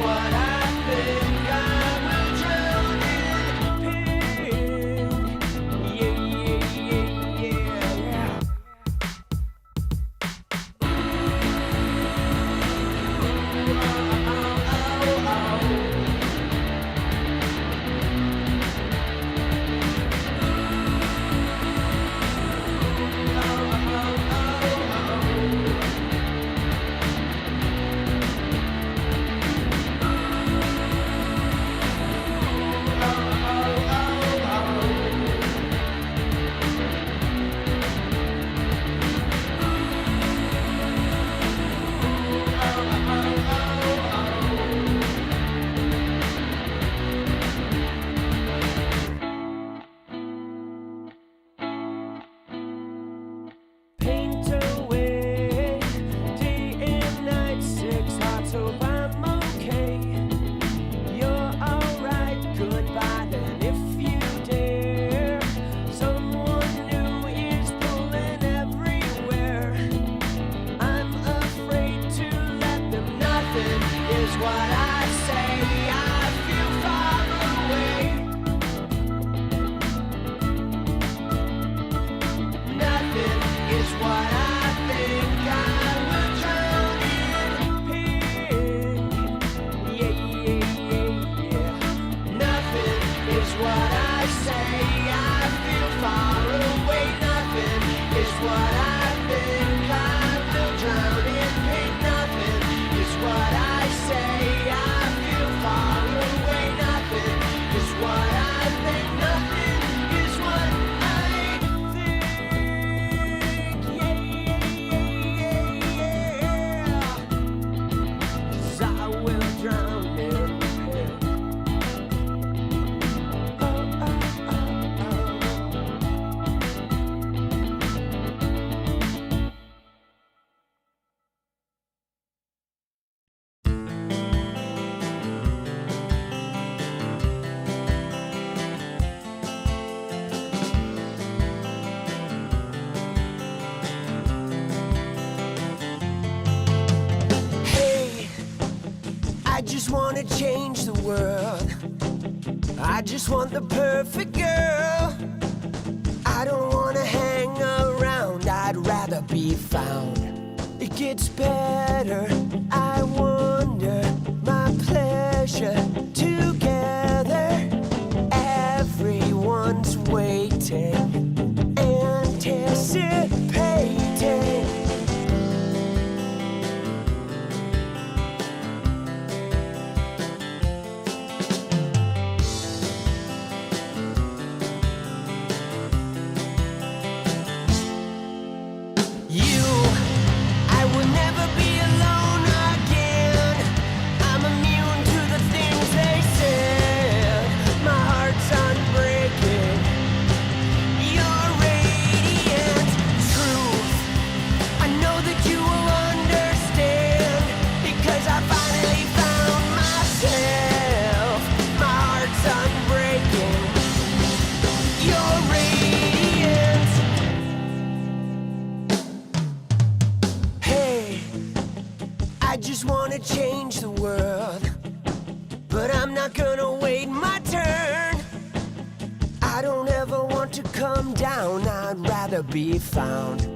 what I think. I will drown in pink. Yeah. Paint away day and night, 6 hearts, hope I'm okay. You're alright, goodbye then if you dare. Someone new is pulling everywhere. I'm afraid to let them. Nothing is what I say. I feel far away. Nothing is what I think. I will drown in pink. Yeah. Nothing is what I say. I feel far away. Nothing is what I think. I will drown in pink. Nothing is what I say. I feel far away. Nothing is what I think. Nothing is what I think. Yeah. 'Cause I will drown in pink. Oh. Hey, I just wanna change the world. I just want the perfect girl. I don't wanna hang around, I'd rather be found. It gets better, I wonder, my pleasure together. Everyone's waiting, anticipating. You, I will never be alone again. I'm immune to the things they said. My heart's unbreaking. You're radiant truth. I know that you will understand, because I finally found myself. My heart's unbreaking. You're radiant. Hey, I just wanna change the world, but I'm not gonna wait my turn. I don't ever want to come down, I'd rather be found.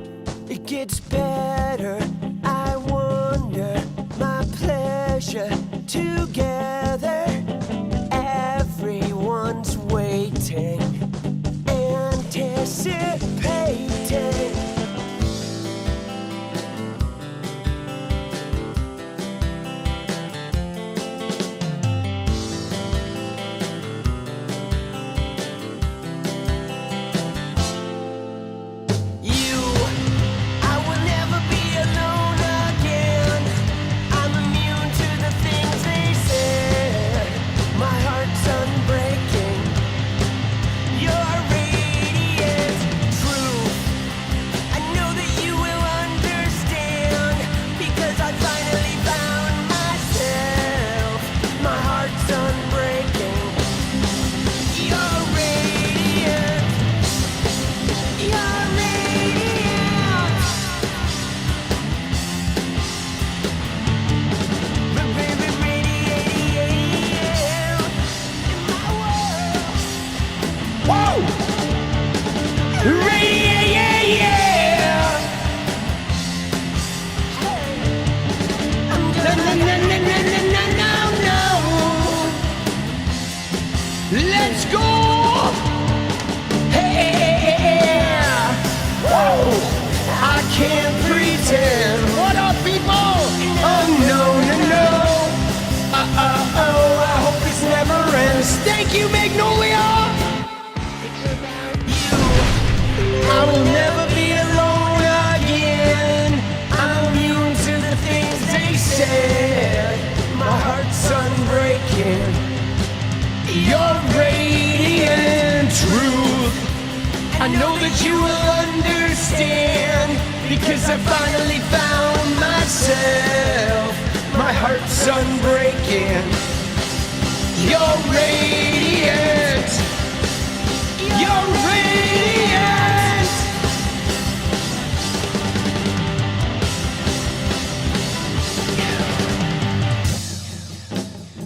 It gets better, I wonder, my pleasure together. Everyone's waiting, anticipating. You, I will never be alone again. I'm immune to the things they say. I know that you will understand, because I finally found myself. My heart's unbreaking. You're radiant. You're radiant.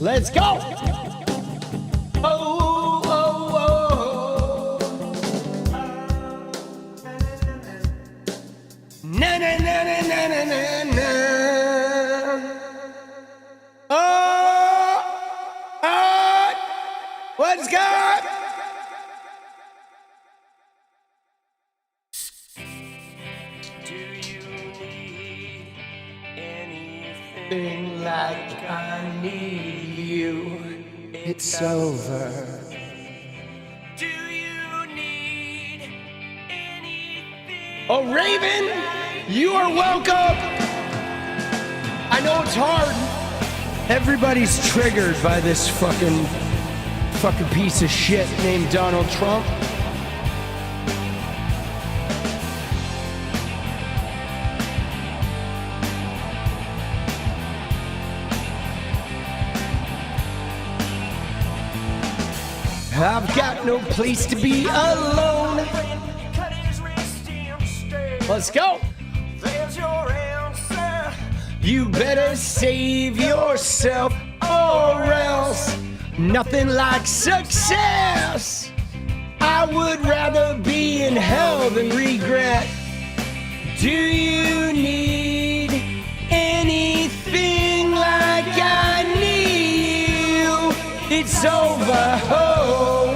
Let's go. Oh, oh, oh. Na na na na na na na na. Oh, oh, what's good? Do you need anything like I need you? It's over. Do you need anything? Oh, Raven, you are welcome. I know it's hard. Everybody's triggered by this fucking piece of shit named Donald Trump. I've got no place to be alone. Let's go. There's your answer. You better save yourself, or else nothing like success. I would rather be in hell than regret. Do you need anything like I need you? It's over. Oh,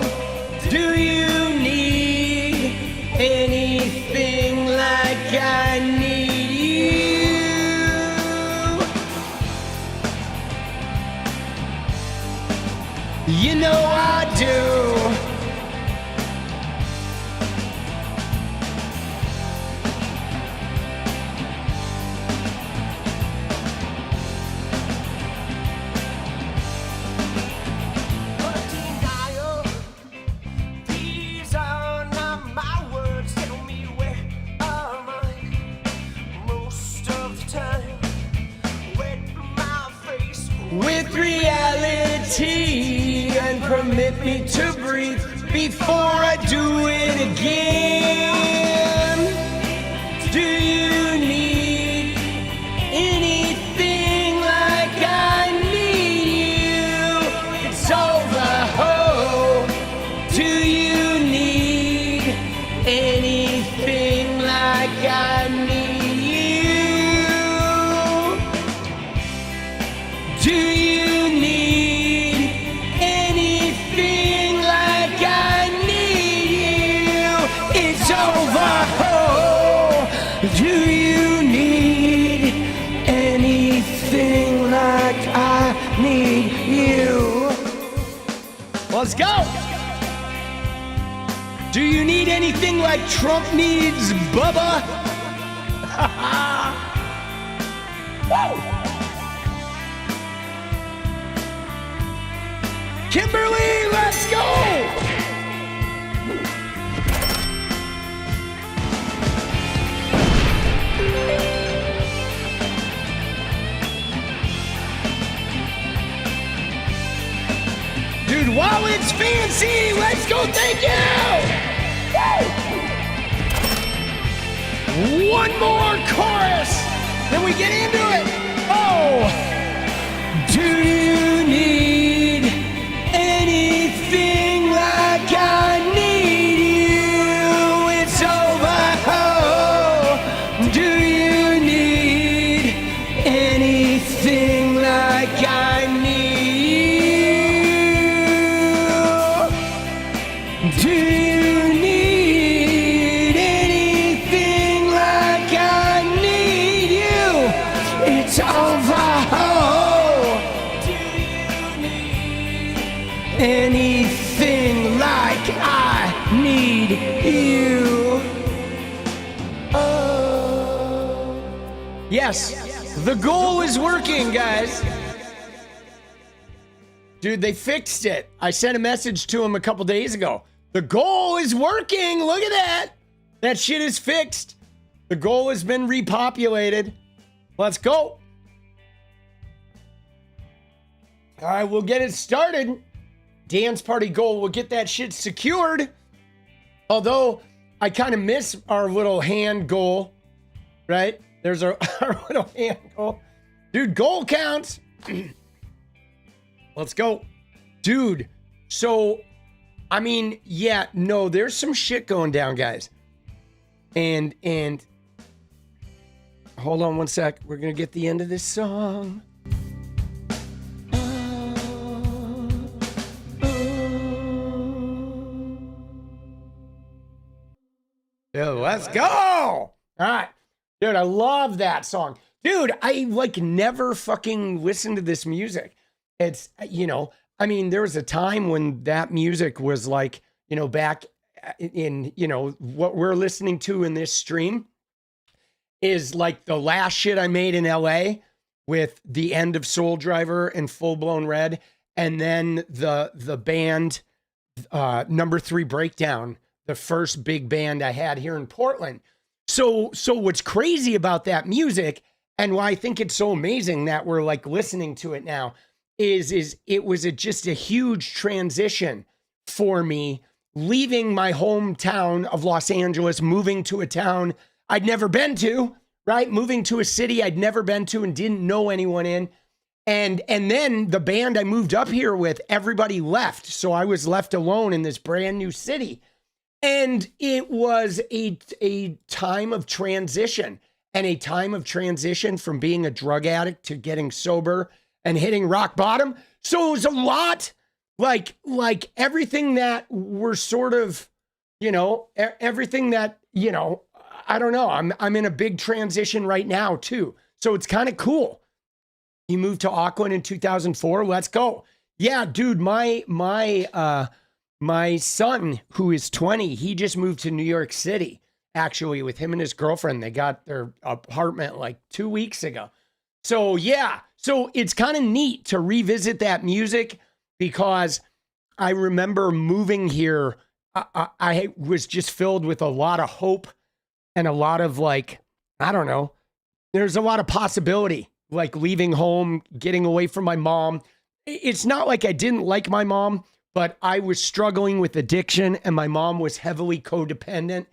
do you need anything like I need you? You know I do. With reality, and permit me to breathe before I do it again. Do you need anything like I need you? It's over. Oh, do you need anything like I need? Do you need anything like I need you? It's over. Oh, do you need anything like I need you? Let's go. Do you need anything like Trump needs Bubba? Woo! Kimberly, let's go! Dude, while it's fancy, let's go, thank you! Woo! One more chorus, then we get into it. Oh! Do you need anything like I need you? It's over. Oh, do you need anything like I need you? Do you need anything like I need you? It's over. Oh, do you need anything like I need you? Oh. Yes, the goal is working, guys. Dude, they fixed it. I sent a message to him a couple days ago. The goal is working. Look at that. That shit is fixed. The goal has been repopulated. Let's go. All right, we'll get it started. Dance party goal. We'll get that shit secured. Although I kind of miss our little hand goal, right? There's our little hand goal. Dude, goal counts. Let's go. Dude, so, I mean, yeah, no, there's some shit going down, guys. And hold on one sec. We're going to get the end of this song. Yeah, let's go. All right. Dude, I love that song. Dude, I like never fucking listened to this music. It's, you know, I mean, there was a time when that music was like, you know, back in, you know, what we're listening to in this stream is like the last shit I made in LA with the end of Soul Driver and Full Blown Red. And then the band, Number 3 Breakdown, the first big band I had here in Portland. So what's crazy about that music and why I think it's so amazing that we're like listening to it now is it was just a huge transition for me, leaving my hometown of Los Angeles, moving to a town I'd never been to, right? Moving to a city I'd never been to and didn't know anyone in. And then the band I moved up here with, everybody left. So I was left alone in this brand new city. And it was a time of transition, and a time of transition from being a drug addict to getting sober and hitting rock bottom. So it was a lot like everything that we're sort of, you know, everything that, you know, I don't know. I'm in a big transition right now too. So it's kind of cool. He moved to Auckland in 2004. Let's go. Yeah, dude, my son, who is 20, he just moved to New York City, actually, with him and his girlfriend. They got their apartment like 2 weeks ago. So, yeah. So it's kind of neat to revisit that music because I remember moving here. I was just filled with a lot of hope and a lot of like, I don't know, there's a lot of possibility, like leaving home, getting away from my mom. It's not like I didn't like my mom, but I was struggling with addiction and my mom was heavily codependent.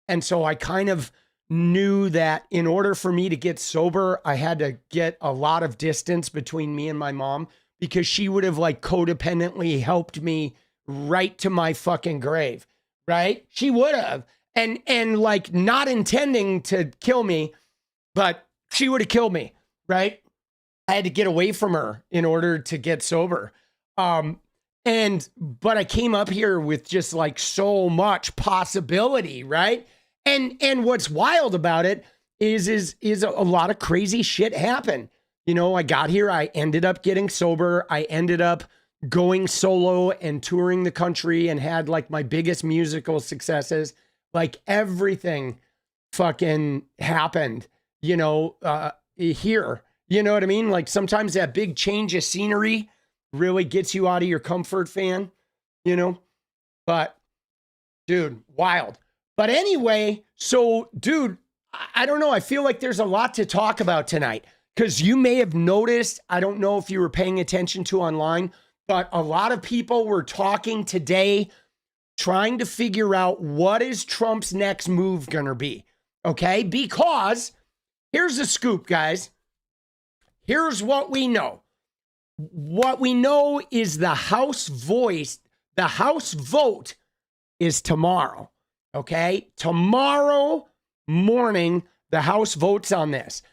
And so I kind of knew that in order for me to get sober, I had to get a lot of distance between me and my mom because she would have like codependently helped me right to my fucking grave, right? She would have. And like not intending to kill me, but she would have killed me, right? I had to get away from her in order to get sober. But I came up here with just like so much possibility, right? And what's wild about it is a lot of crazy shit happened. You know, I got here, I ended up getting sober. I ended up going solo and touring the country and had like my biggest musical successes. Like everything fucking happened, you know, here. You know what I mean? Like sometimes that big change of scenery really gets you out of your comfort, fan, you know? But, dude, wild. But anyway, so, dude, I don't know. I feel like there's a lot to talk about tonight because you may have noticed, I don't know if you were paying attention to online, but a lot of people were talking today trying to figure out what is Trump's next move going to be, okay? Because here's the scoop, guys. Here's what we know. What we know is the House vote is tomorrow, okay? Tomorrow morning, the House votes on this.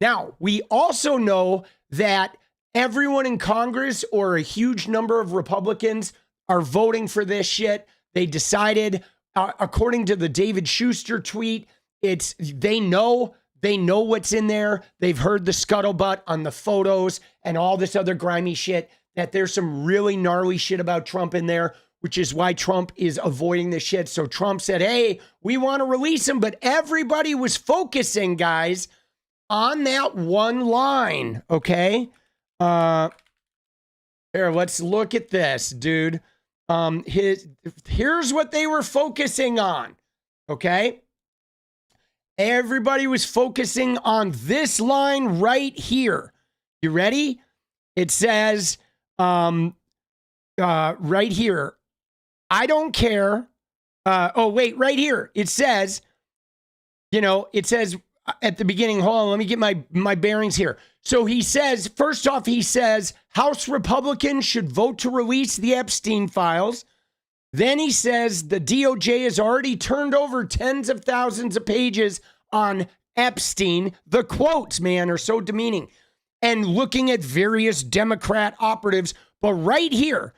Now, we also know that everyone in Congress or a huge number of Republicans are voting for this shit. They decided, according to the David Schuster tweet, they know what's in there. They've heard the scuttlebutt on the photos and all this other grimy shit, that there's some really gnarly shit about Trump in there, which is why Trump is avoiding this shit. So Trump said, hey, we want to release him. But everybody was focusing, guys, on that one line, okay? Here, let's look at this, dude. Here's what they were focusing on. Okay. Everybody was focusing on this line right here. You ready? It says, right here, I don't care. Right here. It says, it says at the beginning, hold on, let me get my bearings here. So he says, first off, he says, House Republicans should vote to release the Epstein files. Then he says the DOJ has already turned over tens of thousands of pages on Epstein. The quotes, man, are so demeaning. And looking at various Democrat operatives, but right here,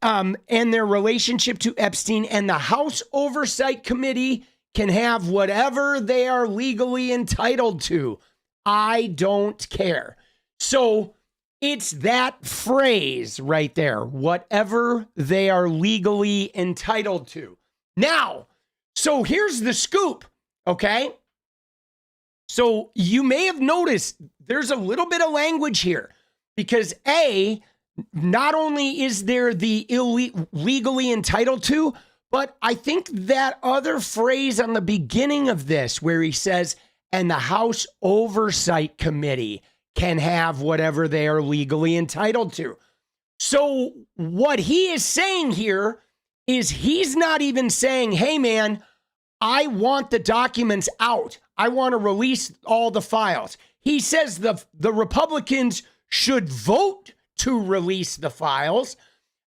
and their relationship to Epstein, and the House Oversight Committee can have whatever they are legally entitled to. I don't care. So it's that phrase right there, whatever they are legally entitled to. Now, so here's the scoop, okay? So you may have noticed there's a little bit of language here because not only is there the legally entitled to, but I think that other phrase on the beginning of this where he says, and the House Oversight Committee can have whatever they are legally entitled to. So what he is saying here is he's not even saying, hey, man, I want the documents out. I want to release all the files. He says the Republicans should vote to release the files.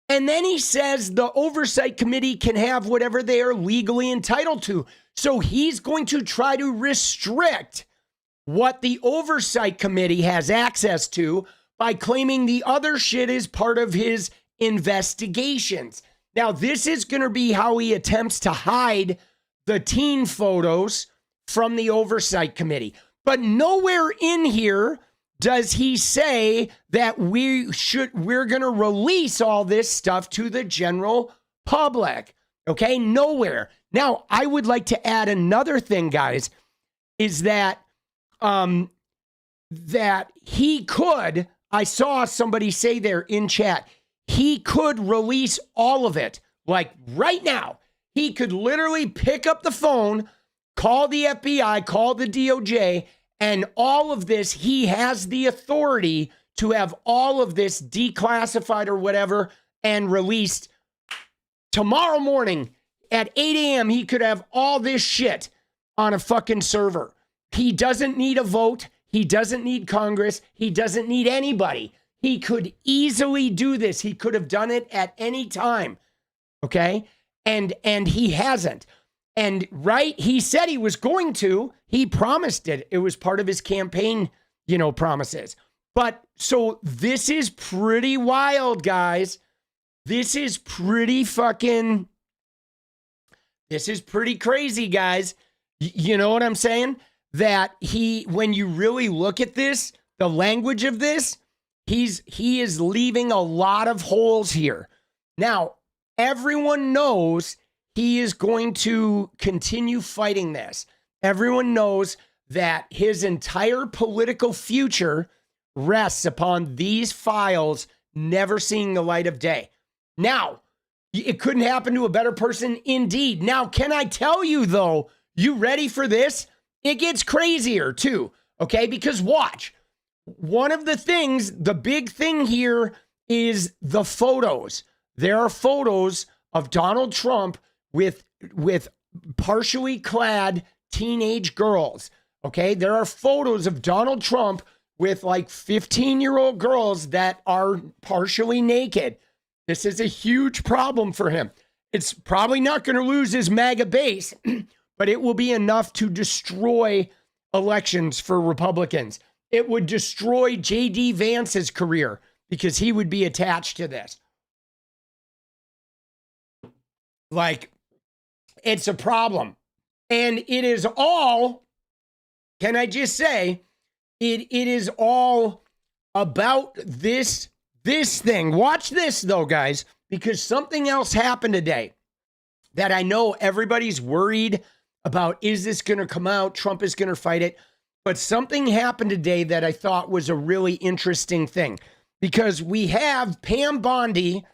And then he says the Oversight Committee can have whatever they are legally entitled to. So he's going to try to restrict what the Oversight Committee has access to by claiming the other shit is part of his investigations. Now, this is going to be how he attempts to hide the teen photos from the Oversight Committee. But nowhere in here does he say that we're going to release all this stuff to the general public. Okay, nowhere. Now, I would like to add another thing, guys, is that that he could, I saw somebody say there in chat, he could release all of it. Like right now, he could literally pick up the phone, call the FBI, call the DOJ, and all of this, he has the authority to have all of this declassified or whatever and released tomorrow morning at 8 a.m. He could have all this shit on a fucking server. He doesn't need a vote. He doesn't need Congress. He doesn't need anybody. He could easily do this. He could have done it at any time. Okay? And he hasn't. And right, he said he was going to. He promised it. It was part of his campaign, promises. But so this is pretty wild, guys. This is pretty crazy, guys. You know what I'm saying? That when you really look at this, the language of this, he is leaving a lot of holes here. Now, everyone knows he is going to continue fighting this. Everyone knows that his entire political future rests upon these files never seeing the light of day. Now, it couldn't happen to a better person indeed. Now, can I tell you, though, you ready for this? It gets crazier, too, okay? Because watch. One of the things, the big thing here is the photos. There are photos of Donald Trump with partially clad teenage girls, okay? There are photos of Donald Trump with like 15-year-old girls that are partially naked. This is a huge problem for him. It's probably not going to lose his MAGA base, but it will be enough to destroy elections for Republicans. It would destroy J.D. Vance's career because he would be attached to this. Like, it's a problem. And it is all, can I just say, it is all about this thing. Watch this, though, guys, because something else happened today that I know everybody's worried about. Is this going to come out? Trump is going to fight it. But something happened today that I thought was a really interesting thing, because we have Pam Bondi,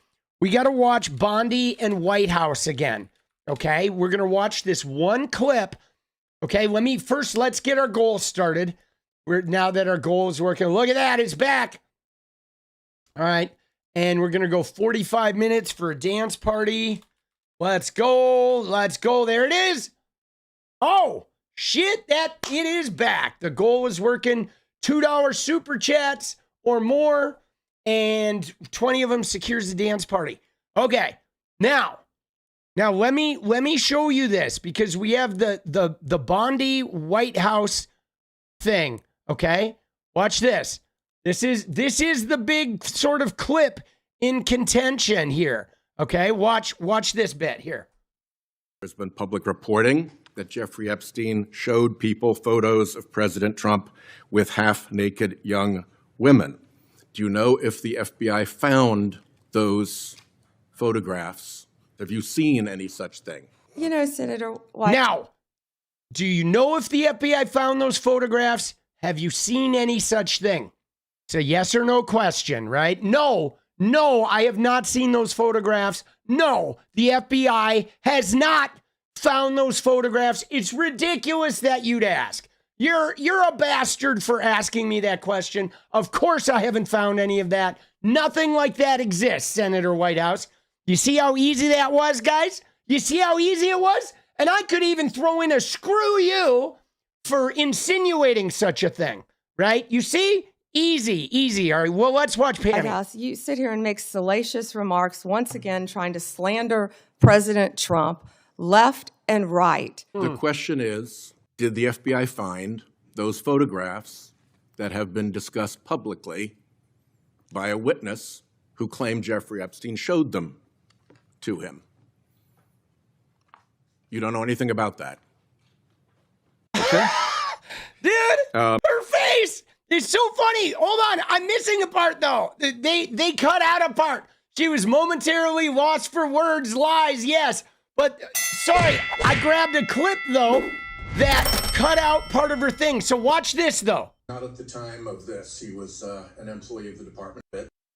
we got to watch Bondi and White House again. Okay, we're going to watch this one clip. Okay, let's get our goal started. Now that our goal is working. Look at that, it's back. All right, and we're going to go 45 minutes for a dance party. Let's go. There it is. Oh, shit, it is back. The goal is working. $2 super chats or more, and 20 of them secures the dance party. Okay, now let me show you this, because we have the Bondi White House thing. Okay, watch this. This is the big sort of clip in contention here. Okay, watch this bit here. There's been public reporting that Jeffrey Epstein showed people photos of President Trump with half-naked young women. Do you know if the FBI found those photographs? Have you seen any such thing? You know, Senator White. Now, do you know if the FBI found those photographs? Have you seen any such thing? It's a yes or no question, right? No, I have not seen those photographs. No, the FBI has not found those photographs. It's ridiculous that you'd ask. You're a bastard for asking me that question. Of course I haven't found any of that. Nothing like that exists, Senator White House. You see how easy that was, guys? You see how easy it was? And I could even throw in a screw you for insinuating such a thing, right? You see? Easy. All right, well, let's watch Pammy. White House, you sit here and make salacious remarks, once again trying to slander President Trump, left and right. The question is, did the FBI find those photographs that have been discussed publicly by a witness who claimed Jeffrey Epstein showed them to him? You don't know anything about that. Okay. Dude, her face is so funny. Hold on, I'm missing a part though. They cut out a part. She was momentarily lost for words, lies, yes. But sorry, I grabbed a clip though that cut out part of her thing. So watch this though. Not at the time of this. He was an employee of the department.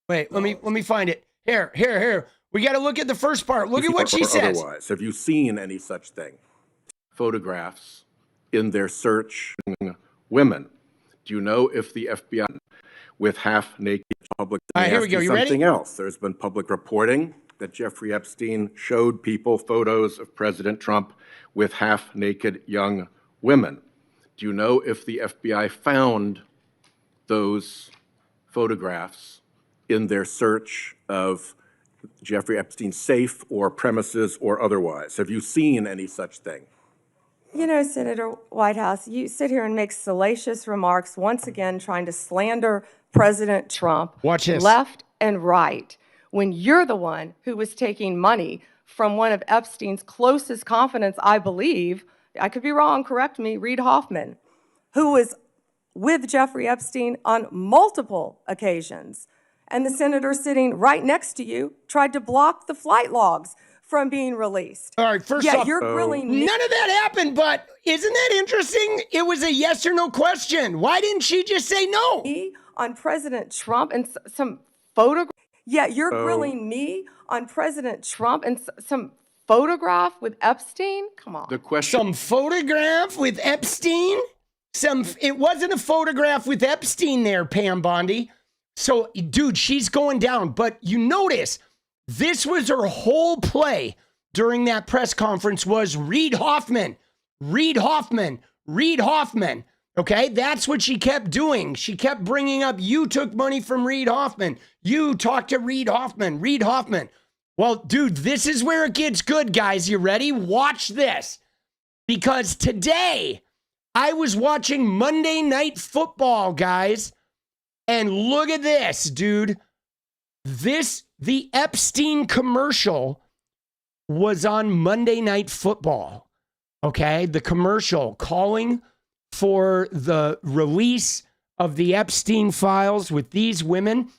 Wait, let me find it. Here. We got to look at the first part. Look at what she says. Otherwise, have you seen any such thing? Photographs in their search women. Do you know if the FBI with half-naked public? All right, here we go. You ready? Something else. There's been public reporting that Jeffrey Epstein showed people photos of President Trump with half-naked young women. Do you know if the FBI found those photographs in their search of Jeffrey Epstein's safe or premises or otherwise? Have you seen any such thing? You know, Senator White House, you sit here and make salacious remarks, once again trying to slander President Trump, watch this, left and right, when you're the one who was taking money from one of Epstein's closest confidants, I believe, I could be wrong, correct me, Reid Hoffman, who was with Jeffrey Epstein on multiple occasions. And the senator sitting right next to you tried to block the flight logs from being released. All right, first off, you're grilling me. None of that happened, but isn't that interesting? It was a yes or no question. Why didn't she just say no? On President Trump and some photograph. Yeah, you're grilling me on President Trump and some photograph with Epstein? Come on. The question. Some photograph with Epstein? It wasn't a photograph with Epstein there, Pam Bondi. So, dude, she's going down. But you notice, this was her whole play during that press conference was Reid Hoffman. Okay, that's what she kept doing. She kept bringing up, you took money from Reid Hoffman. You talked to Reid Hoffman. Well, dude, this is where it gets good, guys. You ready? Watch this. Because today, I was watching Monday Night Football, guys. And look at this, dude. The Epstein commercial was on Monday Night Football. Okay, the commercial calling for the release of the Epstein files with these women.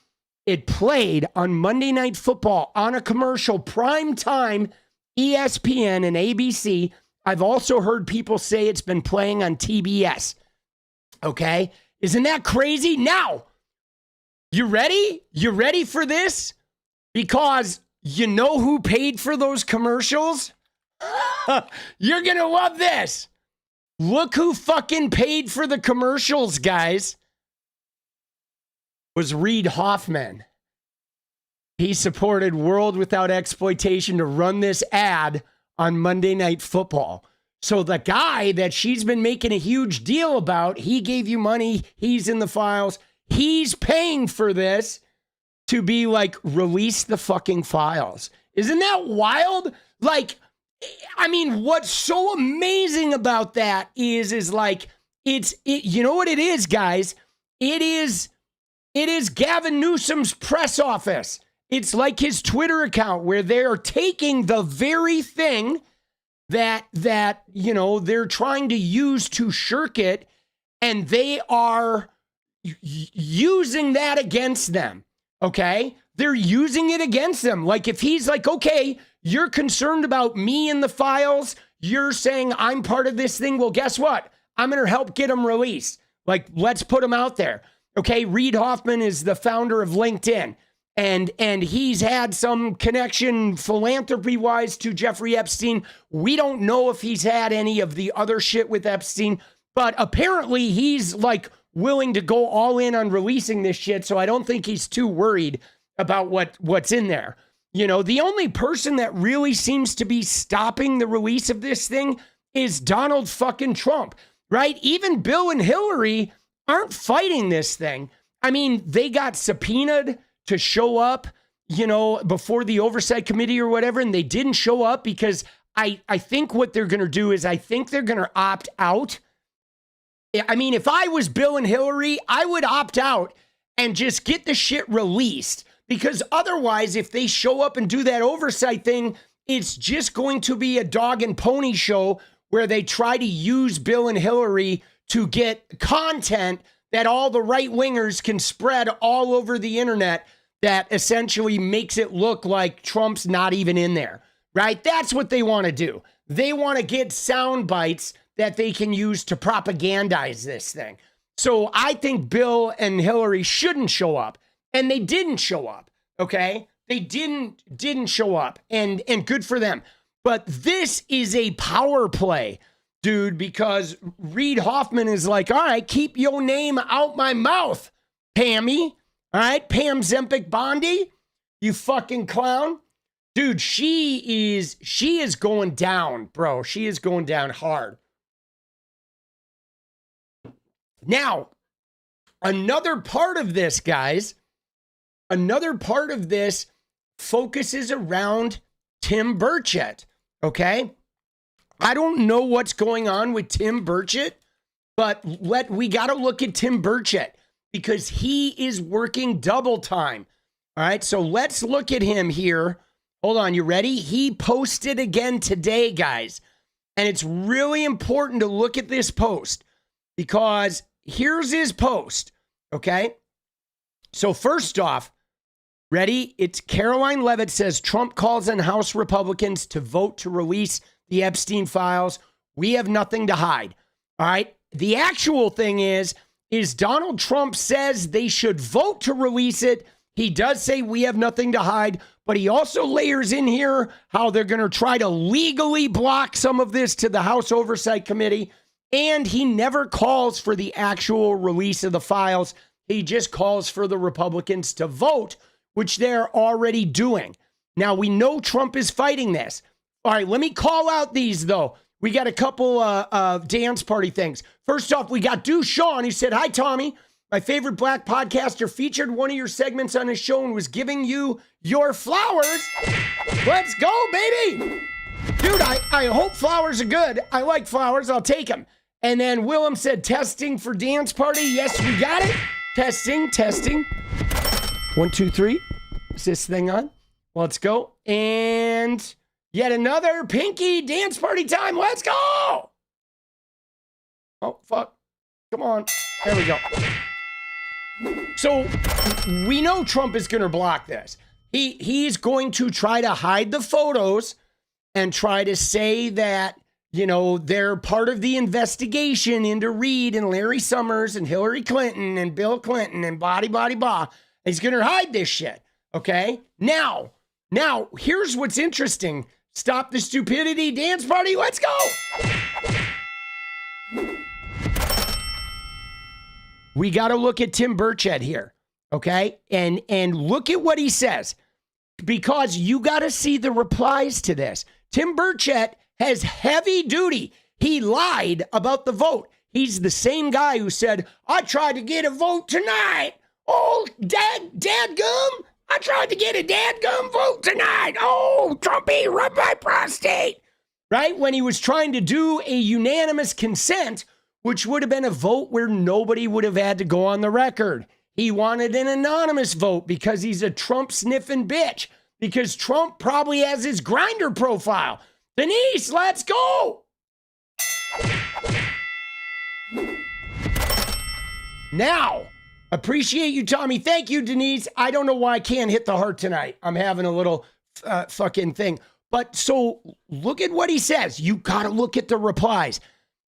It played on Monday Night Football on a commercial, prime time, ESPN and ABC. I've also heard people say it's been playing on TBS. Okay, isn't that crazy? Now, you ready? You ready for this? Because you know who paid for those commercials? You're going to love this. Look who fucking paid for the commercials, guys. Was Reid Hoffman. He supported World Without Exploitation to run this ad on Monday Night Football. So the guy that she's been making a huge deal about, he gave you money, he's in the files, he's paying for this to be like, release the fucking files. Isn't that wild? Like, I mean, what's so amazing about that is like, you know what it is, guys? It is Gavin Newsom's press office. It's like his Twitter account where they're taking the very thing that you know, they're trying to use to shirk it, and they are using that against them, okay? They're using it against them. Like, if he's like, okay, you're concerned about me in the files, you're saying I'm part of this thing, well, guess what? I'm going to help get them released. Like, let's put them out there. Okay, Reid Hoffman is the founder of LinkedIn, and he's had some connection philanthropy-wise to Jeffrey Epstein. We don't know if he's had any of the other shit with Epstein, but apparently he's like willing to go all in on releasing this shit, so I don't think he's too worried about what's in there. You know, the only person that really seems to be stopping the release of this thing is Donald fucking Trump, right? Even Bill and Hillary aren't fighting this thing. I mean, they got subpoenaed to show up, you know, before the oversight committee or whatever, and they didn't show up because I think what they're going to do is I think they're going to opt out. I mean, if I was Bill and Hillary, I would opt out and just get the shit released, because otherwise, if they show up and do that oversight thing, it's just going to be a dog and pony show where they try to use Bill and Hillary to get content that all the right wingers can spread all over the internet that essentially makes it look like Trump's not even in there, right? That's what they want to do. They want to get sound bites that they can use to propagandize this thing. So I think Bill and Hillary shouldn't show up, and they didn't show up, okay? They didn't show up, and good for them. But this is a power play, dude, because Reid Hoffman is like, all right, keep your name out my mouth, Pammy. All right, Pam Zempic Bondi, you fucking clown. Dude, she is going down, bro. She is going down hard. Now, another part of this, guys, another part of this focuses around Tim Burchett, okay? I don't know what's going on with Tim Burchett, but we got to look at Tim Burchett because he is working double time. All right, so let's look at him here. Hold on, you ready? He posted again today, guys. And it's really important to look at this post because here's his post, okay? So first off, ready? It's Caroline Leavitt says, Trump calls on House Republicans to vote to release the Epstein files. We have nothing to hide. All right. The actual thing is Donald Trump says they should vote to release it. He does say we have nothing to hide, but he also layers in here how they're going to try to legally block some of this to the House Oversight Committee. And he never calls for the actual release of the files. He just calls for the Republicans to vote, which they're already doing. Now, we know Trump is fighting this. All right, let me call out these, though. We got a couple dance party things. First off, we got Sean. He said, hi, Tommy. My favorite black podcaster featured one of your segments on his show and was giving you your flowers. Let's go, baby. Dude, I hope flowers are good. I like flowers. I'll take them. And then Willem said, testing for dance party. Yes, we got it. Testing. 1, 2, 3. Is this thing on? Let's go. And yet another Pinky dance party time. Let's go. Oh, fuck. Come on. There we go. So we know Trump is going to block this. He's going to try to hide the photos and try to say that, you know, they're part of the investigation into Reid and Larry Summers and Hillary Clinton and Bill Clinton and blah. He's going to hide this shit. Okay. Now, Now, here's what's interesting. Stop the stupidity dance party. Let's go. We got to look at 𝗙𝗏𝗏𝗽𝗀 here, okay? And look at what he says, because you got to see the replies to this. 𝗙𝗏𝗏𝗽𝗀 has heavy duty. He lied about the vote. He's the same guy who said, I tried to get a vote tonight. Oh, dadgum. I tried to get a dadgum vote tonight. Oh, Trumpy, rub my prostate. Right? When he was trying to do a unanimous consent, which would have been a vote where nobody would have had to go on the record. He wanted an anonymous vote because he's a Trump sniffing bitch. Because Trump probably has his Grindr profile. Denise, let's go. Now, appreciate you, Tommy. Thank you, Denise. I don't know why I can't hit the heart tonight. I'm having a little fucking thing. But so look at what he says. You got to look at the replies.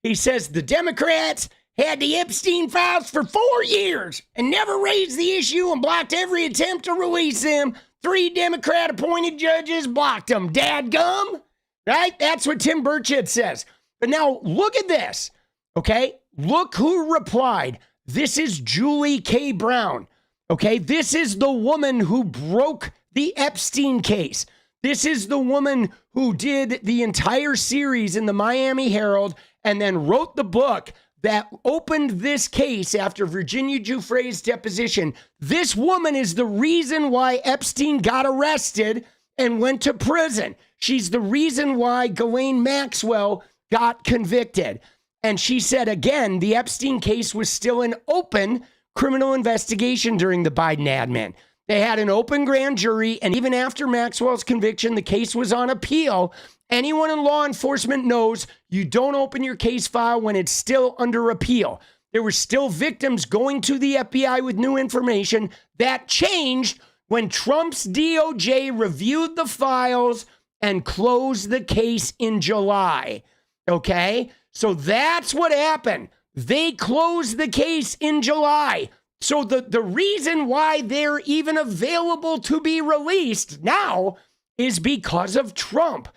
He says the Democrats had the Epstein files for 4 years and never raised the issue and blocked every attempt to release them. 3 Democrat-appointed judges blocked them. Dadgum. Right? That's what 𝗙𝗏𝗏𝗽𝗀 says. But now look at this. Okay? Look who replied. This is Julie K. Brown. Okay? This is the woman who broke the Epstein case. This is the woman who did the entire series in the Miami Herald and then wrote the book that opened this case after Virginia Giuffre's deposition. This woman is the reason why Epstein got arrested and went to prison. She's the reason why Ghislaine Maxwell got convicted. And she said, again, the Epstein case was still an open criminal investigation during the Biden admin. They had an open grand jury, and even after Maxwell's conviction, the case was on appeal. Anyone in law enforcement knows you don't open your case file when it's still under appeal. There were still victims going to the FBI with new information. That changed when Trump's DOJ reviewed the files and closed the case in July. Okay? So that's what happened. They closed the case in July. So the reason why they're even available to be released now is because of Trump,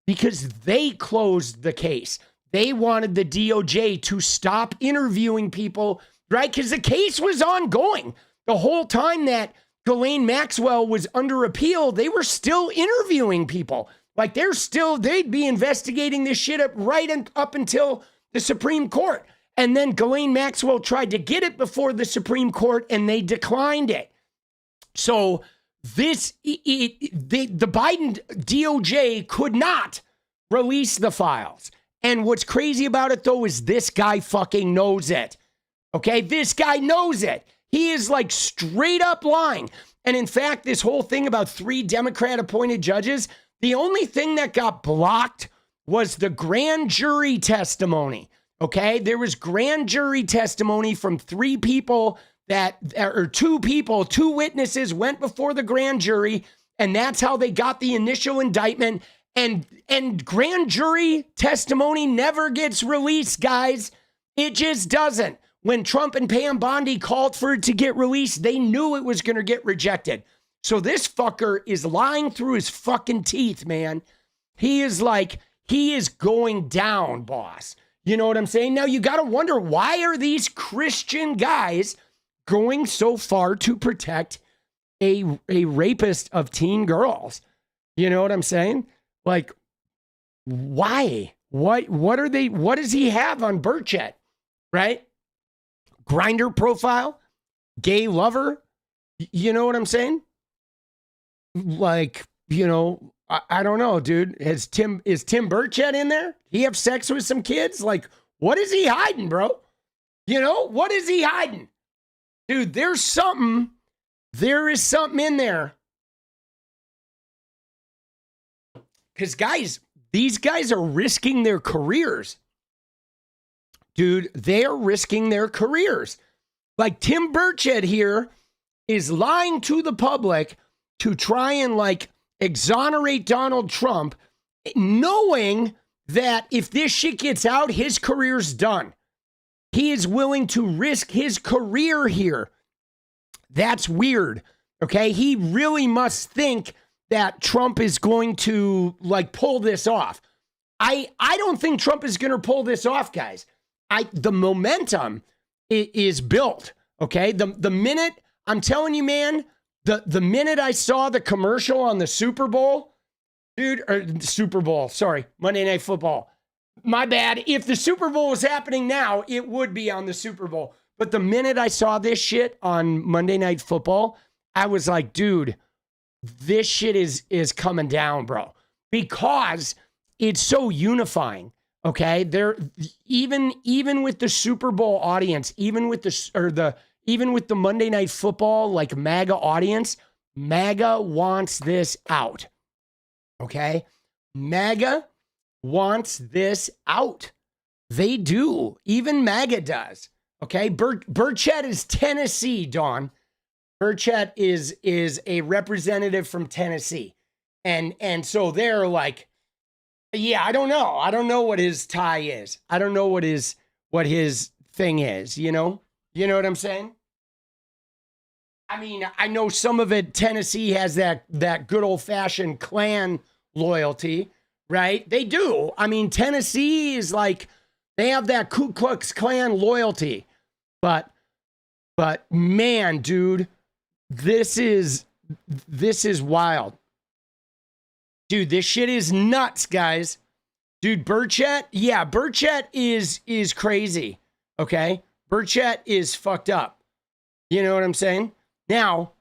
because they closed the case. They wanted the DOJ to stop interviewing people, right? Because the case was ongoing. The whole time that Ghislaine Maxwell was under appeal, they were still interviewing people. Like they'd be investigating this shit up until the Supreme Court. And then Ghislaine Maxwell tried to get it before the Supreme Court and they declined it. So the Biden DOJ could not release the files. And what's crazy about it, though, is this guy fucking knows it. Okay? This guy knows it. He is like straight up lying. And in fact, this whole thing about 3 Democrat appointed judges, the only thing that got blocked was the grand jury testimony. Okay, there was grand jury testimony from 3 people or 2 people, 2 witnesses went before the grand jury, and that's how they got the initial indictment. And grand jury testimony never gets released, guys. It just doesn't. When Trump and Pam Bondi called for it to get released, they knew it was going to get rejected. So this fucker is lying through his fucking teeth, man. He is going down, boss. You know what I'm saying? Now you got to wonder, why are these Christian guys going so far to protect a rapist of teen girls? You know what I'm saying? Like, why? What are they? What does he have on 𝗏𝗏𝗽𝗀? Right? Grindr profile, gay lover. You know what I'm saying? Like, you know, I don't know, dude. Is 𝗙𝗏𝗏𝗽𝗀 in there? He have sex with some kids? Like, what is he hiding, bro? You know, what is he hiding? Dude, there is something in there. Because, guys, these guys are risking their careers. Dude, they are risking their careers. Like, 𝗙𝗏𝗏𝗽𝗀 here is lying to the public to try and, like, exonerate Donald Trump, knowing that if this shit gets out, his career's done. He is willing to risk his career here. That's weird. Okay? He really must think that Trump is going to like pull this off. I don't think Trump is going to pull this off, guys. The momentum is built. Okay. The minute I'm telling you, man, the minute I saw the commercial on the Super Bowl, dude, or Super Bowl, sorry, Monday Night Football. My bad. If the Super Bowl was happening now, it would be on the Super Bowl. But the minute I saw this shit on Monday Night Football, I was like, dude, this shit is coming down, bro. Because it's so unifying. Okay? Even with the Super Bowl audience, even with the Monday Night Football like MAGA audience, MAGA wants this out. Okay? MAGA wants this out. They do. Even MAGA does. Okay? 𝗙𝗏𝗟𝗏 is Tennessee, Dawn. 𝗙𝗏𝗟𝗏 is a representative from Tennessee. And so they're like, yeah, I don't know. I don't know what his tie is. I don't know what his thing is, you know? You know what I'm saying? I mean, I know some of it, Tennessee has that good old-fashioned Klan loyalty, right? They do. I mean, Tennessee is like, they have that Ku Klux Klan loyalty. But man, dude, this is wild. Dude, this shit is nuts, guys. Dude, 𝗙𝗏𝗟𝗏 is crazy, okay? 𝗙𝗏𝗟𝗏 is fucked up. You know what I'm saying? Now,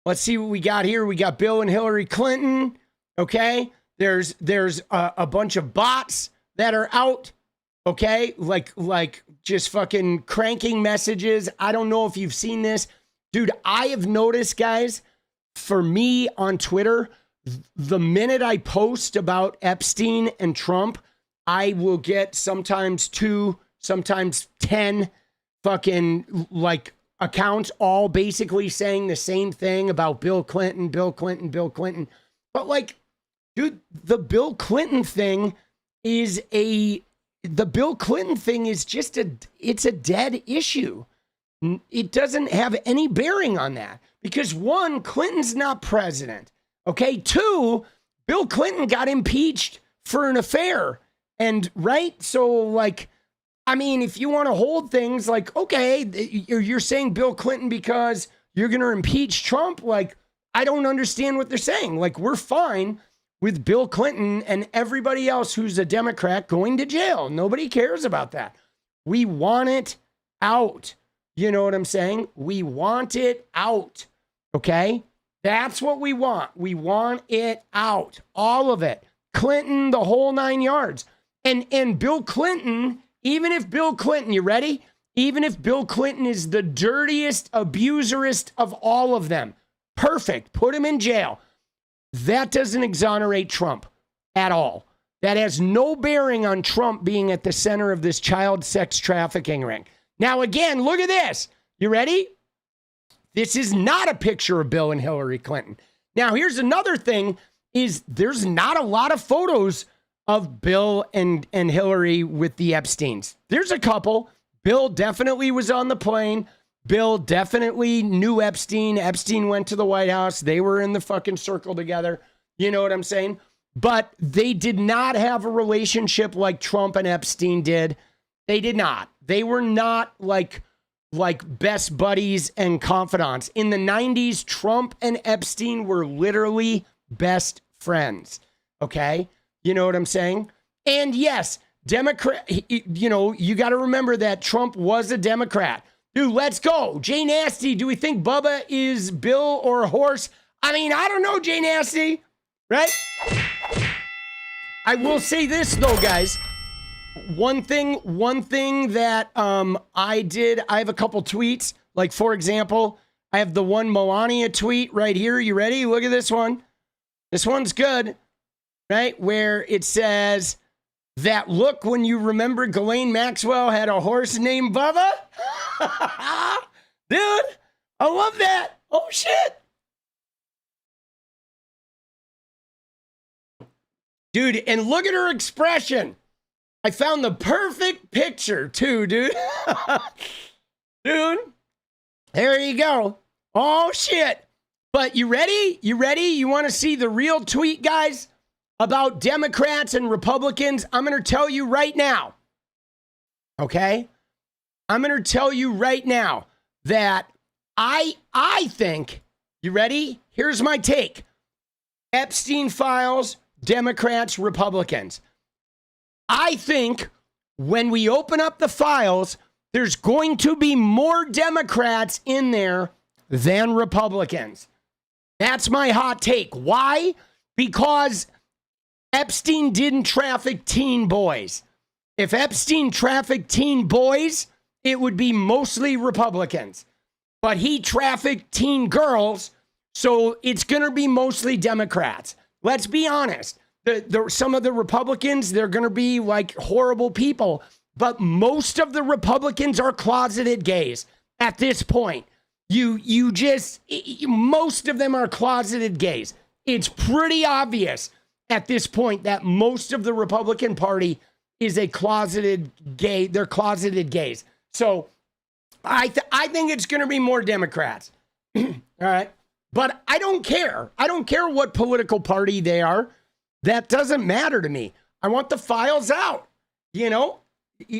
let's see what we got here. We got Bill and Hillary Clinton, okay? There's a bunch of bots that are out, okay? Like just fucking cranking messages. I don't know if you've seen this. Dude, I have noticed, guys, for me on Twitter, the minute I post about Epstein and Trump, I will get sometimes 2, sometimes 10 fucking like accounts all basically saying the same thing about Bill Clinton. But like, dude, the Bill Clinton thing is just it's a dead issue. It doesn't have any bearing on that because 1, Clinton's not president. Okay. 2, Bill Clinton got impeached for an affair. And right. So like, I mean, if you want to hold things like, okay, you're saying Bill Clinton because you're going to impeach Trump. Like, I don't understand what they're saying. Like, we're fine with Bill Clinton and everybody else who's a Democrat going to jail. Nobody cares about that. We want it out. You know what I'm saying? We want it out. Okay. That's what we want. We want it out. All of it. Clinton, the whole 9 yards. And Bill Clinton, even if Bill Clinton, you ready? Even if Bill Clinton is the dirtiest, abuserist of all of them, perfect, put him in jail. That doesn't exonerate Trump at all. That has no bearing on Trump being at the center of this child sex trafficking ring. Now, again, look at this. You ready? This is not a picture of Bill and Hillary Clinton. Now, here's another thing is there's not a lot of photos of Bill and Hillary with the Epsteins. There's a couple. Bill definitely was on the plane. Bill definitely knew Epstein. Epstein went to the White House. They were in the fucking circle together. You know what I'm saying? But they did not have a relationship like Trump and Epstein did. They did not. They were not like best buddies and confidants. In the 90s, Trump and Epstein were literally best friends. Okay? You know what I'm saying? And yes, Democrat, you know, you got to remember that Trump was a Democrat. Dude, let's go. Jay Nasty, do we think Bubba is Bill or a horse? I mean, I don't know, Jay Nasty, right? I will say this though, guys. One thing that I did, I have a couple tweets. Like, for example, I have the one Melania tweet right here. You ready? Look at this one. This one's good, right? Where it says that look when you remember Ghislaine Maxwell had a horse named Bubba. Dude, I love that. Oh, shit. Dude, and look at her expression. I found the perfect picture too, dude. Dude, there you go. Oh, shit. But you ready? You ready? You want to see the real tweet, guys, about Democrats and Republicans? I'm going to tell you right now. Okay? I'm going to tell you right now that I think, you ready? Here's my take. Epstein files, Democrats, Republicans. I think when we open up the files, there's going to be more Democrats in there than Republicans. That's my hot take. Why? Because Epstein didn't traffic teen boys. If Epstein trafficked teen boys, it would be mostly Republicans. But he trafficked teen girls, so it's going to be mostly Democrats. Let's be honest. Some of the Republicans, they're going to be like horrible people. But most of the Republicans are closeted gays at this point. Most of them are closeted gays. It's pretty obvious at this point that most of the Republican Party is a closeted gay. They're closeted gays. So I think it's going to be more Democrats. All right. But I don't care. I don't care what political party they are. That doesn't matter to me. I want the files out. You know,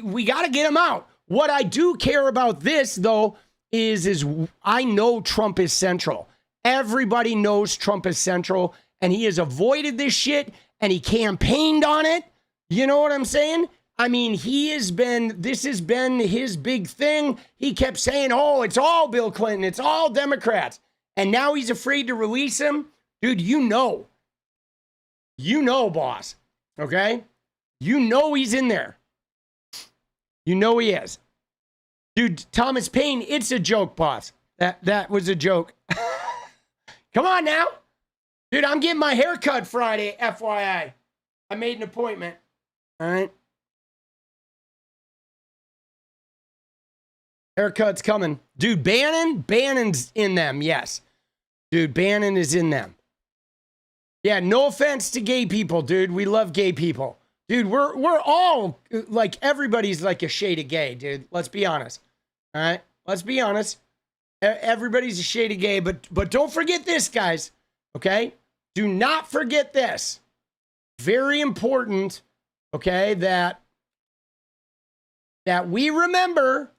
we got to get them out. What I do care about this, though, is I know Trump is central. Everybody knows Trump is central, and he has avoided this shit, and he campaigned on it. You know what I'm saying? I mean, this has been his big thing. He kept saying, oh, it's all Bill Clinton. It's all Democrats. And now he's afraid to release him. Dude, you know, boss. Okay? You know he's in there. You know he is. Dude, Thomas Paine, it's a joke, boss. That was a joke. Come on now. Dude, I'm getting my hair cut Friday, FYI. I made an appointment. All right. Haircut's coming. Dude, Bannon's in them, yes. Dude, Bannon is in them. Yeah, no offense to gay people, dude. We love gay people. Dude, we're all, like, everybody's like a shade of gay, dude. Let's be honest. All right? Let's be honest. Everybody's a shade of gay, but don't forget this, guys. Okay? Do not forget this. Very important, okay, that we remember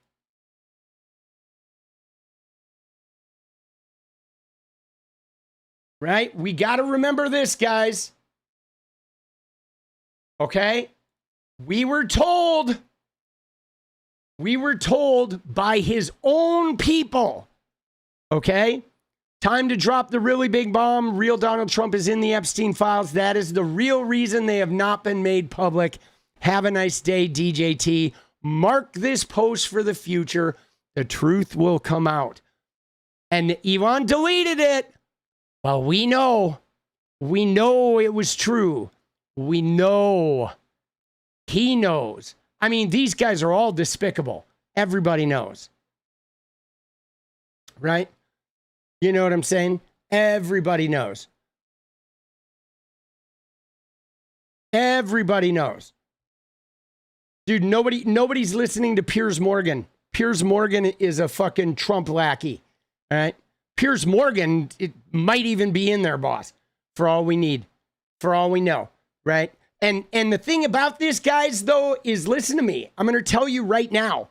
right? We got to remember this, guys. Okay? We were told by his own people, okay? Time to drop the really big bomb. Real Donald Trump is in the Epstein files. That is the real reason they have not been made public. Have a nice day, DJT. Mark this post for the future. The truth will come out. And Elon deleted it. Well, we know it was true. We know. He knows. I mean, these guys are all despicable. Everybody knows. Right? You know what I'm saying? Everybody knows. Everybody knows. Dude, nobody's listening to Piers Morgan. Piers Morgan is a fucking Trump lackey. All right? Piers Morgan, it might even be in there, boss, for all we need, for all we know, right? And the thing about this, guys, though, is listen to me. I'm going to tell you right now,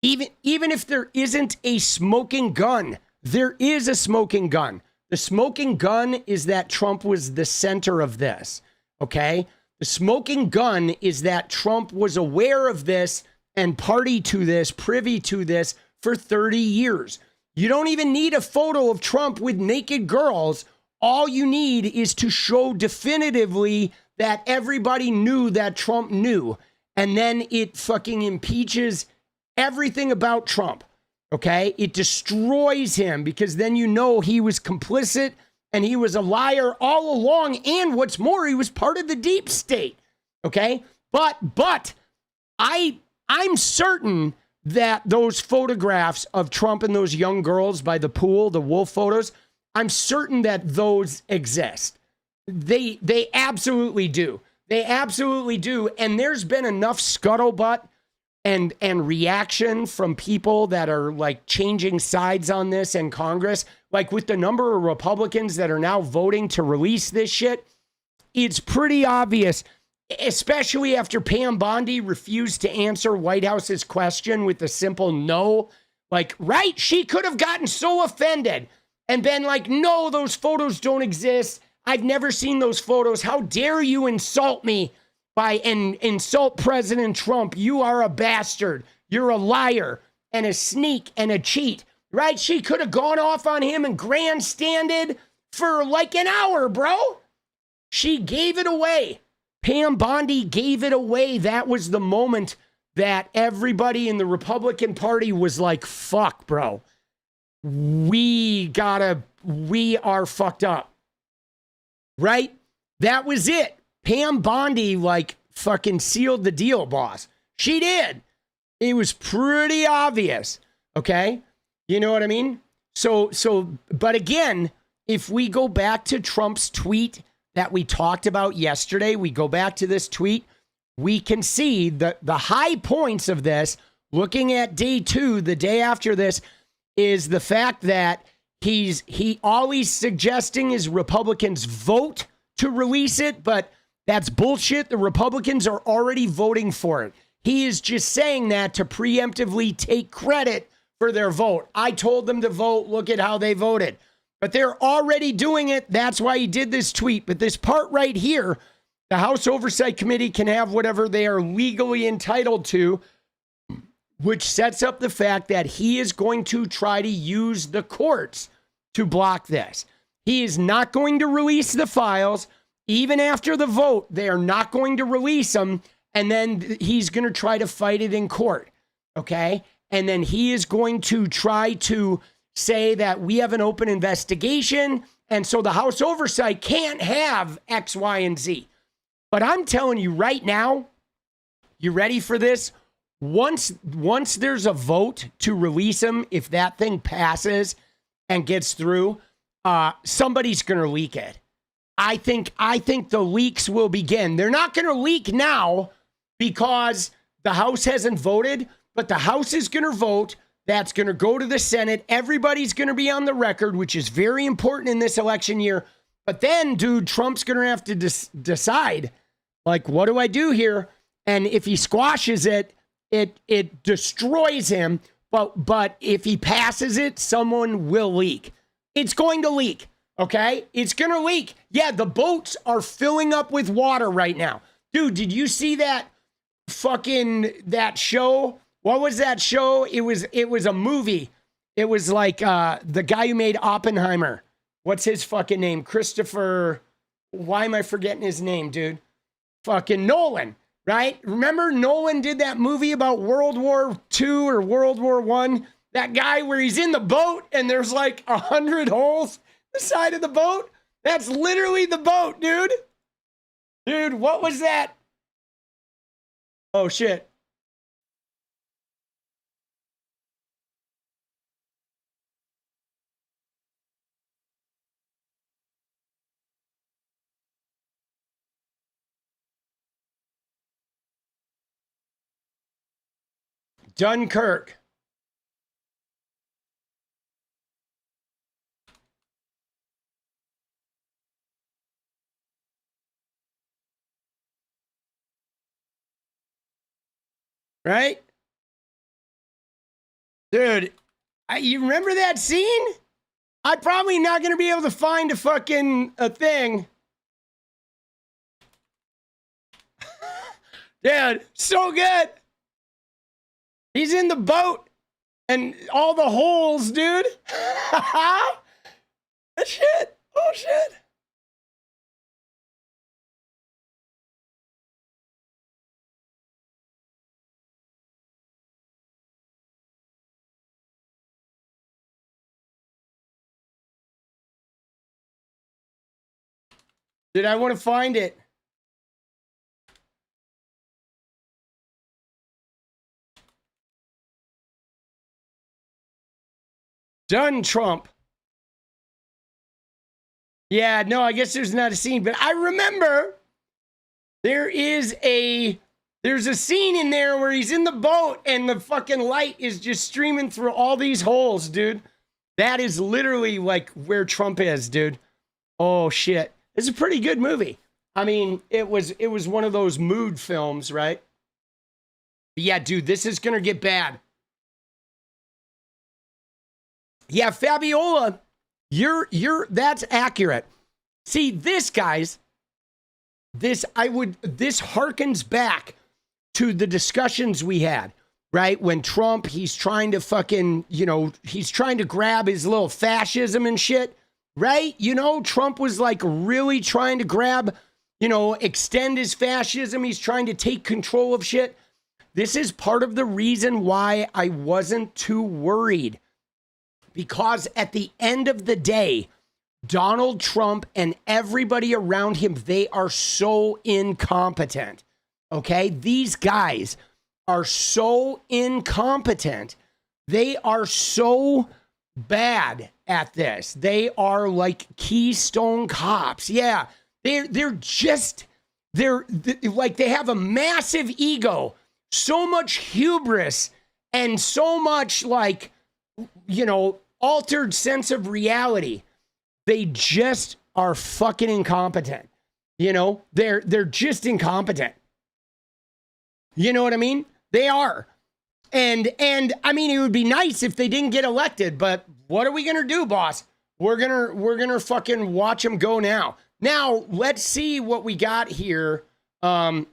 even if there isn't a smoking gun, there is a smoking gun. The smoking gun is that Trump was the center of this, okay? The smoking gun is that Trump was aware of this and party to this, privy to this for 30 years. You don't even need a photo of Trump with naked girls. All you need is to show definitively that everybody knew that Trump knew. And then it fucking impeaches everything about Trump. Okay? It destroys him because then you know he was complicit and he was a liar all along. And what's more, he was part of the deep state. Okay? But I'm certain that those photographs of Trump and those young girls by the pool, the wolf photos, I'm certain that those exist. They absolutely do. They absolutely do. And there's been enough scuttlebutt and reaction from people that are like changing sides on this in Congress. like with the number of Republicans that are now voting to release this shit, it's pretty obvious, especially after Pam Bondi refused to answer White House's question with a simple no. Like, right? She could have gotten so offended and been like, no, those photos don't exist. I've never seen those photos. How dare you insult me and insult President Trump? You are a bastard. You're a liar and a sneak and a cheat. Right? She could have gone off on him and grandstanded for like an hour, bro. She gave it away. Pam Bondi gave it away. That was the moment that everybody in the Republican Party was like, fuck, bro. We are fucked up. Right? That was it. Pam Bondi like fucking sealed the deal, boss. She did. It was pretty obvious. Okay? You know what I mean? But again, if we go back to Trump's tweet that we talked about yesterday, we go back to this tweet, we can see the high points of this, looking at day 2, the day after this, is the fact that all he's suggesting is Republicans vote to release it, but that's bullshit. The Republicans are already voting for it. He is just saying that to preemptively take credit for their vote. I told them to vote. Look at how they voted. But they're already doing it. That's why he did this tweet. But this part right here, the House Oversight Committee can have whatever they are legally entitled to, which sets up the fact that he is going to try to use the courts to block this. He is not going to release the files. Even after the vote, they are not going to release them. And then he's going to try to fight it in court. Okay? And then he is going to try to say that we have an open investigation, and so the House Oversight can't have X, Y, and Z. But I'm telling you right now, you ready for this? Once there's a vote to release him, if that thing passes and gets through, somebody's going to leak it. I think the leaks will begin. They're not going to leak now because the House hasn't voted, but the House is going to vote. That's going to go to the Senate. Everybody's going to be on the record, which is very important in this election year. But then, dude, Trump's going to have to decide, like, what do I do here? And if he squashes it, it destroys him. But if he passes it, someone will leak. It's going to leak, okay? It's going to leak. Yeah, the boats are filling up with water right now. Dude, did you see that show? What was that show? It was a movie. It was like the guy who made Oppenheimer. What's his fucking name? Christopher. Why am I forgetting his name, dude? Fucking Nolan, right? Remember Nolan did that movie about World War II or World War I? That guy where he's in the boat and there's like 100 holes the side of the boat? That's literally the boat, dude. Dude, what was that? Oh, shit. Dunkirk. Right? Dude, you remember that scene? I'm probably not going to be able to find a thing. Dude, so good. He's in the boat and all the holes, dude. Shit. Oh, shit. Did I want to find it? Done, Trump. Yeah, no, I guess there's not a scene, but I remember there's a scene in there where he's in the boat and the fucking light is just streaming through all these holes, dude. That is literally like where Trump is, dude. Oh shit. It's a pretty good movie. I mean, it was one of those mood films, right? But yeah, dude, this is gonna get bad. Yeah, Fabiola, that's accurate. See, this, guys, this harkens back to the discussions we had, right? When Trump, he's trying to fucking, he's trying to grab his little fascism and shit, right? Trump was like really trying to grab, extend his fascism. He's trying to take control of shit. This is part of the reason why I wasn't too worried. Because at the end of the day, Donald Trump and everybody around him, they are so incompetent. Okay? These guys are so incompetent. They are so bad at this. They are like Keystone Cops. Yeah. They're like, they have a massive ego, so much hubris, and so much like, altered sense of reality. They just are fucking incompetent. They're just incompetent. You know what I mean? They are. And I mean, it would be nice if they didn't get elected, but what are we going to do, boss? We're going to fucking watch them go now. Now, let's see what we got here. Let's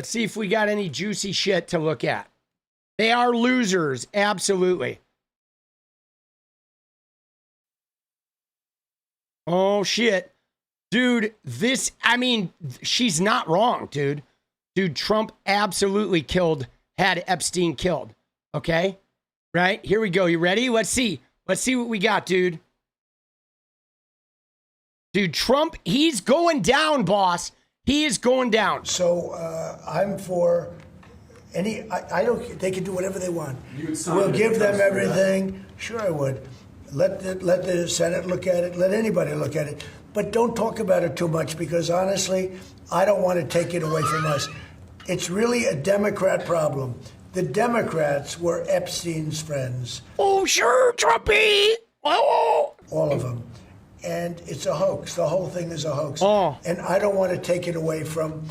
see if we got any juicy shit to look at. They are losers. Absolutely. Oh, shit. Dude, she's not wrong, dude. Dude, Trump absolutely had Epstein killed. Okay? Right? Here we go. You ready? Let's see. Let's see what we got, dude. Dude, Trump, he's going down, boss. He is going down. So I'm for I don't, they can do whatever they want. We'll give them everything. Sure, I would. Let the Senate look at it. Let anybody look at it. But don't talk about it too much because, honestly, I don't want to take it away from us. It's really a Democrat problem. The Democrats were Epstein's friends. Oh, sure, Trumpy. Oh. All of them. And it's a hoax. The whole thing is a hoax. Oh. And I don't want to take it away from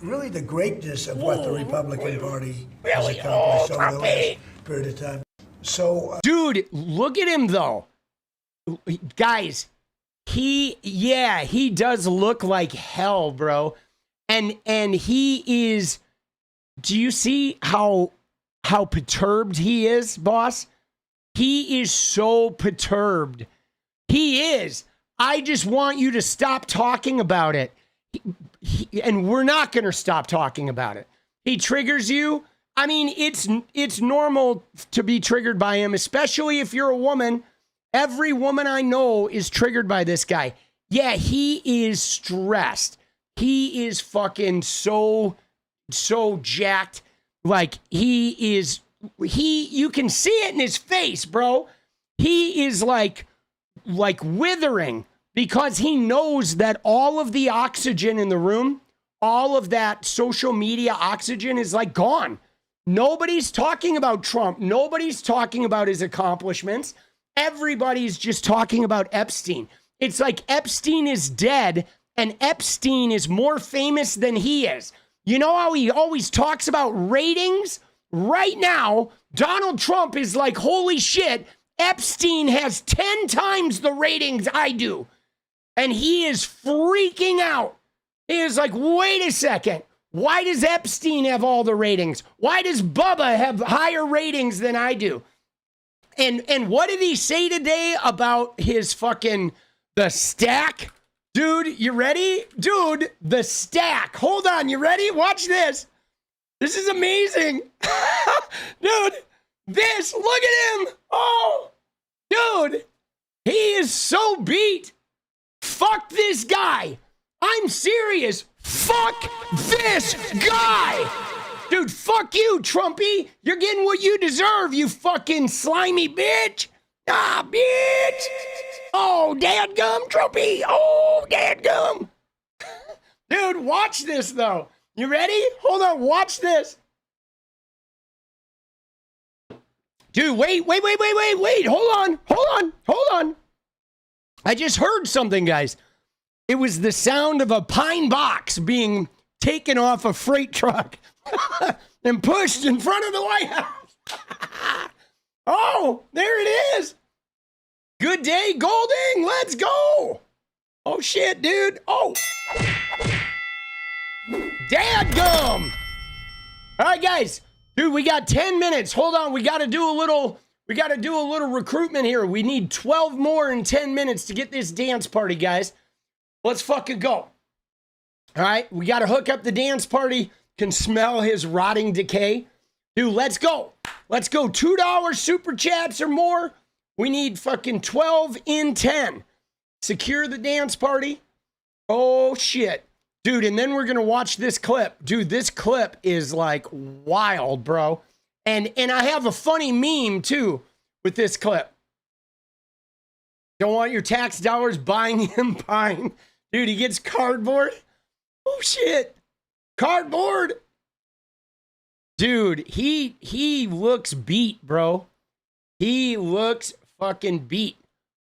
really the greatness of what the Republican Party has accomplished over the last period of time. So, dude, look at him though. Guys, he does look like hell, bro. And he is, do you see how perturbed he is, boss? He is so perturbed. He is. I just want you to stop talking about it. And we're not going to stop talking about it. He triggers you. I mean, it's normal to be triggered by him, especially if you're a woman. Every woman I know is triggered by this guy. Yeah, he is stressed. He is fucking so jacked. Like you can see it in his face, bro. He is like withering because he knows that all of the oxygen in the room, all of that social media oxygen is like gone. Nobody's talking about Trump. Nobody's talking about his accomplishments. Everybody's just talking about Epstein. It's like Epstein is dead and Epstein is more famous than he is. You know how he always talks about ratings? Right now, Donald Trump is like, holy shit, Epstein has 10 times the ratings I do. And he is freaking out. He is like, wait a second. Why does Epstein have all the ratings? Why does Bubba have higher ratings than I do? And what did he say today about his fucking, the stack? Dude, you ready? Dude, the stack. Hold on, you ready? Watch this. This is amazing. Dude, this, look at him. Oh, dude, he is so beat. Fuck this guy. I'm serious. Fuck this guy. Dude, fuck you, Trumpy. You're getting what you deserve, you fucking slimy bitch. Ah, bitch. Oh, dadgum, Trumpy. Oh, dadgum. Dude, watch this, though. You ready? Hold on, watch this. Dude, wait. Hold on. I just heard something, guys. It was the sound of a pine box being taken off a freight truck and pushed in front of the White House. Oh, there it is. Good day, Golding. Let's go. Oh, shit, dude. Oh. Dadgum. All right, guys. Dude, we got 10 minutes. Hold on. We got to do a little recruitment here. We need 12 more in 10 minutes to get this dance party, guys. Let's fucking go. All right. We got to hook up the dance party. Can smell his rotting decay. Dude, let's go. Let's go. $2 super chats or more. We need fucking 12 in 10. Secure the dance party. Oh, shit. Dude, and then we're going to watch this clip. Dude, this clip is like wild, bro. And I have a funny meme, too, with this clip. Don't want your tax dollars buying him pine. Dude, he gets cardboard. Oh, shit. Cardboard. Dude, he looks beat, bro. He looks fucking beat.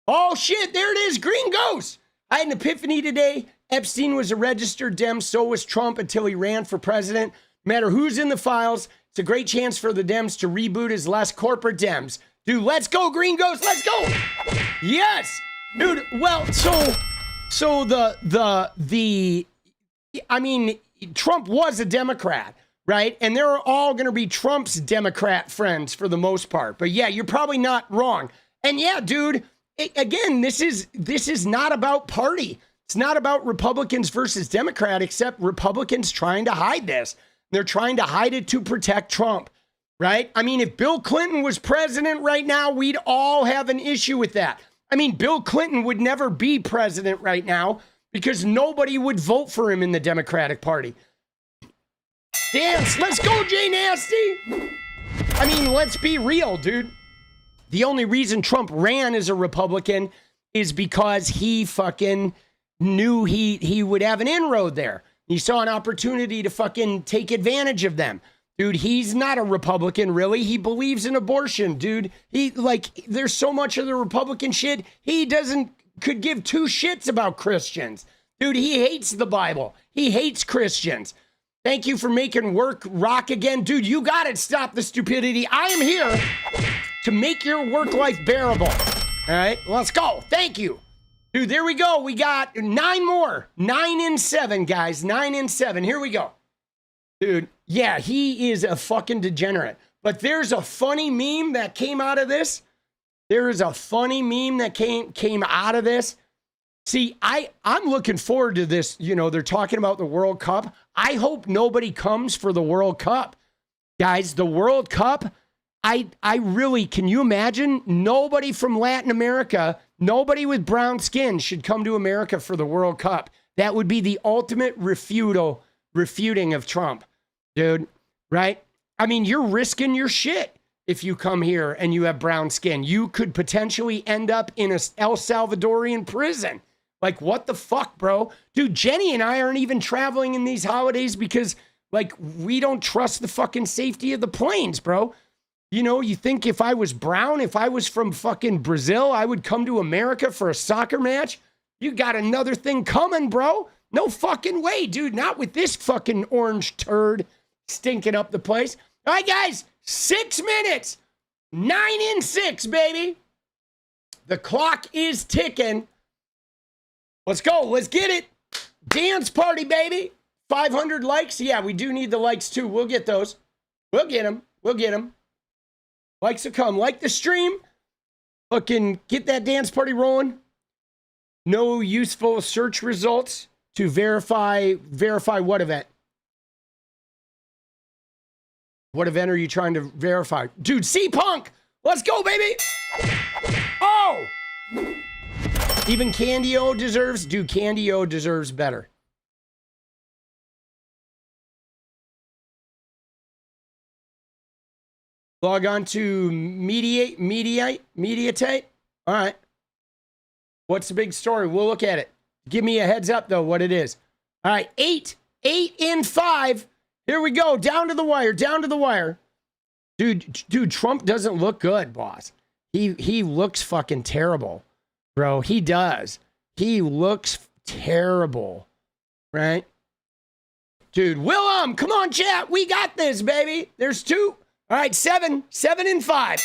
Oh, shit, there it is. Green Ghost. I had an epiphany today. Epstein was a registered Dem, so was Trump until he ran for president. No matter who's in the files, it's a great chance for the Dems to reboot as less corporate Dems. Dude, let's go, Green Ghost, let's go! Yes! Dude, well, so I mean, Trump was a Democrat, right? And they're all gonna be Trump's Democrat friends for the most part. But yeah, you're probably not wrong. And yeah, dude, again, this is not about party. It's not about Republicans versus Democrats, except Republicans trying to hide this. They're trying to hide it to protect Trump, right? I mean, if Bill Clinton was president right now, we'd all have an issue with that. I mean, Bill Clinton would never be president right now because nobody would vote for him in the Democratic Party. Dance, let's go, Jay Nasty. I mean, let's be real, dude. The only reason Trump ran as a Republican is because he fucking knew he would have an inroad there. He saw an opportunity to fucking take advantage of them. Dude, he's not a Republican, really. He believes in abortion, dude. There's so much of the Republican shit, could give two shits about Christians. Dude, he hates the Bible. He hates Christians. Thank you for making work rock again. Dude, you got it. Stop the stupidity. I am here to make your work life bearable. All right, let's go. Thank you. Dude, there we go. We got 9 more. 9 in 7, guys. 9 in 7. Here we go. Dude, yeah, he is a fucking degenerate. But there's a funny meme that came out of this. There is a funny meme that came out of this. See, I'm looking forward to this. You know, they're talking about the World Cup. I hope nobody comes for the World Cup. Guys, the World Cup, I really, can you imagine? Nobody from Latin America, nobody with brown skin should come to America for the World Cup. That would be the ultimate refuting of Trump, dude, right? I mean, you're risking your shit if you come here and you have brown skin. You could potentially end up in a El Salvadorian prison. Like, what the fuck, bro? Dude, Jenny and I aren't even traveling in these holidays because, like, we don't trust the fucking safety of the planes, bro. You know, you think if I was brown, if I was from fucking Brazil, I would come to America for a soccer match? You got another thing coming, bro. No fucking way, dude. Not with this fucking orange turd stinking up the place. All right, guys, 6 minutes. 9 in 6, baby. The clock is ticking. Let's go. Let's get it. Dance party, baby. 500 likes. Yeah, we do need the likes, too. We'll get those. We'll get them. We'll get them. Likes will come. Like the stream. Fucking get that dance party rolling. No useful search results to verify what event? What event are you trying to verify? Dude, C-Punk. Let's go, baby. Oh. Even Candy-O deserves, dude, Candy-O deserves better. Log on to Mediate. All right. What's the big story? We'll look at it. Give me a heads up, though, what it is. All right, 8 in 5. Here we go. Down to the wire. Dude, Trump doesn't look good, boss. He looks fucking terrible, bro. He does. He looks terrible, right? Dude, Willem, come on, chat. We got this, baby. There's 2. All right, 7 and 5.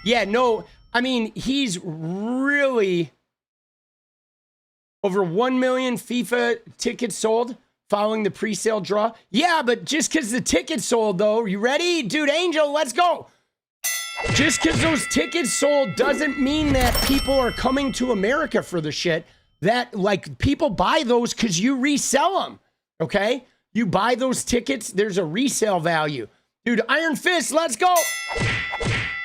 Yeah, no, I mean, he's really over 1 million FIFA tickets sold following the pre-sale draw. Yeah, but just because the tickets sold, though, you ready? Dude, Angel, let's go. Just because those tickets sold doesn't mean that people are coming to America for the shit. That, like, people buy those because you resell them, okay? You buy those tickets, there's a resale value. Dude, Iron Fist, let's go.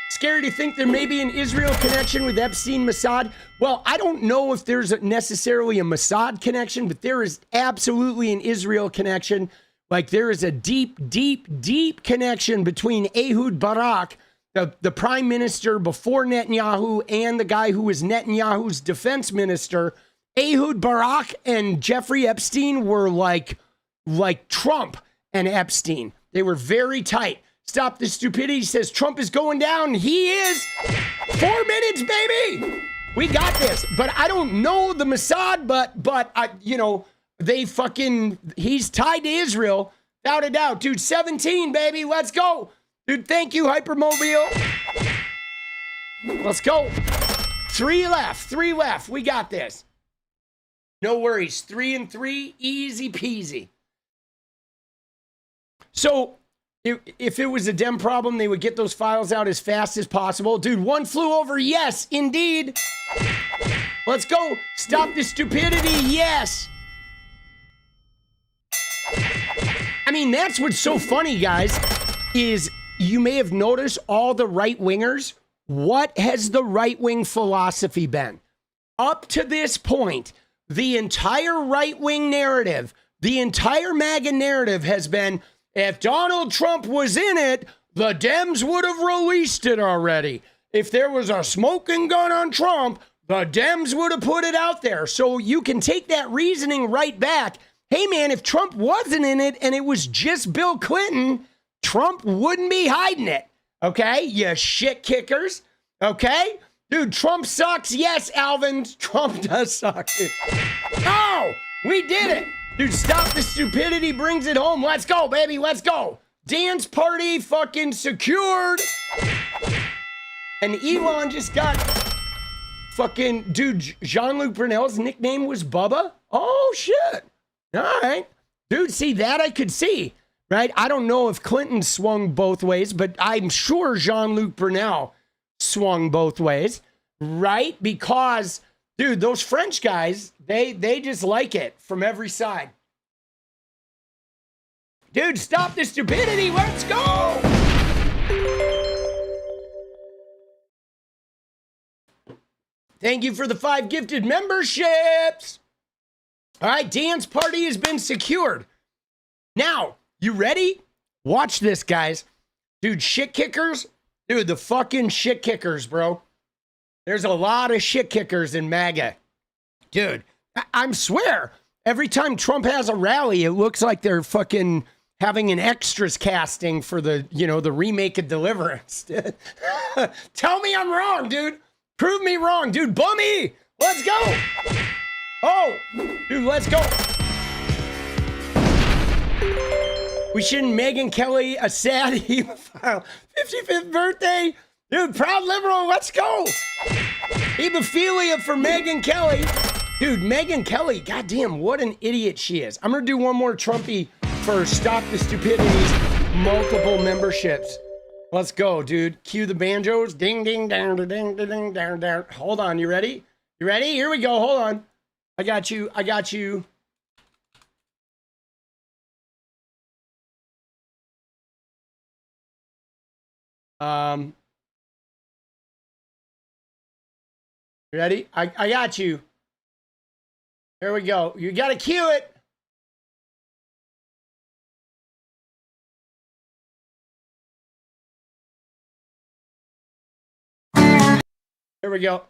Scary to think there may be an Israel connection with Epstein, Mossad. Well, I don't know if there's necessarily a Mossad connection, but there is absolutely an Israel connection. Like, there is a deep, deep, deep connection between Ehud Barak, the prime minister before Netanyahu, and the guy who was Netanyahu's defense minister. Ehud Barak and Jeffrey Epstein were like Trump and Epstein. They were very tight. Stop the stupidity says Trump is going down. He is. 4 minutes, baby. We got this. But I don't know the Mossad, but you know, he's tied to Israel. Without a doubt. Dude, 17, baby. Let's go. Dude, thank you, Hypermobile. Let's go. 3 left. We got this. No worries. 3 and 3. Easy peasy. So, if it was a Dem problem, they would get those files out as fast as possible. Dude, 1 flew over. Yes, indeed. Let's go. Stop the stupidity. Yes. I mean, that's what's so funny, guys, is you may have noticed all the right-wingers. What has the right-wing philosophy been? Up to this point, the entire right-wing narrative, the entire MAGA narrative has been, if Donald Trump was in it, the Dems would have released it already. If there was a smoking gun on Trump, the Dems would have put it out there. So you can take that reasoning right back. Hey, man, if Trump wasn't in it and it was just Bill Clinton, Trump wouldn't be hiding it. Okay? You shit kickers. Okay? Dude, Trump sucks. Yes, Alvin, Trump does suck. Oh, we did it. Dude, stop the stupidity brings it home. Let's go, baby. Let's go. Dance party fucking secured. And Elon just got fucking, dude, Jean-Luc Brunel's nickname was Bubba. Oh, shit. All right. Dude, see, that I could see, right? I don't know if Clinton swung both ways, but I'm sure Jean-Luc Brunel swung both ways, right? Because, dude, those French guys, they just like it from every side. Dude, stop the stupidity. Let's go. Thank you for the 5 gifted memberships. All right, dance party has been secured. Now, you ready? Watch this, guys. Dude, shit kickers. Dude, the fucking shit kickers, bro. There's a lot of shit kickers in MAGA. Dude, I swear, every time Trump has a rally, it looks like they're fucking having an extras casting for the, you know, the remake of Deliverance. Tell me I'm wrong, dude. Prove me wrong, dude. Bummy, let's go. Oh, dude, let's go. We shouldn't Megyn Kelly a sad hemophile. 55th birthday. Dude, proud liberal, let's go. Hemophilia for Megyn Kelly. Dude, Megyn Kelly, goddamn, what an idiot she is. I'm going to do one more Trumpy for Stop the Stupidities, multiple memberships. Let's go, dude. Cue the banjos. Ding, ding, down, ding, ding, ding, down, down. Hold on, you ready? You ready? Here we go, hold on. I got you. You ready? I got you. Here we go. You got to cue it. Here we go.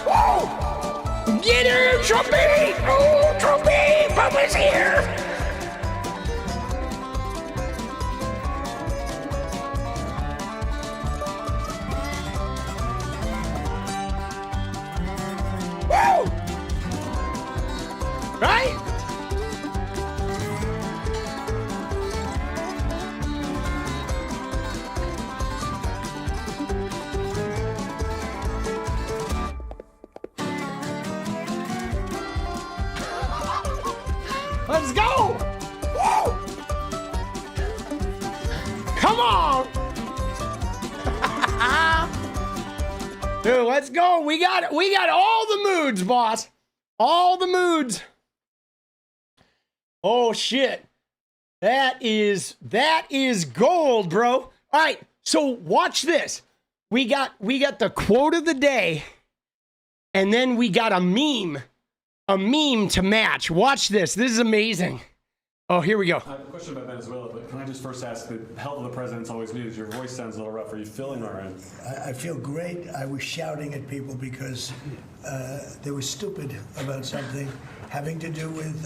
Whoa! Get her, Trumpy! Oh, Trumpy! Bubba's here! Woo! Right? Let's go! Woo! Come on! Dude, let's go. We got all the moods, boss. All the moods. Oh shit. That is gold, bro. All right, so watch this. We got the quote of the day, and then we got a meme to match. Watch this. This is amazing. Oh, here we go. I have a question about Venezuela, but can I just first ask, the health of the president's always news. Your voice sounds a little rough. Are you feeling all right? I feel great. I was shouting at people because they were stupid about something having to do with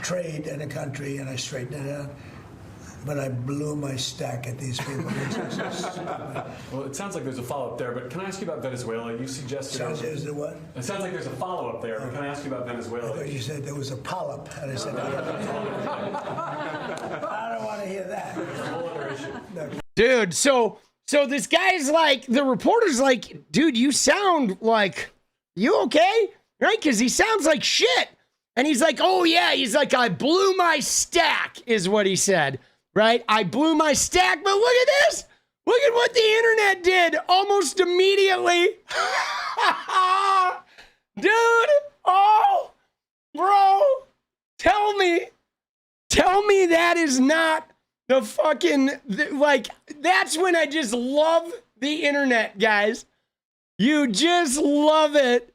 trade in a country, and I straightened it out. But I blew my stack at these people. Well, it sounds like there's a follow-up there, but can I ask you about Venezuela? You suggested... Is there what? It sounds like there's a follow-up there, but can I ask you about Venezuela? I thought you said there was a polyp, and I said, I don't want to hear that. Whole other issue. No. Dude, so this guy's like, the reporter's like, dude, you sound like, you okay? Right? Because he sounds like shit. And he's like, oh yeah, he's like, I blew my stack, is what he said. Right? I blew my stack, but look at this. Look at what the internet did almost immediately. Dude, oh, bro, tell me that is not the fucking, like, that's when I just love the internet, guys. You just love it.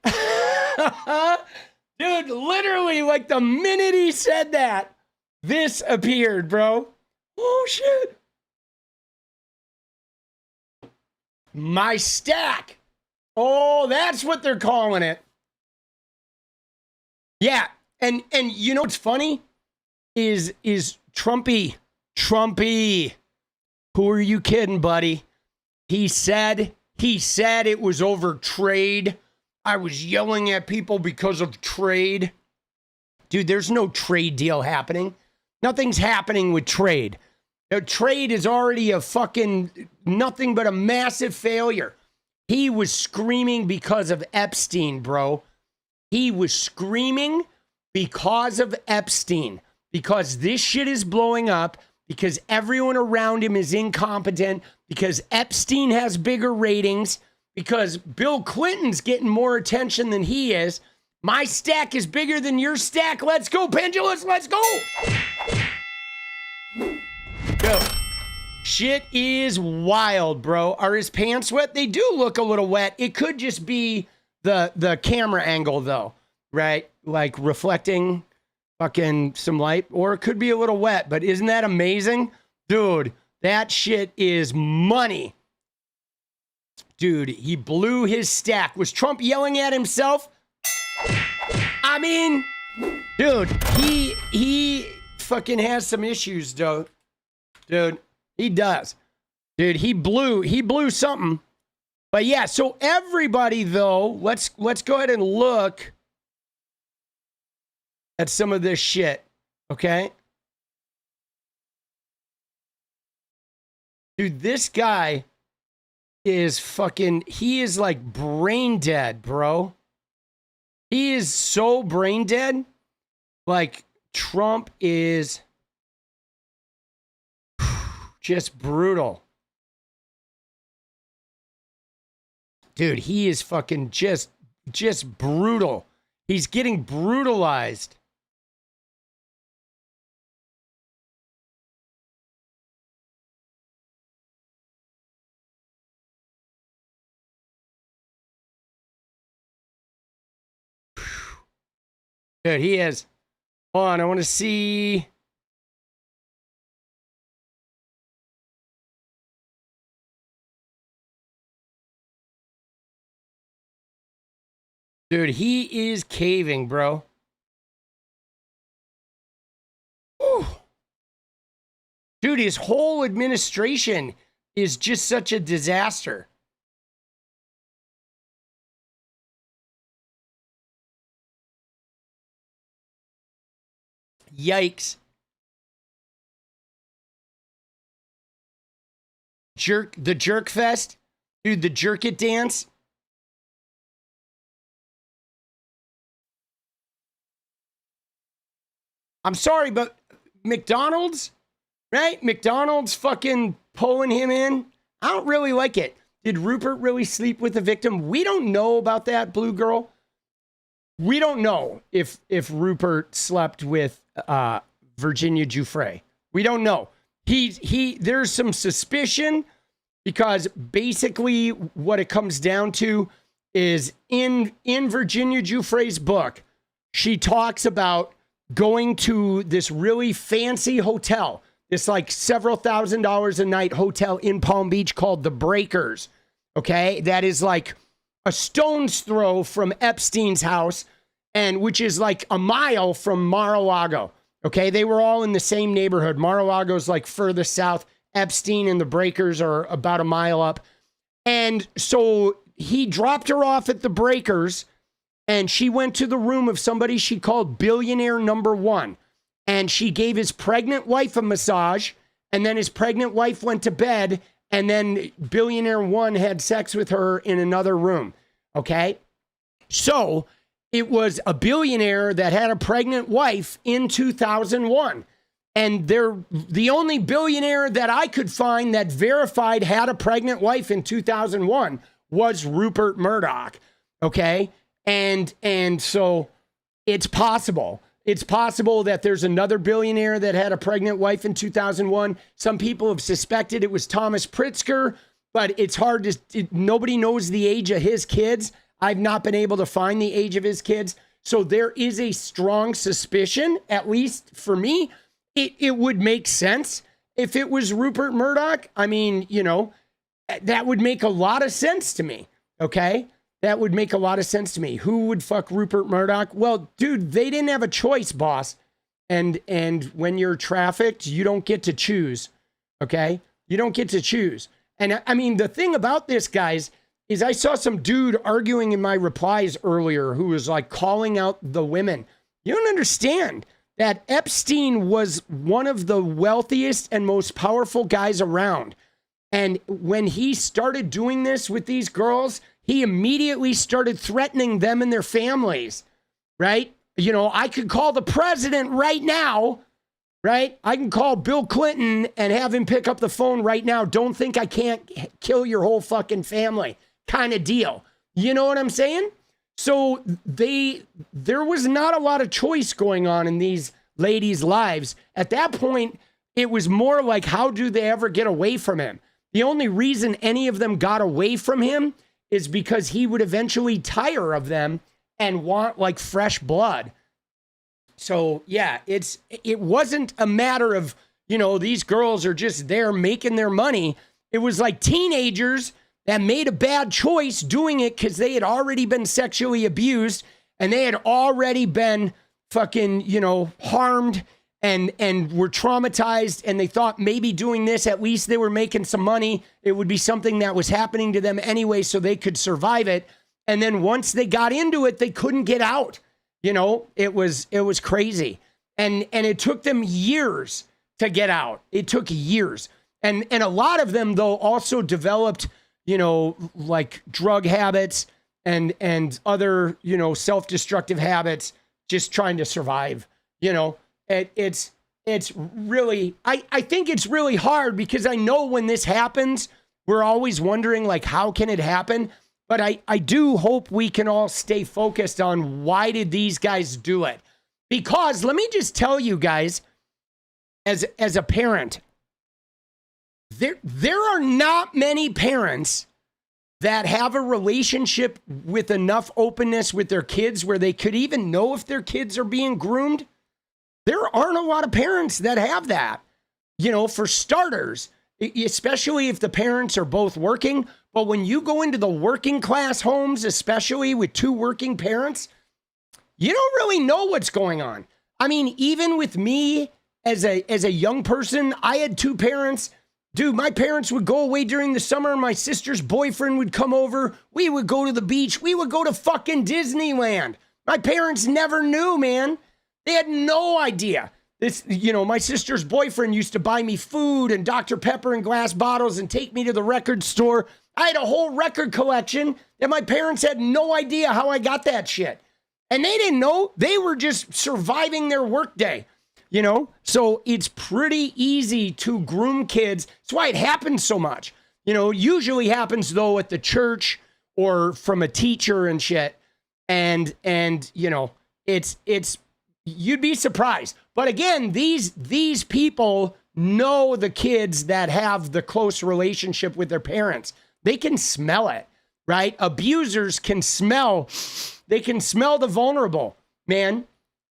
Dude, literally, like the minute he said that, this appeared, bro. Oh, shit. My stack. Oh, that's what they're calling it. Yeah. And you know what's funny? Is Trumpy. Who are you kidding, buddy? He said it was over trade. I was yelling at people because of trade. Dude, there's no trade deal happening. Nothing's happening with trade. Trade is already a fucking nothing but a massive failure. He was screaming because of Epstein, bro. He was screaming because of Epstein. Because this shit is blowing up. Because everyone around him is incompetent. Because Epstein has bigger ratings. Because Bill Clinton's getting more attention than he is. My stack is bigger than your stack. Let's go, Pendulous. Let's go. Go. Shit is wild, bro. Are his pants wet? They do look a little wet. It could just be the camera angle, though, right? Like reflecting fucking some light. Or it could be a little wet, but isn't that amazing? Dude, that shit is money. Dude, he blew his stack. Was Trump yelling at himself? I mean, dude, he fucking has some issues, though. Dude, he does. Dude, he blew something. But yeah, so everybody though, let's go ahead and look at some of this shit, okay? Dude, this guy is fucking, he is like brain dead, bro. He is so brain dead. Like, Trump is just brutal. Dude, he is fucking just brutal. He's getting brutalized. Dude, he is. Hold on, I want to see. Dude, he is caving, bro. Whew. Dude, his whole administration is just such a disaster. Yikes. The jerk fest. Dude, the jerk it dance. I'm sorry, but McDonald's, right? McDonald's fucking pulling him in. I don't really like it. Did Rupert really sleep with the victim? We don't know about that, Blue Girl. We don't know if Rupert slept with Virginia Giuffre. We don't know. There's some suspicion because basically what it comes down to is in Virginia Giuffre's book, she talks about going to this really fancy hotel, this like several $1,000s a night hotel in Palm Beach called the Breakers. Okay. That is like a stone's throw from Epstein's house, and which is like a mile from Mar-a-Lago. Okay. They were all in the same neighborhood. Mar-a-Lago's like further south. Epstein and the Breakers are about a mile up. And so he dropped her off at the Breakers, and she went to the room of somebody she called billionaire number one. And she gave his pregnant wife a massage, and then his pregnant wife went to bed, and then billionaire one had sex with her in another room. Okay. So it was a billionaire that had a pregnant wife in 2001. And they're the only billionaire that I could find that verified had a pregnant wife in 2001 was Rupert Murdoch. Okay. And so it's possible. It's possible that there's another billionaire that had a pregnant wife in 2001. Some people have suspected it was Thomas Pritzker, but it's hard to, nobody knows the age of his kids. I've not been able to find the age of his kids. So there is a strong suspicion, at least for me. It would make sense if it was Rupert Murdoch. I mean, you know, that would make a lot of sense to me. Okay. That would make a lot of sense to me. Who would fuck Rupert Murdoch? Well, dude, they didn't have a choice, boss. And when you're trafficked, you don't get to choose. Okay? You don't get to choose. And I mean, the thing about this, guys, is I saw some dude arguing in my replies earlier who was like calling out the women. You don't understand that Epstein was one of the wealthiest and most powerful guys around. And when he started doing this with these girls, he immediately started threatening them and their families, right? You know, I could call the president right now, right? I can call Bill Clinton and have him pick up the phone right now. Don't think I can't kill your whole fucking family kind of deal. You know what I'm saying? So there was not a lot of choice going on in these ladies' lives. At that point, it was more like, how do they ever get away from him? The only reason any of them got away from him is because he would eventually tire of them and want like fresh blood. So yeah, it wasn't a matter of, you know, these girls are just there making their money. It was like teenagers that made a bad choice doing it because they had already been sexually abused and they had already been fucking, you know, harmed and were traumatized, and they thought maybe doing this, at least they were making some money. It would be something that was happening to them anyway, so they could survive it. And then once they got into it, they couldn't get out. You know, it was crazy. And it took them years to get out. It took years. And a lot of them, though, also developed, you know, like drug habits and other, you know, self-destructive habits, just trying to survive, you know. It's really, I think it's really hard because I know when this happens, we're always wondering like, how can it happen? But I do hope we can all stay focused on why did these guys do it? Because let me just tell you guys, as a parent, there are not many parents that have a relationship with enough openness with their kids where they could even know if their kids are being groomed. There aren't a lot of parents that have that, you know, for starters, especially if the parents are both working But when you go into the working class homes, especially with two working parents, you don't really know what's going on. I mean, even with me as a young person, I had two parents. Dude, my parents would go away during the summer. My sister's boyfriend would come over. We would go to the beach. We would go to fucking Disneyland. My parents never knew, man. They had no idea. This, you know, my sister's boyfriend used to buy me food and Dr. Pepper in glass bottles and take me to the record store. I had a whole record collection and my parents had no idea how I got that shit. And they didn't know. They were just surviving their workday, you know? So it's pretty easy to groom kids. That's why it happens so much. You know, it usually happens, though, at the church or from a teacher and shit. And you know, it's you'd be surprised. But again, these people know the kids that have the close relationship with their parents. They can smell it, right? Abusers can smell. They can smell the vulnerable, man.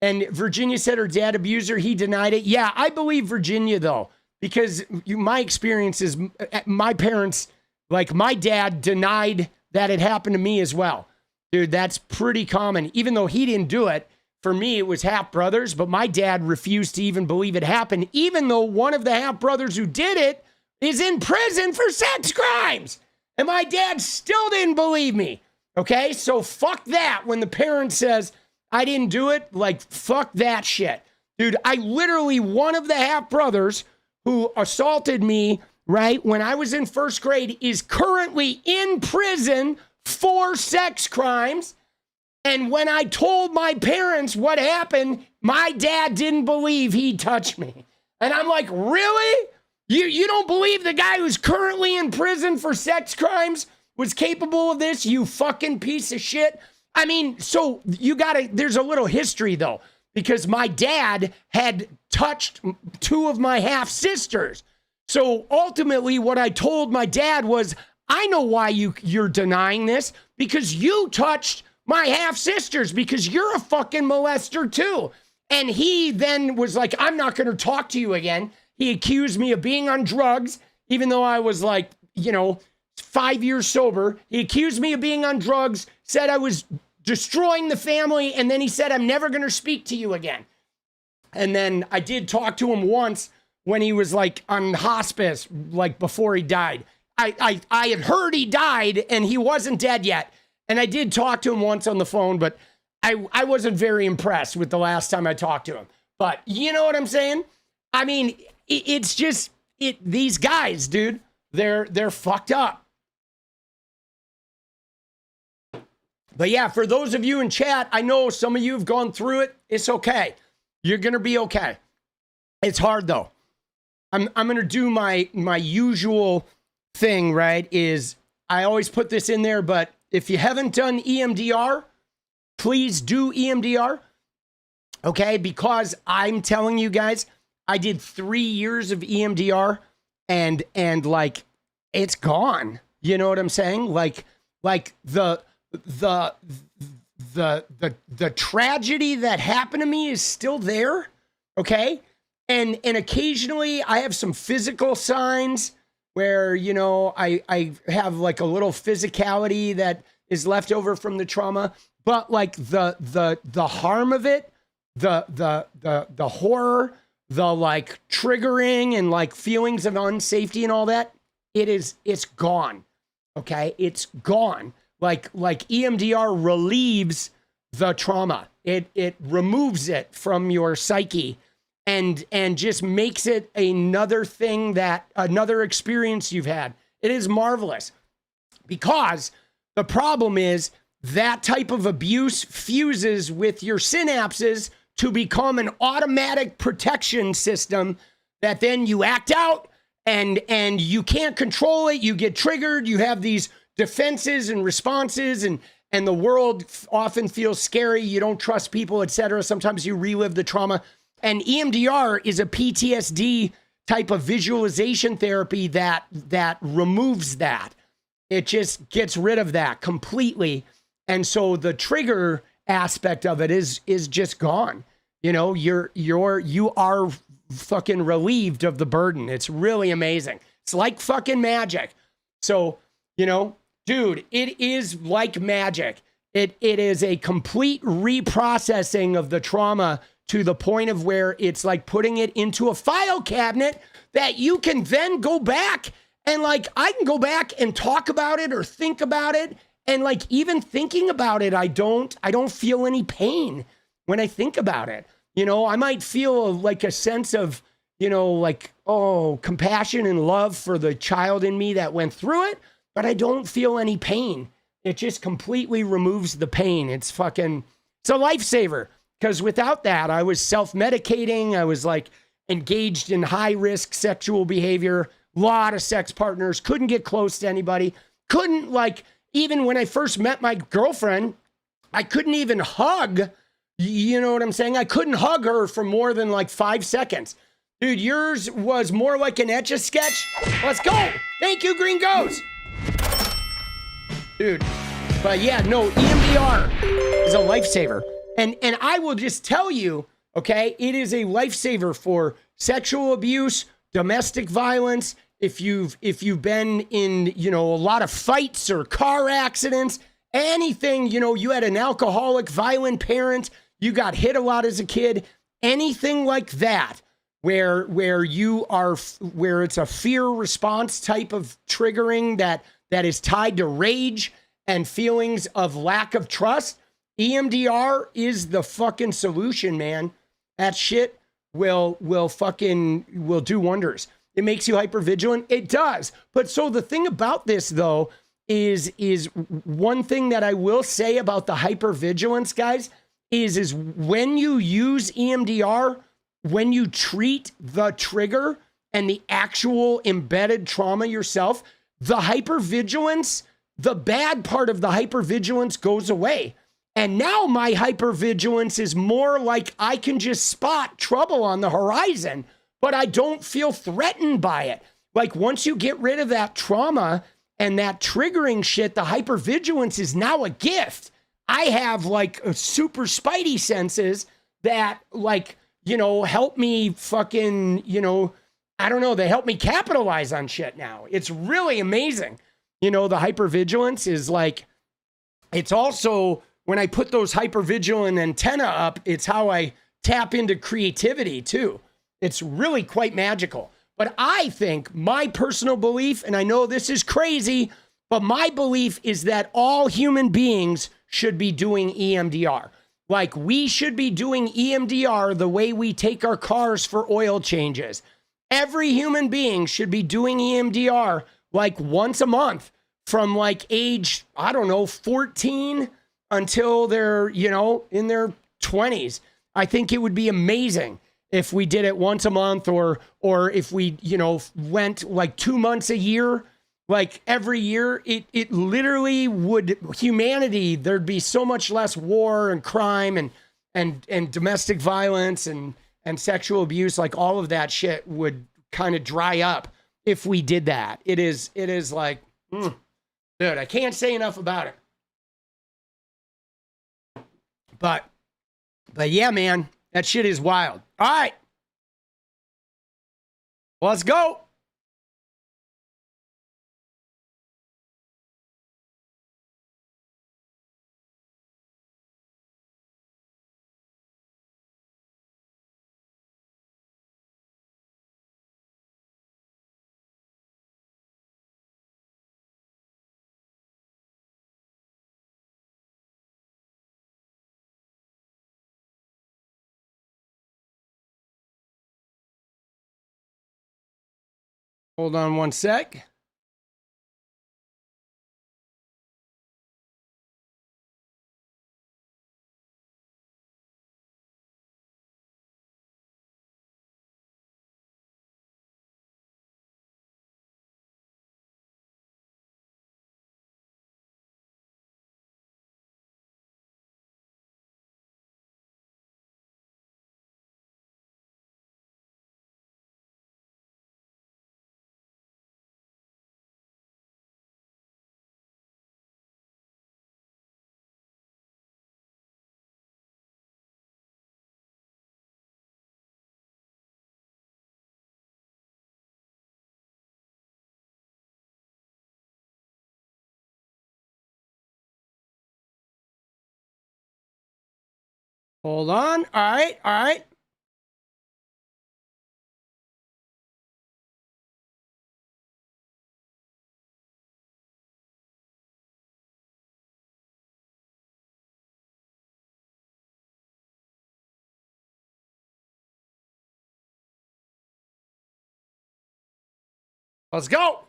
And Virginia said her dad abused her. He denied it. Yeah, I believe Virginia, though, because my experience is my parents, like my dad denied that it happened to me as well. Dude, that's pretty common. Even though he didn't do it, for me, it was half brothers, but my dad refused to even believe it happened, even though one of the half brothers who did it is in prison for sex crimes. And my dad still didn't believe me. Okay, so fuck that. When the parent says, I didn't do it, like, fuck that shit. Dude, I literally, one of the half brothers who assaulted me, right, when I was in first grade is currently in prison for sex crimes. And when I told my parents what happened, my dad didn't believe he touched me. And I'm like, really? You don't believe the guy who's currently in prison for sex crimes was capable of this, you fucking piece of shit? I mean, so there's a little history though, because my dad had touched two of my half sisters. So ultimately what I told my dad was, I know why you're denying this, because you touched my half sisters, because you're a fucking molester too. And he then was like, I'm not going to talk to you again. He accused me of being on drugs, even though I was like, you know, 5 years sober. He accused me of being on drugs, said I was destroying the family, and then he said, I'm never going to speak to you again. And then I did talk to him once when he was like on hospice, like before he died. I had heard he died and he wasn't dead yet. And I did talk to him once on the phone, but I wasn't very impressed with the last time I talked to him. But you know what I'm saying? I mean, it's just, these guys, dude, they're fucked up. But yeah, for those of you in chat, I know some of you have gone through it. It's okay. You're going to be okay. It's hard though. I'm going to do my usual thing, right? Is I always put this in there, but if you haven't done EMDR, please do EMDR. Okay? Because I'm telling you guys, I did 3 years of EMDR and like it's gone. You know what I'm saying? Like the tragedy that happened to me is still there. Okay? And occasionally I have some physical signs where, you know, I have like a little physicality that is left over from the trauma, but like the harm of it, the horror, the like triggering and like feelings of unsafety and all that, it's gone. Okay. It's gone. Like EMDR relieves the trauma. It removes it from your psyche and just makes it another thing, another experience you've had. It is marvelous, because the problem is that type of abuse fuses with your synapses to become an automatic protection system that then you act out and you can't control it. You get triggered. You have these defenses and responses, and the world often feels scary. You don't trust people, etc. Sometimes you relive the trauma. And EMDR is a PTSD type of visualization therapy that removes that. It just gets rid of that completely. And so the trigger aspect of it is just gone. You know, you are fucking relieved of the burden. It's really amazing. It's like fucking magic. So You know, dude, it is like magic. It is a complete reprocessing of the trauma to the point of where it's like putting it into a file cabinet that you can then go back and like, I can go back and talk about it or think about it. And like, even thinking about it, I don't feel any pain when I think about it. You know, I might feel like a sense of, you know, like, oh, compassion and love for the child in me that went through it, but I don't feel any pain. It just completely removes the pain. It's a lifesaver. Because without that, I was self-medicating. I was like engaged in high-risk sexual behavior, lot of sex partners, couldn't get close to anybody, couldn't like, even when I first met my girlfriend, I couldn't even hug. You know what I'm saying? I couldn't hug her for more than like 5 seconds. Dude, yours was more like an Etch-a-Sketch. Let's go. Thank you, Green Ghost. Dude, but yeah, no, EMDR is a lifesaver. And I will just tell you, okay, it is a lifesaver for sexual abuse, domestic violence. If you've been in, you know, a lot of fights or car accidents, anything, you know, you had an alcoholic, violent parent, you got hit a lot as a kid, anything like that, where it's a fear response type of triggering that is tied to rage and feelings of lack of trust, EMDR is the fucking solution, man. That shit will do wonders. It makes you hypervigilant. It does. But so the thing about this though is one thing that I will say about the hypervigilance, guys, is when you use EMDR, when you treat the trigger and the actual embedded trauma yourself, the hypervigilance, the bad part of the hypervigilance goes away. And now my hypervigilance is more like I can just spot trouble on the horizon, but I don't feel threatened by it. Like once you get rid of that trauma and that triggering shit, the hypervigilance is now a gift. I have like a super spidey senses that like, you know, help me fucking, you know, I don't know, they help me capitalize on shit now. It's really amazing. You know, the hypervigilance is like, it's also, when I put those hypervigilant antenna up, it's how I tap into creativity too. It's really quite magical. But I think my personal belief, and I know this is crazy, but my belief is that all human beings should be doing EMDR. Like we should be doing EMDR the way we take our cars for oil changes. Every human being should be doing EMDR like once a month from like age, I don't know, 14 until they're, you know, in their 20s. I think it would be amazing if we did it once a month or if we, you know, went like 2 months a year, like every year. It literally would, humanity, there'd be so much less war and crime and domestic violence and sexual abuse. Like all of that shit would kind of dry up if we did that. It is like, dude, I can't say enough about it. But yeah, man, that shit is wild. All right. Let's go. Hold on one sec. Hold on. All right. All right. Let's go.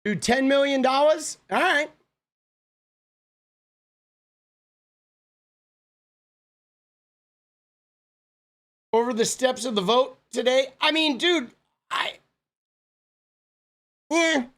Do $10 million. All right. Over the steps of the vote today. I mean, dude, that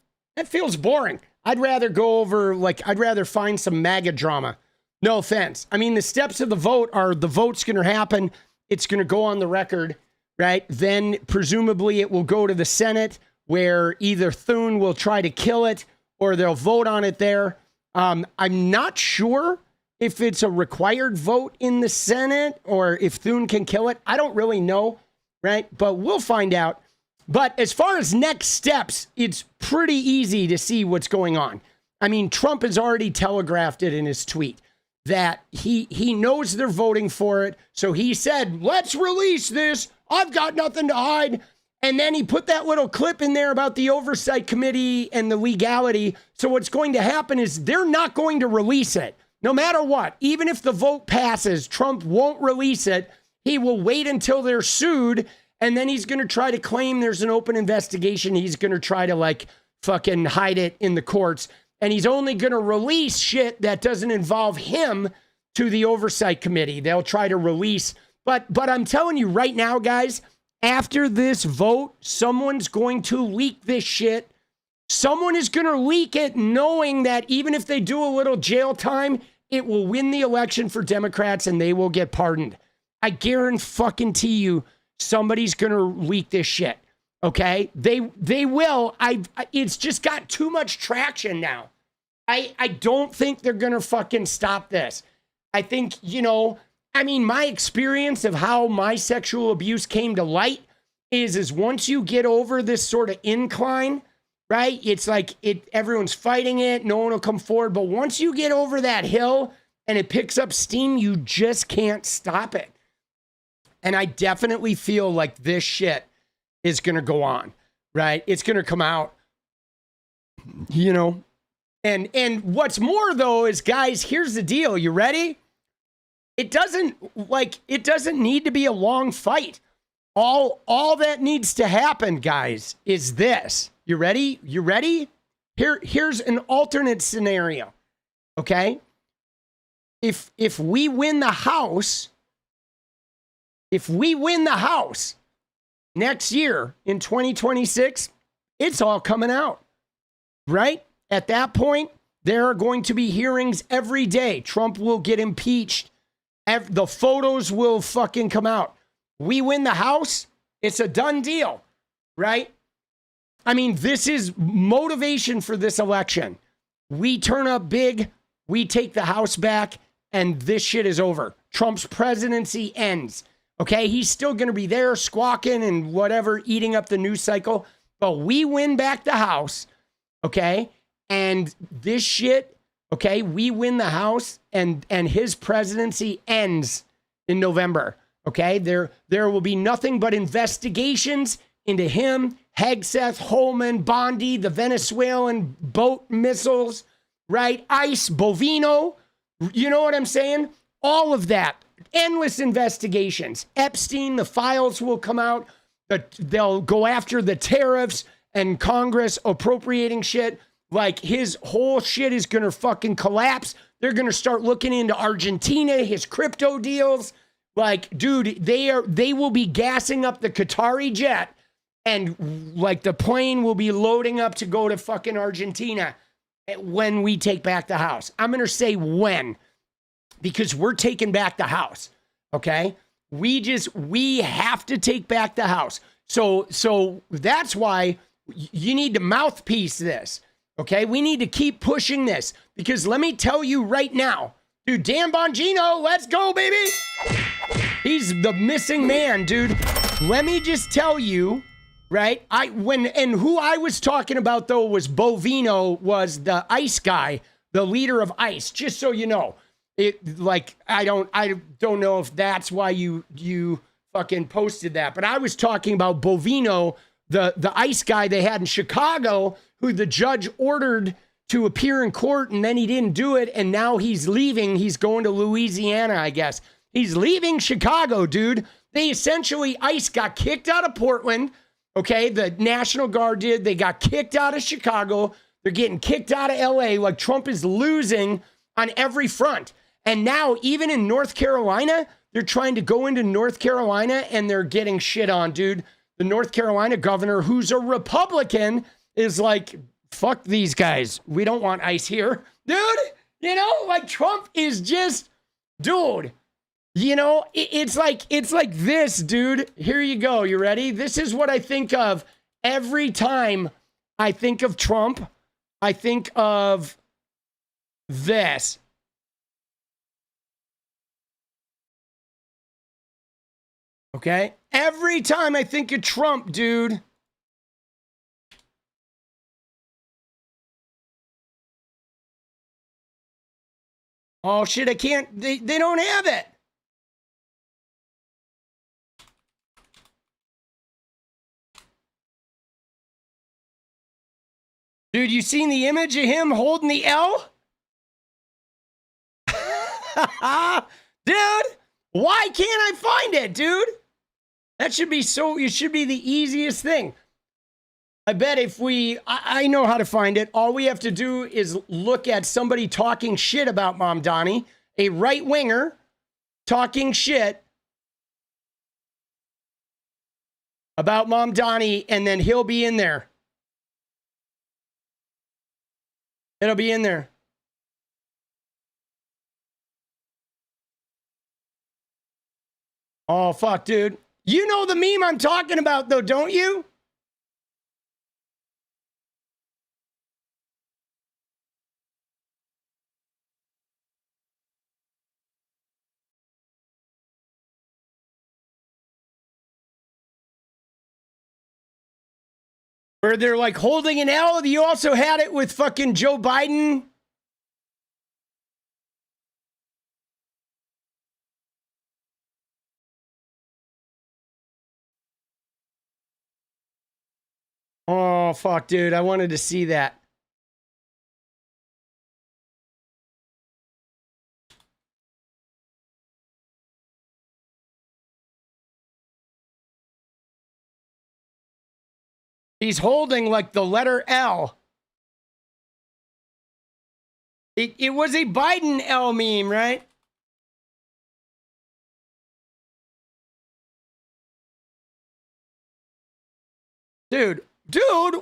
feels boring. I'd rather go over, I'd rather find some MAGA drama. No offense. I mean, the steps of the vote are the vote's going to happen. It's going to go on the record, right? Then presumably it will go to the Senate, where either Thune will try to kill it or they'll vote on it there. I'm not sure if it's a required vote in the Senate or if Thune can kill it. I don't really know, right? But we'll find out. But as far as next steps, it's pretty easy to see what's going on. I mean, Trump has already telegraphed it in his tweet that he knows they're voting for it. So he said, let's release this. I've got nothing to hide. And then he put that little clip in there about the oversight committee and the legality. So what's going to happen is they're not going to release it. No matter what, even if the vote passes, Trump won't release it. He will wait until they're sued. And then he's going to try to claim there's an open investigation. He's going to try to fucking hide it in the courts. And he's only going to release shit that doesn't involve him to the oversight committee. They'll try to release. But I'm telling you right now, guys, after this vote, someone's going to leak this shit. Someone is going to leak it knowing that even if they do a little jail time, it will win the election for Democrats and they will get pardoned. I guarantee you somebody's going to leak this shit. Okay? They will. It's just got too much traction now. I don't think they're going to fucking stop this. I think, my experience of how my sexual abuse came to light is once you get over this sort of incline, right? It's everyone's fighting it. No one will come forward. But once you get over that hill and it picks up steam, you just can't stop it. And I definitely feel like this shit is going to go on, right? It's going to come out, And what's more, though, is, guys, here's the deal. You ready? It doesn't need to be a long fight. All that needs to happen, guys, is this. You ready? You ready? Here's an alternate scenario. Okay? If we win the House, next year in 2026, it's all coming out. Right? At that point, there are going to be hearings every day. Trump will get impeached. The photos will fucking come out. We win the House, it's a done deal, right? I mean, this is motivation for this election. We turn up big, we take the House back, and this shit is over. Trump's presidency ends, okay? He's still going to be there squawking and whatever, eating up the news cycle, but we win back the House, okay? And this shit, okay, we win the House and his presidency ends in November, okay? There will be nothing but investigations into him, Hegseth, Holman, Bondi, the Venezuelan boat missiles, right? ICE, Bovino, you know what I'm saying? All of that, endless investigations. Epstein, the files will come out. They'll go after the tariffs and Congress appropriating shit. Like, his whole shit is going to fucking collapse. They're going to start looking into Argentina, his crypto deals. Like, dude, they will be gassing up the Qatari jet, and the plane will be loading up to go to fucking Argentina when we take back the House. I'm going to say when, because we're taking back the House. Okay? We have to take back the House. So that's why you need to mouthpiece this. Okay, we need to keep pushing this, because let me tell you right now, dude, Dan Bongino, let's go, baby. He's the missing man, dude. Let me just tell you, right? Who I was talking about, though, was Bovino, was the ICE guy, the leader of ICE, just so you know. it like I don't know if that's why you fucking posted that, but I was talking about Bovino, the ICE guy they had in Chicago, who the judge ordered to appear in court, and then he didn't do it, and now he's leaving. He's going to Louisiana, I guess. He's leaving Chicago, dude. They essentially, ICE got kicked out of Portland, okay? The National Guard did. They got kicked out of Chicago. They're getting kicked out of LA. Like, Trump is losing on every front. And now, even in North Carolina, they're trying to go into North Carolina, and they're getting shit on, dude. The North Carolina governor, who's a Republican, is like, fuck these guys. We don't want ICE here. Dude, you know, like, Trump is just, dude, you know, it's like this, dude. Here you go. You ready? This is what I think of every time I think of Trump. I think of this. Okay? Every time I think of Trump, dude. Oh, shit, I can't. They don't have it. Dude, you seen the image of him holding the L? Dude, why can't I find it, dude? That should be it should be the easiest thing. I bet if I know how to find it. All we have to do is look at somebody talking shit about Mamdani, a right-winger talking shit about Mamdani, and then he'll be in there. It'll be in there. Oh, fuck, dude. You know the meme I'm talking about, though, don't you? Where they're like holding an L. You also had it with fucking Joe Biden. Oh, fuck, dude. I wanted to see that. He's holding like the letter L. It was a Biden L meme, right? Dude,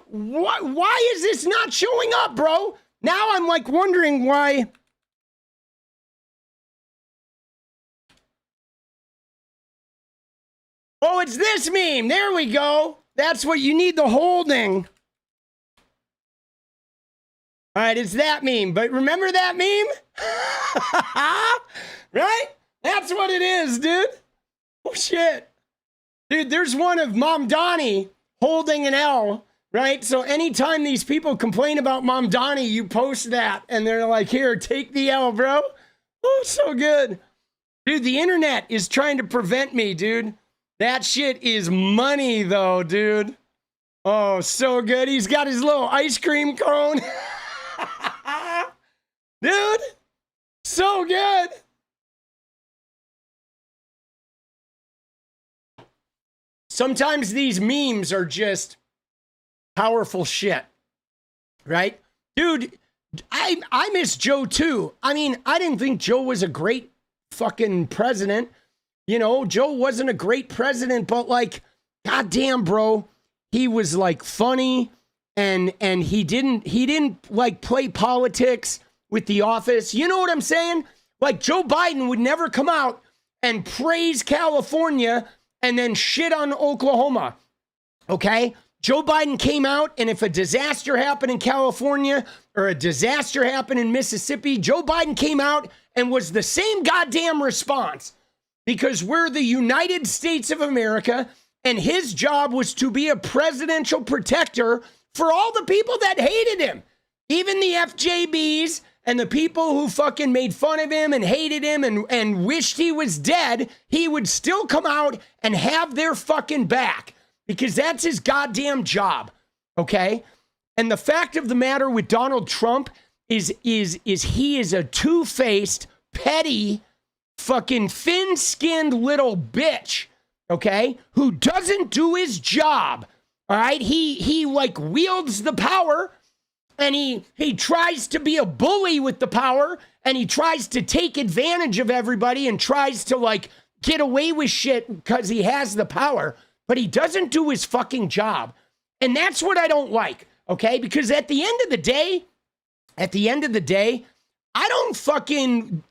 why is this not showing up, bro? Now I'm like wondering why. Oh, it's this meme. There we go. That's what you need, the holding. All right, it's that meme. But remember that meme? Right? That's what it is, dude. Oh, shit. Dude, there's one of Mamdani holding an L, right? So anytime these people complain about Mamdani, you post that. And they're like, here, take the L, bro. Oh, so good. Dude, the internet is trying to prevent me, dude. That shit is money, though, dude. Oh, so good. He's got his little ice cream cone. Dude, so good. Sometimes these memes are just powerful shit, right? Dude, I miss Joe, too. I mean, I didn't think Joe was a great fucking president. You know, Joe wasn't a great president, but like, goddamn, bro, he was like funny, and he didn't like play politics with The Office. You know what I'm saying? Like, Joe Biden would never come out and praise California and then shit on Oklahoma. Okay? Joe Biden came out, and if a disaster happened in California or a disaster happened in Mississippi, Joe Biden came out and was the same goddamn response. Because we're the United States of America, and his job was to be a presidential protector for all the people that hated him. Even the FJBs And the people who fucking made fun of him and hated him and wished he was dead, he would still come out and have their fucking back because that's his goddamn job, okay? And the fact of the matter with Donald Trump is he is a two-faced, petty, fucking thin-skinned little bitch, okay? Who doesn't do his job, all right? He like wields the power. And he tries to be a bully with the power, and he tries to take advantage of everybody and tries to like get away with shit because he has the power, but he doesn't do his fucking job. And that's what I don't like, okay? Because at the end of the day, I don't fucking,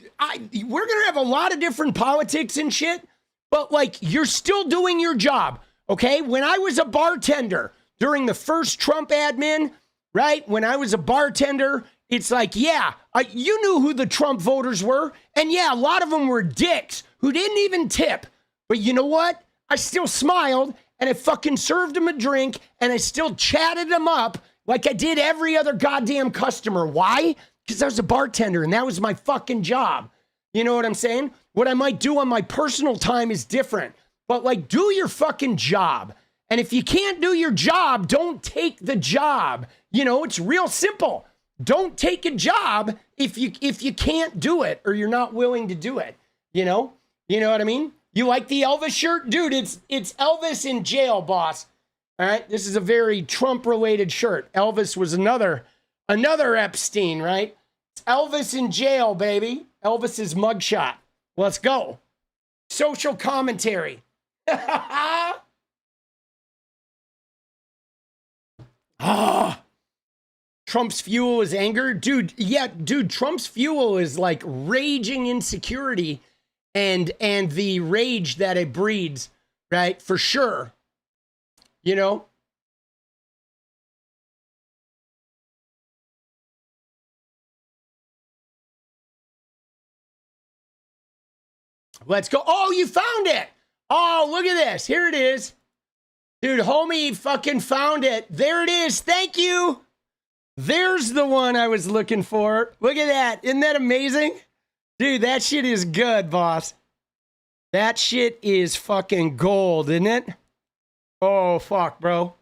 we're going to have a lot of different politics and shit, but like you're still doing your job, okay? When I was a bartender during the first Trump admin, right? When I was a bartender, it's like, yeah, you knew who the Trump voters were. And yeah, a lot of them were dicks who didn't even tip. But you know what? I still smiled and I fucking served them a drink and I still chatted them up like I did every other goddamn customer. Why? Because I was a bartender and that was my fucking job. You know what I'm saying? What I might do on my personal time is different. But like, do your fucking job. And if you can't do your job, don't take the job. You know, it's real simple. Don't take a job if you can't do it or you're not willing to do it. You know what I mean? You like the Elvis shirt? Dude, it's Elvis in jail, boss. All right, this is a very Trump-related shirt. Elvis was another Epstein, right? It's Elvis in jail, baby. Elvis's mugshot. Let's go. Social commentary. Trump's fuel is anger. Dude, Trump's fuel is like raging insecurity and the rage that it breeds, right? For sure. You know? Let's go. Oh, you found it. Oh, look at this. Here it is. Dude, homie fucking found it. There it is. Thank you. There's the one I was looking for. Look at that. Isn't that amazing? Dude, that shit is good, boss. That shit is fucking gold, isn't it? Oh, fuck, bro.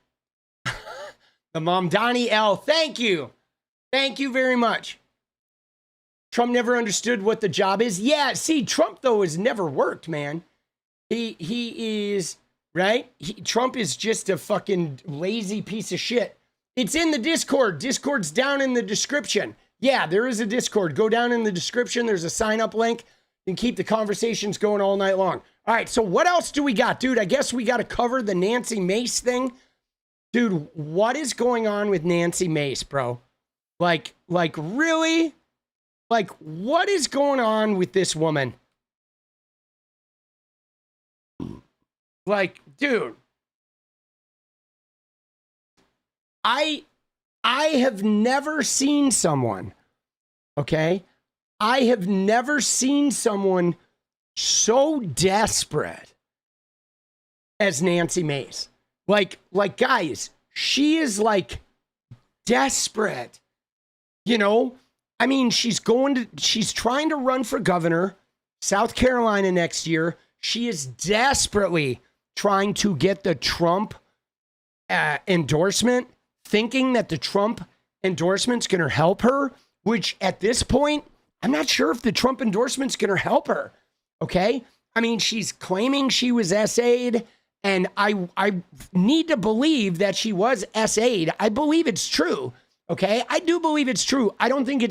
The mom, Donnie L. Thank you. Thank you very much. Trump never understood what the job is. Yeah, see, Trump, though, has never worked, man. He is... right? Trump is just a fucking lazy piece of shit. It's in the Discord. Discord's down in the description. Yeah, there is a Discord. Go down in the description. There's a sign up link. And keep the conversations going all night long. All right, so what else do we got? Dude, I guess we got to cover the Nancy Mace thing. Dude, what is going on with Nancy Mace, bro? Like really? Like, what is going on with this woman? Like, dude, I have never seen someone, okay? I have never seen someone so desperate as Nancy Mace. Like, guys, she is like desperate. You know, I mean, she's trying to run for governor, South Carolina next year. She is desperately trying to get the Trump endorsement, thinking that the Trump endorsement's going to help her, which at this point, I'm not sure if the Trump endorsement's going to help her. Okay. I mean, she's claiming she was SA'd, and I need to believe that she was SA'd. I believe it's true. Okay. I do believe it's true. I don't think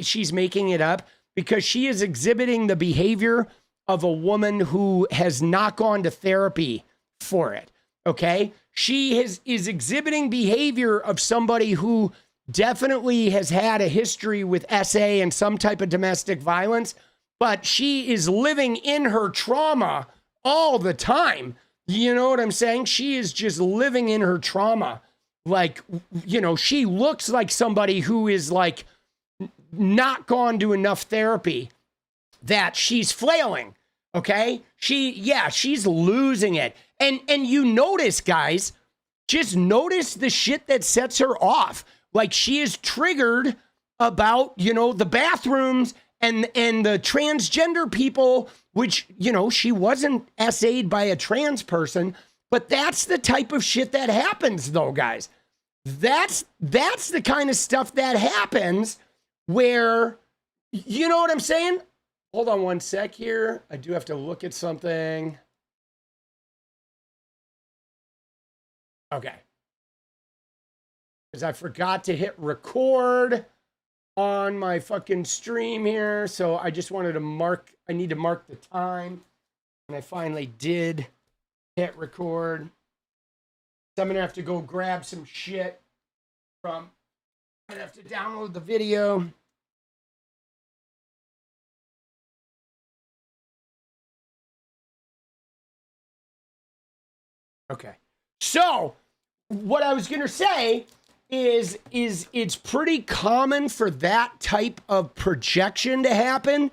she's making it up, because she is exhibiting the behavior of a woman who has not gone to therapy for it. Okay. She is exhibiting behavior of somebody who definitely has had a history with SA and some type of domestic violence, but she is living in her trauma all the time. You know what I'm saying? She is just living in her trauma. Like, you know, she looks like somebody who is like not gone to enough therapy, that she's flailing. Okay. She's losing it. And you notice, guys, just notice the shit that sets her off. Like, she is triggered about, you know, the bathrooms and the transgender people, which, you know, she wasn't essayed by a trans person, but that's the type of shit that happens though, guys. That's the kind of stuff that happens where, you know what I'm saying? Hold on one sec here. I do have to look at something. Okay. Because I forgot to hit record on my fucking stream here. So I just wanted to I need to mark the time. And I finally did hit record. So I'm going to have to go grab some shit from, I'm going to have to download the video. Okay. So what I was going to say is it's pretty common for that type of projection to happen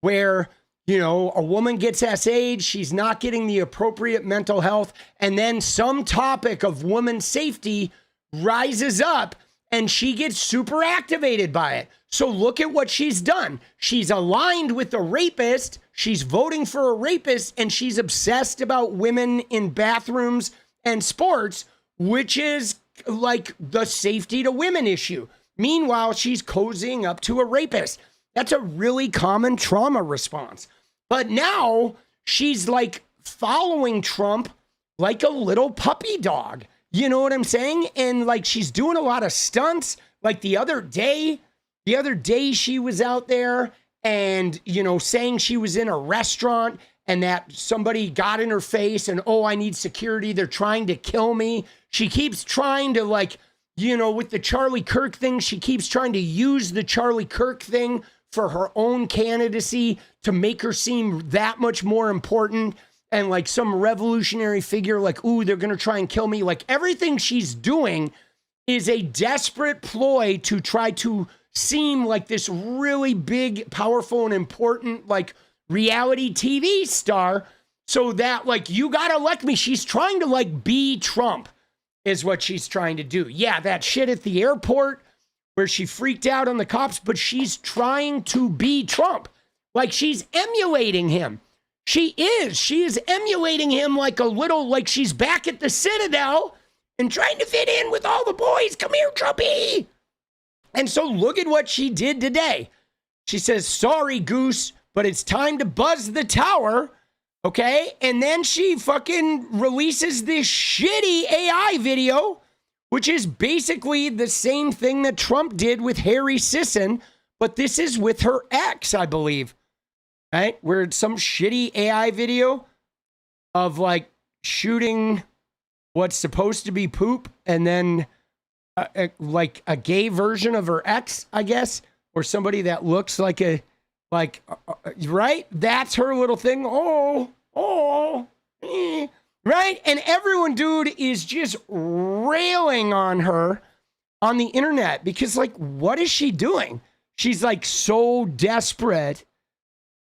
where, you know, a woman gets SA'd, she's not getting the appropriate mental health, and then some topic of women's safety rises up and she gets super activated by it. So look at what she's done. She's aligned with a rapist, she's voting for a rapist, and she's obsessed about women in bathrooms and sports, which is like the safety to women issue. Meanwhile, she's cozying up to a rapist. That's a really common trauma response. But now she's like following Trump like a little puppy dog. You know what I'm saying? And like she's doing a lot of stunts. Like the other day she was out there and, you know, saying she was in a restaurant and that somebody got in her face and, oh, I need security. They're trying to kill me. She keeps trying to, like, you know, with the Charlie Kirk thing, she keeps trying to use the Charlie Kirk thing for her own candidacy to make her seem that much more important and like some revolutionary figure, like, ooh, they're going to try and kill me. Like everything she's doing is a desperate ploy to try to seem like this really big, powerful, and important, like, reality TV star so that, like, you got to elect me. She's trying to, like, be Trump is what she's trying to do. Yeah, that shit at the airport where she freaked out on the cops, but she's trying to be Trump. Like, she's emulating him. She is emulating him like a little, like she's back at the Citadel and trying to fit in with all the boys. Come here, Trumpy. And so look at what she did today. She says, sorry, Goose, but it's time to buzz the tower. Okay. And then she fucking releases this shitty AI video, which is basically the same thing that Trump did with 𝗙𝗎𝗄𝗎, but this is with her ex, I believe. Right? Where it's some shitty AI video of like shooting what's supposed to be poop and then like a gay version of her ex, I guess, or somebody that looks like right? That's her little thing. Right? And everyone, dude, is just railing on her on the internet because, like, what is she doing? She's like so desperate,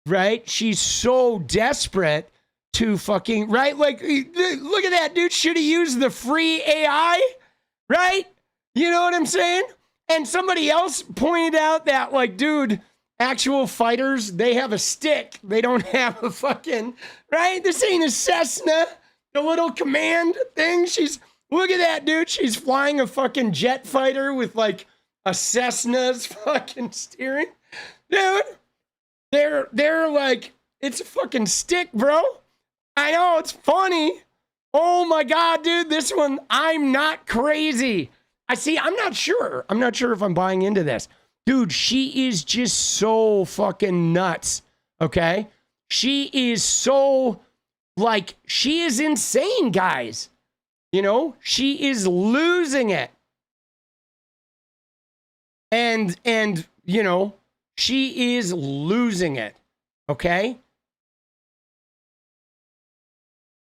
right? She's so desperate to fucking, right? Like, look at that, dude. Should have used the free AI, right? You know what I'm saying? And somebody else pointed out that, like, dude, actual fighters, they have a stick. They don't have a fucking, right? This ain't a Cessna, the little command thing. Look at that, dude. She's flying a fucking jet fighter with, like, a Cessna's fucking steering. Dude, they're like, it's a fucking stick, bro. I know, it's funny. Oh my God, dude, this one, I'm not crazy. I'm not sure. I'm not sure if I'm buying into this. Dude, she is just so fucking nuts, okay? She is so, like, she is insane, guys. You know, she is losing it. And you know, she is losing it, okay?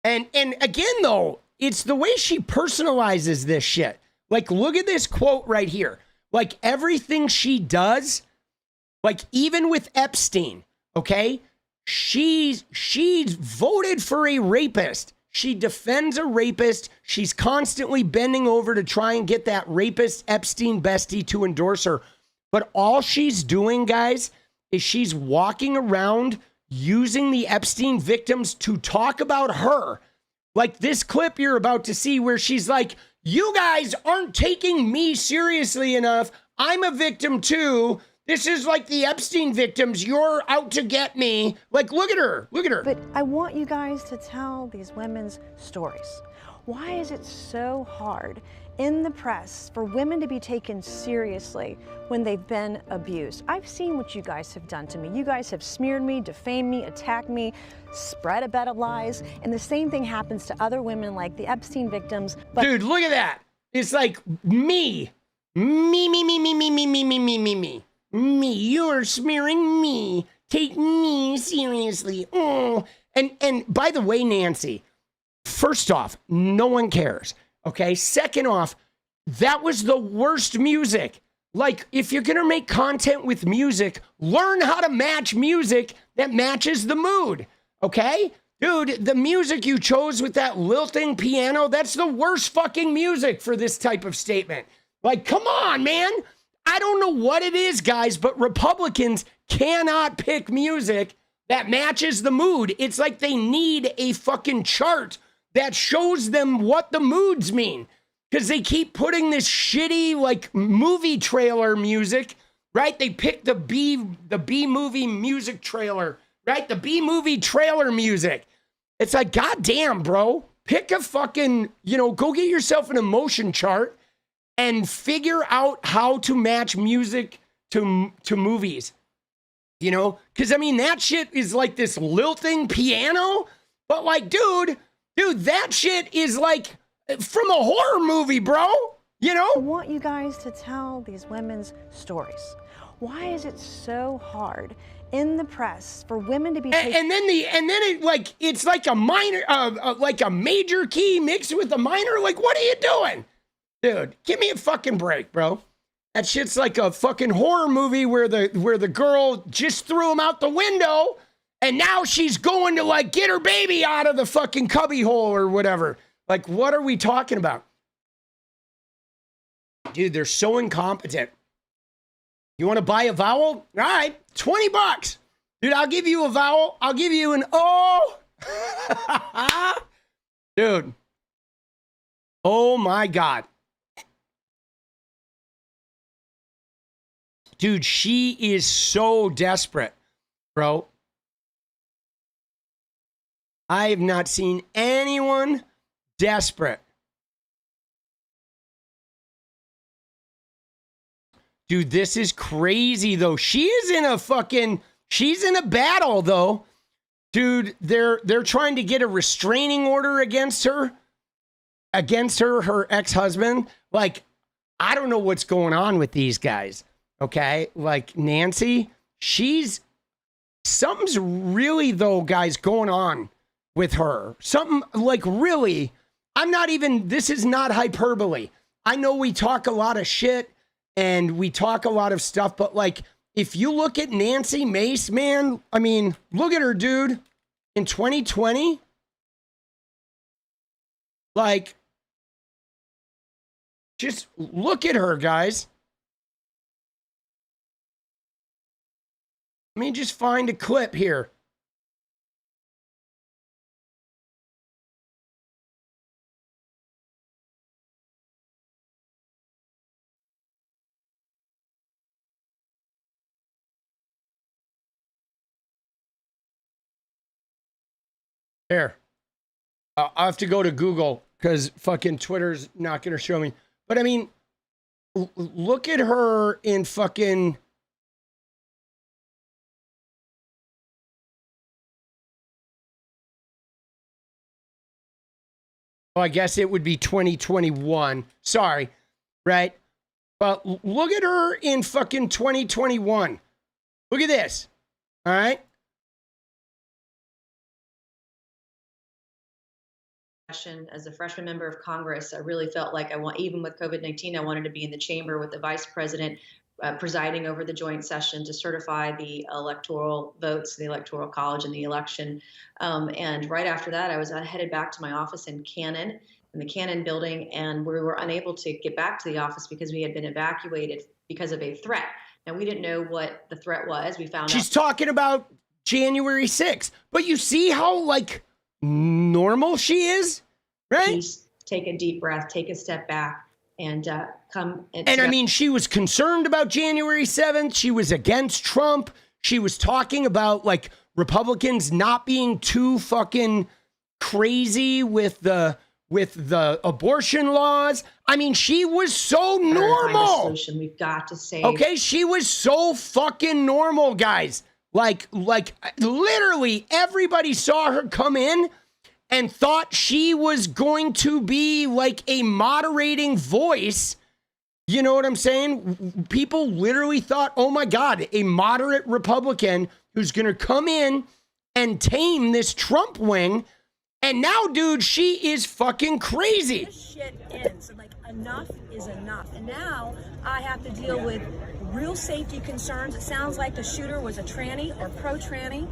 And again, though, it's the way she personalizes this shit. Like, look at this quote right here. Like, everything she does, like, even with Epstein, okay? She's voted for a rapist. She defends a rapist. She's constantly bending over to try and get that rapist Epstein bestie to endorse her. But all she's doing, guys, is she's walking around using the Epstein victims to talk about her. Like this clip you're about to see where she's like, you guys aren't taking me seriously enough. I'm a victim too. This is like the Epstein victims. You're out to get me. Like, look at her. Look at her. But I want you guys to tell these women's stories. Why is it so hard in the press for women to be taken seriously when they've been abused? I've seen what you guys have done to me. You guys have smeared me, defamed me, attacked me, spread a bed of lies, and the same thing happens to other women like the Epstein victims. But dude, look at that. It's like me. Me. You're smearing me. Take me seriously. Oh. And by the way, Nancy, first off, no one cares. Okay. Second off, that was the worst music. Like, if you're going to make content with music, learn how to match music that matches the mood. Okay? Dude, the music you chose with that lilting piano, that's the worst fucking music for this type of statement. Like, come on, man. I don't know what it is, guys, but Republicans cannot pick music that matches the mood. It's like they need a fucking chart that shows them what the moods mean. Because they keep putting this shitty, like, movie trailer music, right? They pick the B movie music trailer, right? The B movie trailer music. It's like, goddamn, bro. Pick a fucking, go get yourself an emotion chart and figure out how to match music to movies. Because, I mean, that shit is like this lilting piano. But, like, dude, that shit is like from a horror movie, bro. I want you guys to tell these women's stories. Why is it so hard in the press for women to be and then it's like a minor, like a major key mixed with a minor? Like, what are you doing? Dude, give me a fucking break, bro. That shit's like a fucking horror movie where the girl just threw him out the window and now she's going to like get her baby out of the fucking cubby hole or whatever. Like, what are we talking about? Dude, they're so incompetent. You want to buy a vowel? All right, $20. Dude, I'll give you a vowel. I'll give you an O. Dude. Oh my God. Dude, she is so desperate, bro. I have not seen anyone desperate. Dude, this is crazy, though. She's in a battle, though. Dude, they're trying to get a restraining order against her, her ex-husband. Like, I don't know what's going on with these guys, okay? Like, Nancy, something's really, though, guys, going on with her. Something, like, really, this is not hyperbole. I know we talk a lot of shit, and we talk a lot of stuff, but like, if you look at Nancy Mace, man, I mean, look at her, dude, in 2020. Like, just look at her, guys. Let me just find a clip here. There. I'll have to go to Google because fucking Twitter's not going to show me. But I mean, look at her in fucking... Oh, I guess it would be 2021. Sorry. Right? But look at her in fucking 2021. Look at this. All right? As a freshman member of Congress, I really felt like even with COVID-19, I wanted to be in the chamber with the vice president presiding over the joint session to certify the electoral votes, the electoral college and the election. And right after that, I was headed back to my office in the Cannon building, and we were unable to get back to the office because we had been evacuated because of a threat Now, we didn't know what the threat was. We found She's out. talking about January 6th. But you see how, like, normal she is, right? Please take a deep breath, take a step back, and come. And I mean, she was concerned about January 7th. She was against Trump. She was talking about, like, Republicans not being too fucking crazy with the abortion laws. I mean, she was so normal. Solution. We've got to save. Okay, she was so fucking normal, guys. Like literally everybody saw her come in and thought she was going to be like a moderating voice. You know what I'm saying? People literally thought, oh my God, a moderate Republican who's going to come in and tame this Trump wing. And now, dude, she is fucking crazy. This shit ends. Like, enough is enough. And now I have to deal with real safety concerns. It sounds like the shooter was a tranny or pro-tranny.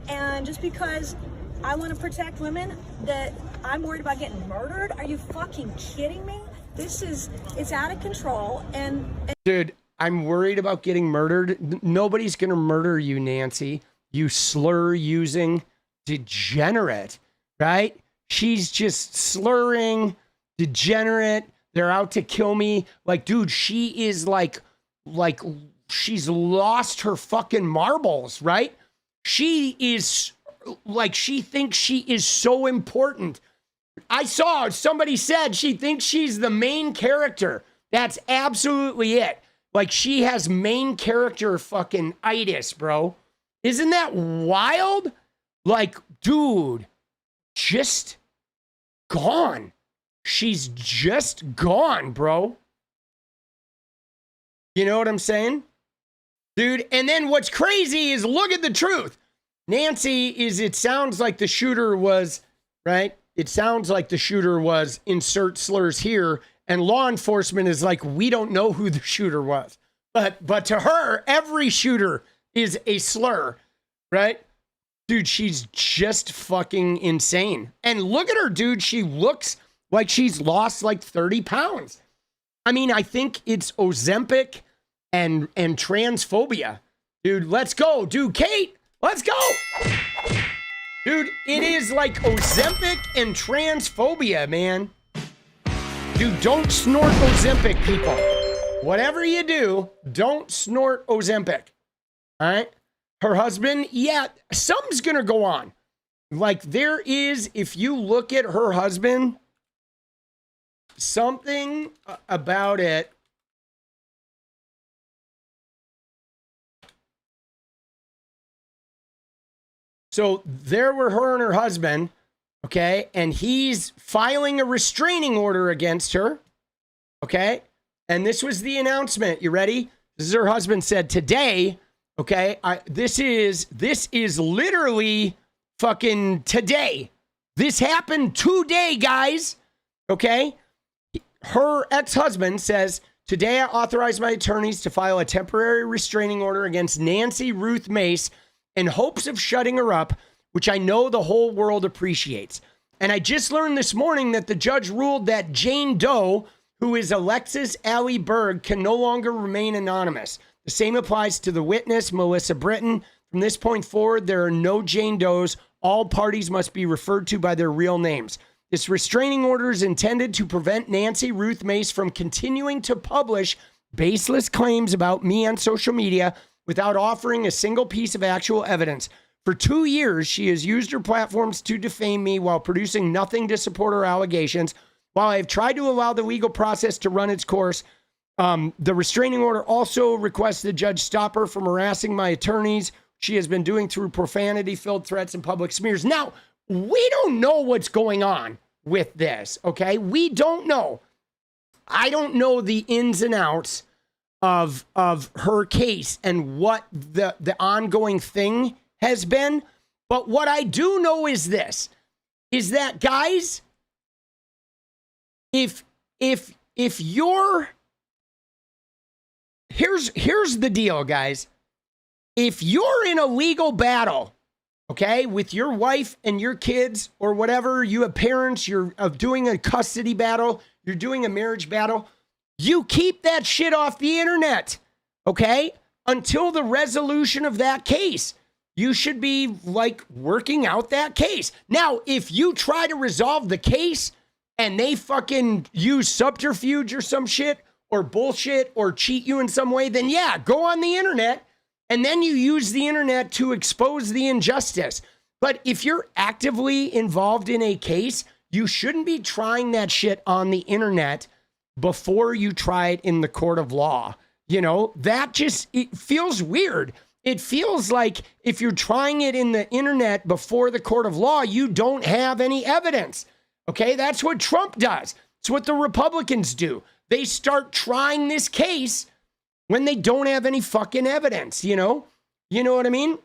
And just because I want to protect women, that I'm worried about getting murdered? Are you fucking kidding me? It's out of control. And dude, I'm worried about getting murdered. Nobody's going to murder you, Nancy. You slur-using degenerate, right? She's just slurring, degenerate. They're out to kill me. Like, dude, she is like she's lost her fucking marbles, right? She is like, she thinks she is so important. I saw somebody said she thinks she's the main character. That's absolutely it. Like, she has main character fucking itis, bro. Isn't that wild? Like, dude, just gone. She's just gone, bro. You know what I'm saying? Dude, and then what's crazy is, look at the truth. Nancy it sounds like the shooter was, right? It sounds like the shooter was, insert slurs here, and law enforcement is like, we don't know who the shooter was. But to her, every shooter is a slur, right? Dude, she's just fucking insane. And look at her, dude. She looks like she's lost like 30 pounds. I mean, I think it's Ozempic and transphobia. Dude, let's go. Dude, Kate, let's go. Dude, it is like Ozempic and transphobia, man. Dude, don't snort Ozempic, people. Whatever you do, don't snort Ozempic. All right? Her husband, yeah, something's going to go on. Like, there is, if you look at her husband, something about it. So there were her and her husband, okay? And he's filing a restraining order against her, okay? And this was the announcement. You ready? This is her husband said today, okay? This is literally fucking today. This happened today, guys, okay? Her ex-husband says, today I authorized my attorneys to file a temporary restraining order against Nancy Ruth Mace in hopes of shutting her up, which I know the whole world appreciates. And I just learned this morning that the judge ruled that Jane Doe, who is Alexis Allie Berg, can no longer remain anonymous. The same applies to the witness, Melissa Britton. From this point forward, there are no Jane Does. All parties must be referred to by their real names. This restraining order is intended to prevent Nancy Ruth Mace from continuing to publish baseless claims about me on social media without offering a single piece of actual evidence. For 2 years, she has used her platforms to defame me while producing nothing to support her allegations. While I have tried to allow the legal process to run its course, the restraining order also requests the judge stop her from harassing my attorneys. She has been doing through profanity-filled threats and public smears. Now, we don't know what's going on with this, okay? We don't know. I don't know the ins and outs of her case and what the ongoing thing has been. But what I do know is this, is that, guys, if you're, here's the deal, guys. If you're in a legal battle, okay, with your wife and your kids or whatever, you have parents, you're doing a custody battle, you're doing a marriage battle, you keep that shit off the internet, okay? until the resolution of that case. You should be like working out that case. Now, if you try to resolve the case and they fucking use subterfuge or some shit or bullshit or cheat you in some way, then yeah, go on the internet and then you use the internet to expose the injustice. But if you're actively involved in a case, you shouldn't be trying that shit on the internet before you try it in the court of law. You know, that just, it feels weird. It feels like if you're trying it in the internet before the court of law, you don't have any evidence. Okay, that's what Trump does. It's what the Republicans do. They start trying this case when they don't have any fucking evidence, you know? You know what I mean?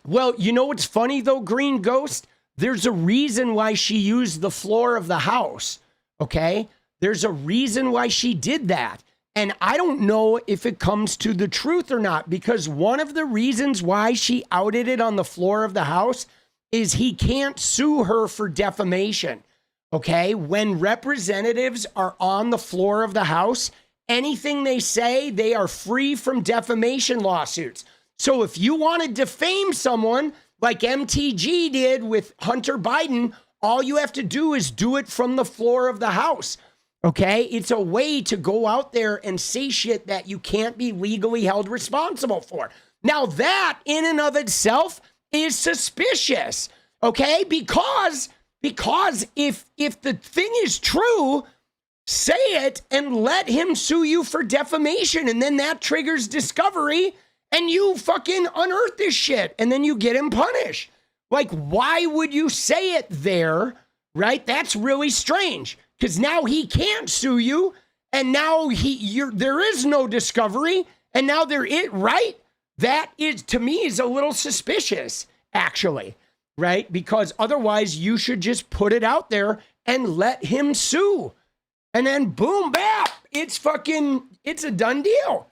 Well, you know what's funny though, Green Ghost? There's a reason why she used the floor of the House, okay? There's a reason why she did that. And I don't know if it comes to the truth or not, because one of the reasons why she outed it on the floor of the House is he can't sue her for defamation. Okay, when representatives are on the floor of the House, anything they say, they are free from defamation lawsuits. So if you want to defame someone like MTG did with Hunter Biden, all you have to do is do it from the floor of the House. Okay, it's a way to go out there and say shit that you can't be legally held responsible for. Now that in and of itself is suspicious. Okay, because if the thing is true, say it and let him sue you for defamation, and then that triggers discovery and you fucking unearth this shit and then you get him punished. Like, why would you say it there, right? That's really strange, because now he can't sue you and now there is no discovery and now there is, right? That is, to me, is a little suspicious, actually. Right? Because otherwise you should just put it out there and let him sue. And then boom, bap, it's a done deal.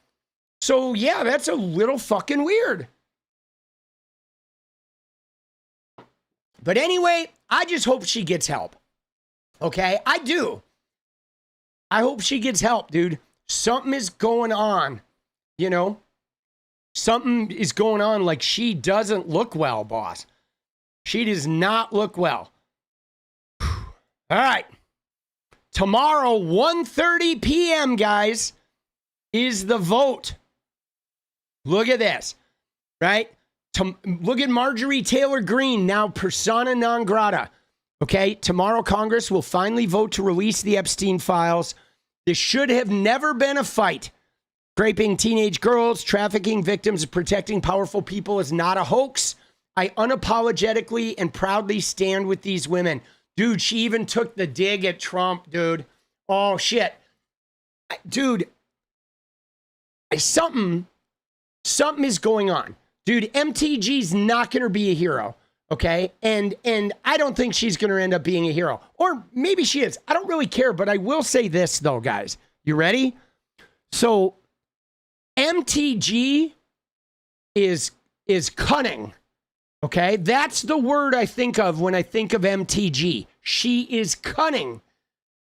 So yeah, that's a little fucking weird. But anyway, I just hope she gets help. Okay? I do. I hope she gets help, dude. Something is going on, you know? Something is going on, like she doesn't look well, boss. She does not look well. All right. Tomorrow, 1:30 p.m., guys, is the vote. Look at this, right? Look at Marjorie Taylor Greene, now persona non grata. Okay, tomorrow Congress will finally vote to release the Epstein files. This should have never been a fight. Raping teenage girls, trafficking victims, and protecting powerful people is not a hoax. I unapologetically and proudly stand with these women. Dude, she even took the dig at Trump, dude. Oh, shit. Dude, something is going on. Dude, MTG's not going to be a hero, okay? And I don't think she's going to end up being a hero. Or maybe she is. I don't really care, but I will say this, though, guys. You ready? So, MTG is cunning. Okay, that's the word I think of when I think of MTG. She is cunning.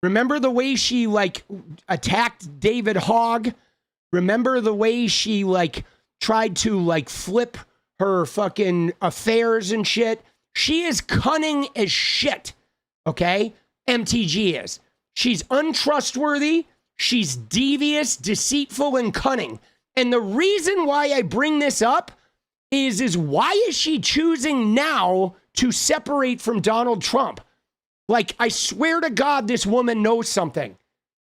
Remember the way she like attacked David Hogg? Remember the way she like tried to like flip her fucking affairs and shit? She is cunning as shit. Okay, MTG is. She's untrustworthy. She's devious, deceitful, and cunning. And the reason why I bring this up is why is she choosing now to separate from Donald Trump? Like, I swear to God, this woman knows something.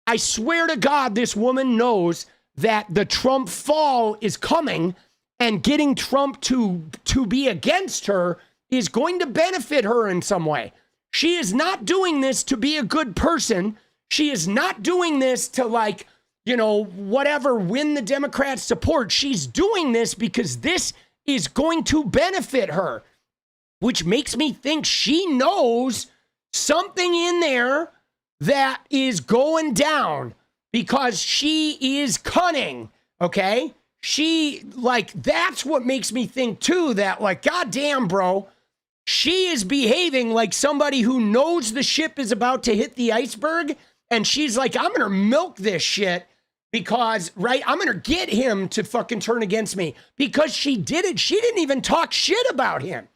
I swear to God, this woman knows that the Trump fall is coming, and getting Trump to be against her is going to benefit her in some way. She is not doing this to be a good person. She is not doing this to, like, you know, whatever, win the Democrats' support. She's doing this because this is going to benefit her, which makes me think she knows something in there that is going down because she is cunning, okay? She, like, that's what makes me think, too, that, like, goddamn, bro, she is behaving like somebody who knows the ship is about to hit the iceberg, and she's like, I'm going to milk this shit because, right, I'm going to get him to fucking turn against me because she did it. She didn't even talk shit about him.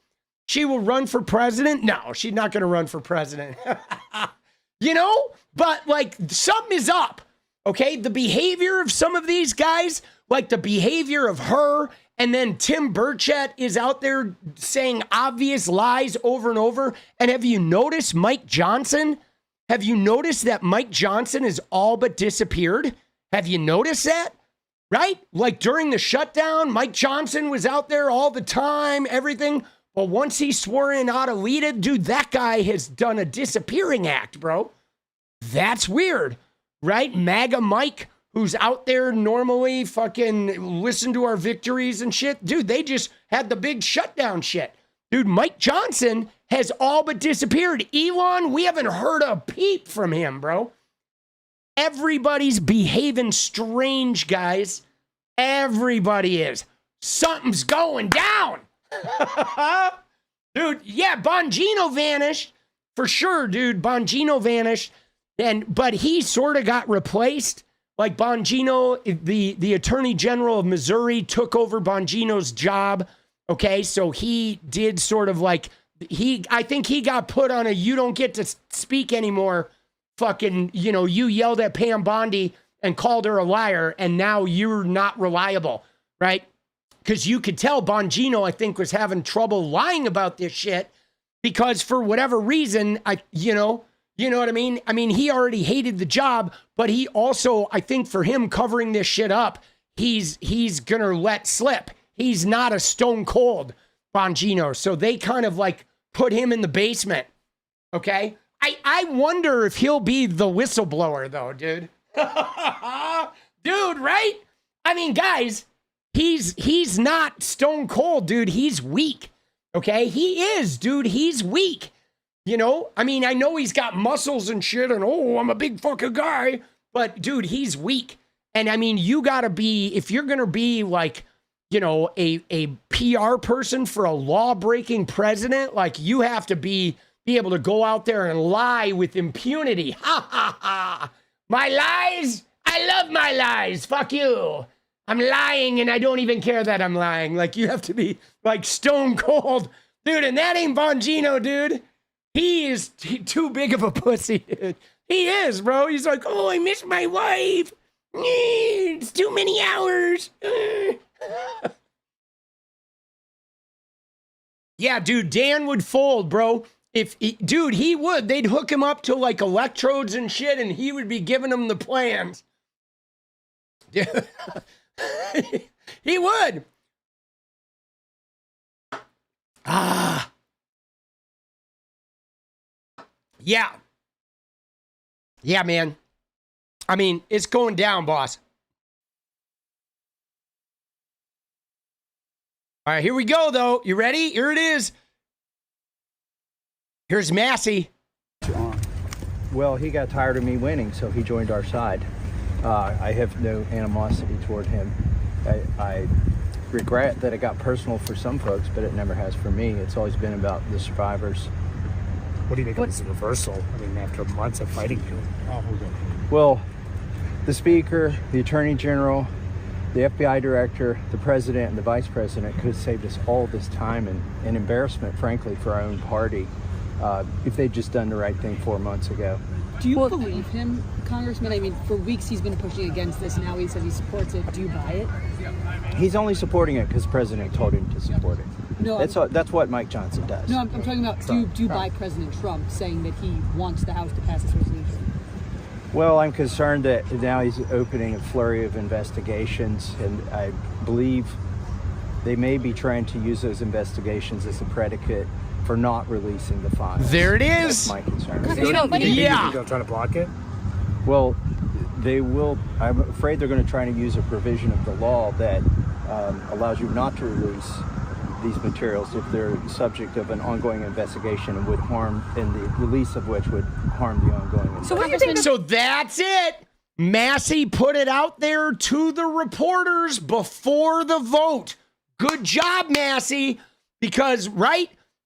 She will run for president? No, she's not going to run for president. You know? But, like, something is up, okay? The behavior of some of these guys, like the behavior of her, and then Tim Burchett is out there saying obvious lies over and over. And have you noticed Mike Johnson? Have you noticed that Mike Johnson has all but disappeared? Have you noticed that? Right? Like during the shutdown, Mike Johnson was out there all the time, everything. But once he swore in 𝗏𝗏, dude, that guy has done a disappearing act, bro. That's weird, right? MAGA Mike, who's out there normally fucking listen to our victories and shit. Dude, they just had the big shutdown shit. Dude, Mike Johnson has all but disappeared. Elon, we haven't heard a peep from him, bro. Everybody's behaving strange, guys. Everybody is. Something's going down. Dude, yeah, Bongino vanished. For sure, dude. Bongino vanished. But he sort of got replaced. Like Bongino, the Attorney General of Missouri took over Bongino's job. Okay, so he did sort of like, I think he got put on a you don't get to speak anymore. Fucking, you know, you yelled at Pam Bondi and called her a liar, and now you're not reliable, right? Because you could tell Bongino, I think, was having trouble lying about this shit because for whatever reason, you know what I mean? I mean, he already hated the job, but he also, I think for him covering this shit up, he's going to let slip. He's not a stone cold Bongino. So they kind of like put him in the basement. Okay. I wonder if he'll be the whistleblower though, dude. Dude, right? I mean, guys, he's not stone cold, dude. He's weak. Okay. He is, dude. He's weak. You know, I mean, I know he's got muscles and shit and, oh, I'm a big fucking guy, but dude, he's weak. And I mean, you gotta be, if you're gonna be like, you know, a PR person for a law-breaking president, like you have to be able to go out there and lie with impunity. Ha ha ha. My lies? I love my lies. Fuck you. I'm lying and I don't even care that I'm lying. Like you have to be like stone cold. Dude, and that ain't Bongino, dude. He is too big of a pussy, dude. He is, bro. He's like, oh, I miss my wife. It's too many hours. Yeah, dude, Dan would fold, bro. Dude, he would. They'd hook him up to like electrodes and shit, and he would be giving them the plans. Dude. He would. Yeah. Yeah, man. I mean, it's going down, boss. All right, here we go, though. You ready? Here it is. Here's 𝗏𝗡. Well, he got tired of me winning, so he joined our side. I have no animosity toward him. I regret that it got personal for some folks, but it never has for me. It's always been about the survivors. What do you think of this reversal? I mean, after months of fighting you. Well, the Speaker, the Attorney General, the FBI Director, the President, and the Vice President could have saved us all this time and embarrassment, frankly, for our own party if they'd just done the right thing 4 months ago. Do you believe him, Congressman? I mean, for weeks he's been pushing against this. Now he says he supports it. Do you buy it? He's only supporting it because the President told him to support it. No, that's what Mike Johnson does. No, I'm talking about, do you buy President Trump saying that he wants the House to pass this resolution? Well, I'm concerned that now he's opening a flurry of investigations, and I believe they may be trying to use those investigations as a predicate for not releasing the files. There it is. That's my concern. Yeah. They'll try to block it? Well, they will. I'm afraid they're going to try to use a provision of the law that allows you not to release these materials if they're subject of an ongoing investigation and would harm, and the release of which would harm the ongoing investigation. So that's it. 𝗏𝗡 put it out there to the reporters before the vote. Good job, 𝗏𝗡.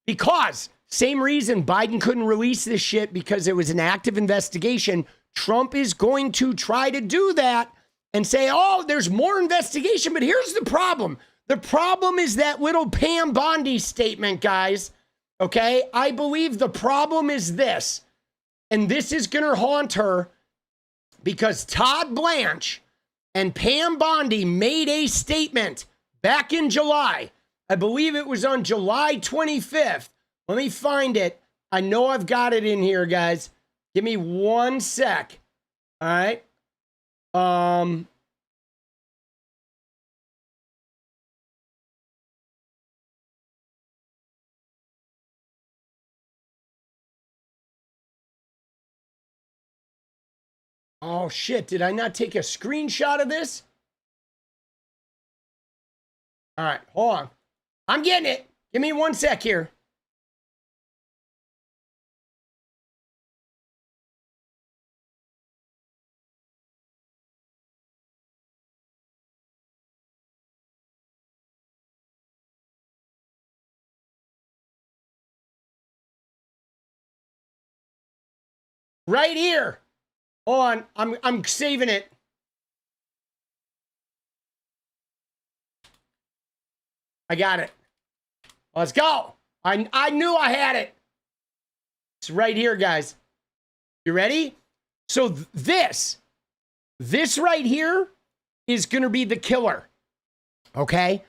Because same reason Biden couldn't release this shit because it was an active investigation. Trump is going to try to do that and say, oh, there's more investigation. But here's the problem. The problem is that little Pam Bondi statement, guys. Okay? I believe the problem is this, and this is going to haunt her, because Todd Blanche and Pam Bondi made a statement back in July. I believe it was on July 25th. Let me find it. I know I've got it in here, guys. Give me 1 sec. All right. Oh, shit. Did I not take a screenshot of this? All right. Hold on. I'm getting it. Give me 1 sec here. Right here. Hold on. I'm saving it. I got it. Let's go. I knew I had it. It's right here, guys. You ready? So this right here is going to be the killer. Okay?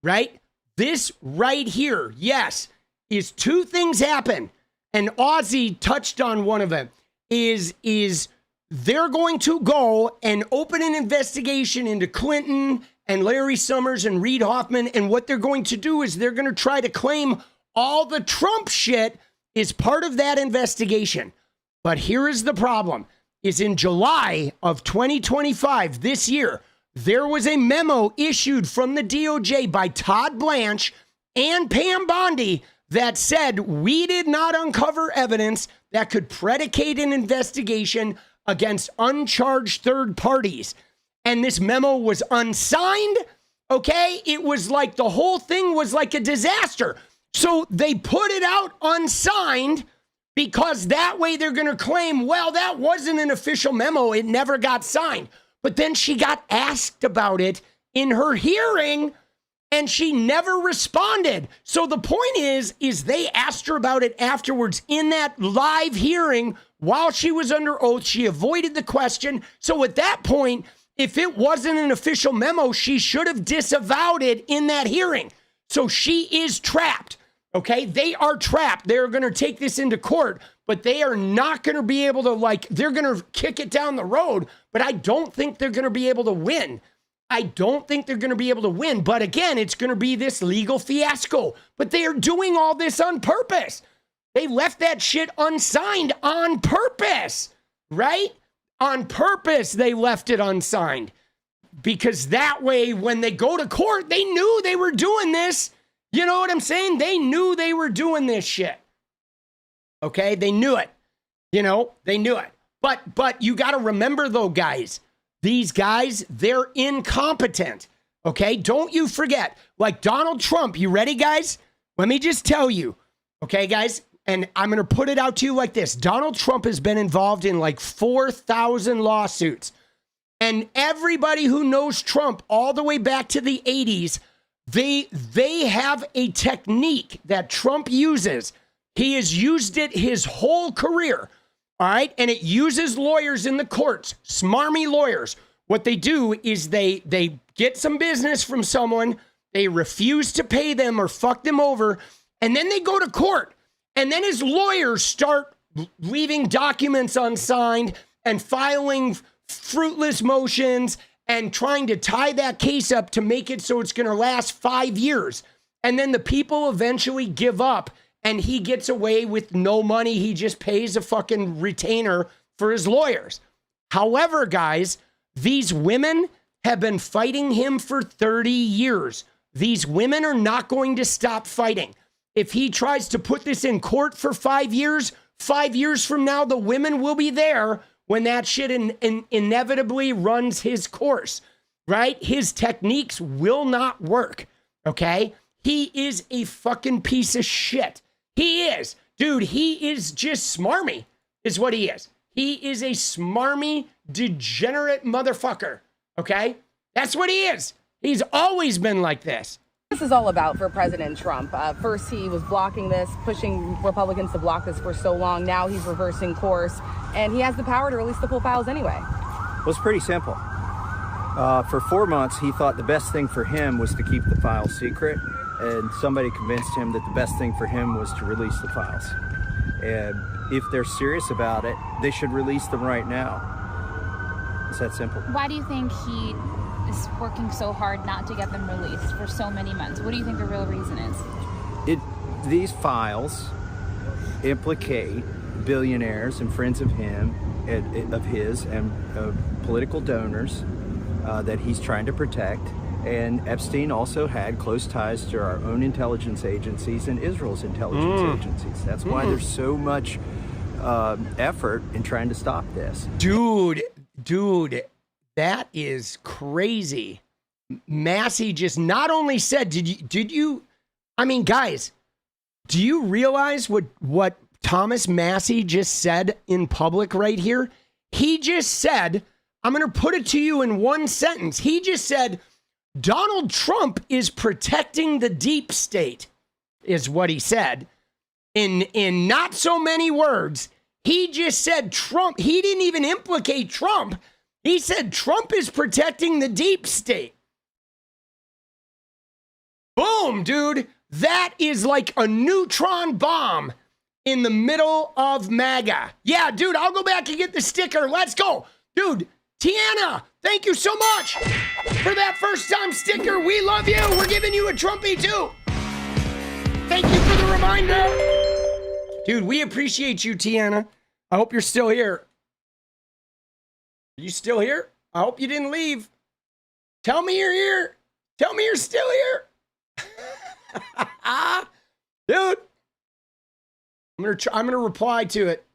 Right? This right here, yes, is two things happen. And 𝗙•Sie touched on one of them. Is they're going to go and open an investigation into Clinton and Larry Summers and Reid Hoffman. And what they're going to do is they're going to try to claim all the Trump shit is part of that investigation. But here is the problem, is in July of 2025, this year, there was a memo issued from the DOJ by Todd Blanche and Pam Bondi that said we did not uncover evidence that could predicate an investigation against uncharged third parties. And this memo was unsigned, okay? It was like the whole thing was like a disaster. So they put it out unsigned because that way they're going to claim, well, that wasn't an official memo. It never got signed. But then she got asked about it in her hearing and she never responded. So the point is they asked her about it afterwards in that live hearing while she was under oath. She avoided the question. So at that point, if it wasn't an official memo, she should have disavowed it in that hearing. So she is trapped. Okay, they are trapped. They're going to take this into court, but they are not going to be able to, they're going to kick it down the road, but I don't think they're going to be able to win. I don't think they're going to be able to win. But again, it's going to be this legal fiasco. But they are doing all this on purpose. They left that shit unsigned on purpose, right? On purpose, they left it unsigned. Because that way, when they go to court, they knew they were doing this. You know what I'm saying? They knew they were doing this shit. Okay? They knew it. You know, they knew it. But you got to remember, though, guys, these guys, they're incompetent. Okay? Don't you forget. Like Donald Trump, you ready, guys? Let me just tell you. Okay, guys? And I'm going to put it out to you like this. Donald Trump has been involved in like 4,000 lawsuits. And everybody who knows Trump all the way back to the 80s, they have a technique that Trump uses. He has used it his whole career, all right? And it uses lawyers in the courts, smarmy lawyers. What they do is they get some business from someone, they refuse to pay them or fuck them over, and then they go to court. And then his lawyers start leaving documents unsigned and filing fruitless motions and trying to tie that case up to make it so it's going to last 5 years. And then the people eventually give up and he gets away with no money. He just pays a fucking retainer for his lawyers. However, guys, these women have been fighting him for 30 years. These women are not going to stop fighting. If he tries to put this in court for 5 years, 5 years from now, the women will be there when that shit inevitably runs his course, right? His techniques will not work, okay? He is a fucking piece of shit. He is. Dude, he is just smarmy, is what he is. He is a smarmy, degenerate motherfucker, Okay? That's what he is. He's always been like this. This is all about for President Trump. First, he was blocking this, pushing Republicans to block this for so long. Now he's reversing course, and he has the power to release the full files anyway. Well, it's pretty simple. For 4 months, he thought the best thing for him was to keep the files secret, and somebody convinced him that the best thing for him was to release the files. And if they're serious about it, they should release them right now. It's that simple. Why do you think he is working so hard not to get them released for so many months? What do you think the real reason is? These files implicate billionaires and friends of him, of his, and political donors that he's trying to protect. And Epstein also had close ties to our own intelligence agencies and Israel's intelligence agencies. That's why there's so much effort in trying to stop this. Dude, that is crazy. Massey just not only said, did you, I mean, guys, do you realize what Thomas Massey just said in public right here? He just said, I'm going to put it to you in one sentence. He just said, Donald Trump is protecting the deep state, is what he said. In not so many words, he just said Trump. He didn't even implicate Trump. He said Trump is protecting the deep state. Boom, dude. That is like a neutron bomb in the middle of MAGA. Yeah, dude, I'll go back and get the sticker. Let's go. Dude, Tiana, thank you so much for that first time sticker. We love you. We're giving you a Trumpy too. Thank you for the reminder. Dude, we appreciate you, Tiana. I hope you're still here. Are you still here? I hope you didn't leave. Tell me you're here. Tell me you're still here. Dude, I'm gonna reply to it.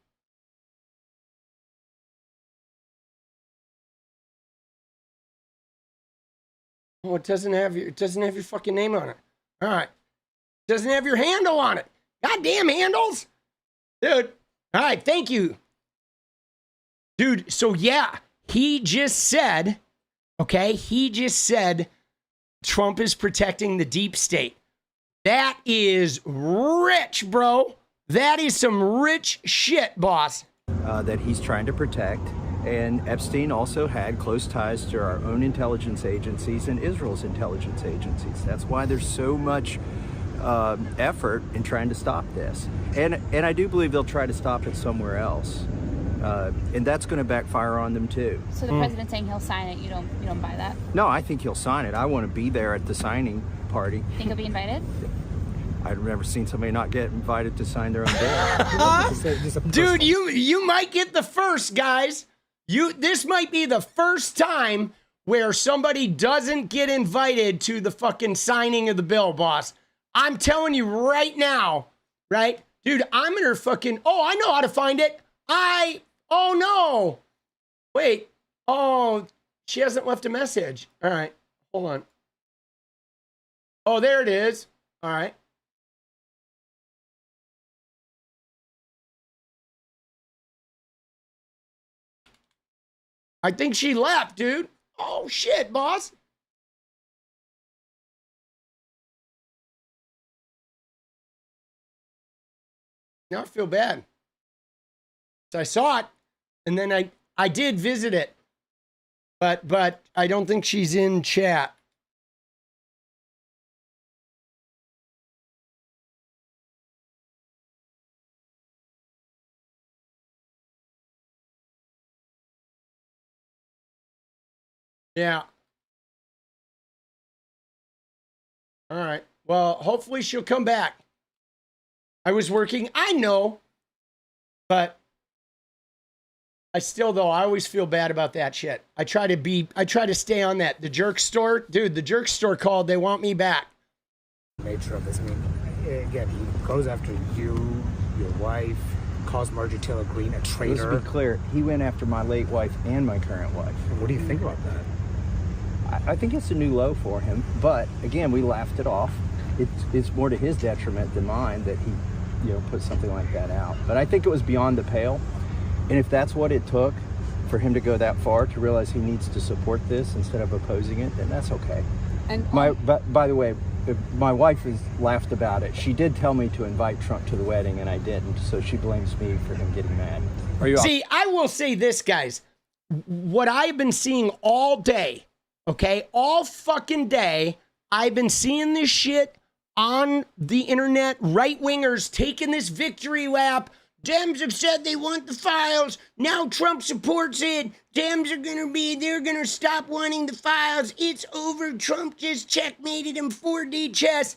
Oh, it doesn't have your fucking name on it. All right. It doesn't have your handle on it. Goddamn handles. Dude. All right, thank you. Dude, so yeah, he just said, okay, Trump is protecting the deep state. That is rich, bro. That is some rich shit, boss. That he's trying to protect. And Epstein also had close ties to our own intelligence agencies and Israel's intelligence agencies. That's why there's so much effort in trying to stop this. And I do believe they'll try to stop it somewhere else. And that's going to backfire on them too. So the president's saying he'll sign it. You don't buy that? No, I think he'll sign it. I want to be there at the signing party. Think he'll be invited? I've never seen somebody not get invited to sign their own bill. Dude, you might get the first, guys. This might be the first time where somebody doesn't get invited to the fucking signing of the bill, boss. I'm telling you right now, right? Dude, I'm gonna fucking, I know how to find it. Oh no. Wait, she hasn't left a message. All right, hold on. Oh, there it is. All right. I think she left, dude. Oh, shit, boss. Now I feel bad. So I saw it, and then I did visit it. But I don't think she's in chat. Yeah. All right. Well, hopefully she'll come back. I was working. I know. But I always feel bad about that shit. I try to stay on that. The jerk store, dude, the jerk store called. They want me back. Nature of this. I mean, again, he goes after you, your wife, calls Marjorie Taylor Greene a traitor. Let's be clear. He went after my late wife and my current wife. What do you think about that? I think it's a new low for him, but again, we laughed it off. It's more to his detriment than mine that he, put something like that out. But I think it was beyond the pale, and if that's what it took for him to go that far to realize he needs to support this instead of opposing it, then that's okay. And by the way, my wife has laughed about it. She did tell me to invite Trump to the wedding, and I didn't, so she blames me for him getting mad. See, I will say this, guys. What I've been seeing all day, okay, all fucking day, I've been seeing this shit on the internet, right-wingers taking this victory lap. Dems have said they want the files. Now Trump supports it. Dems are they're gonna stop wanting the files. It's over. Trump just checkmated him 4D chess.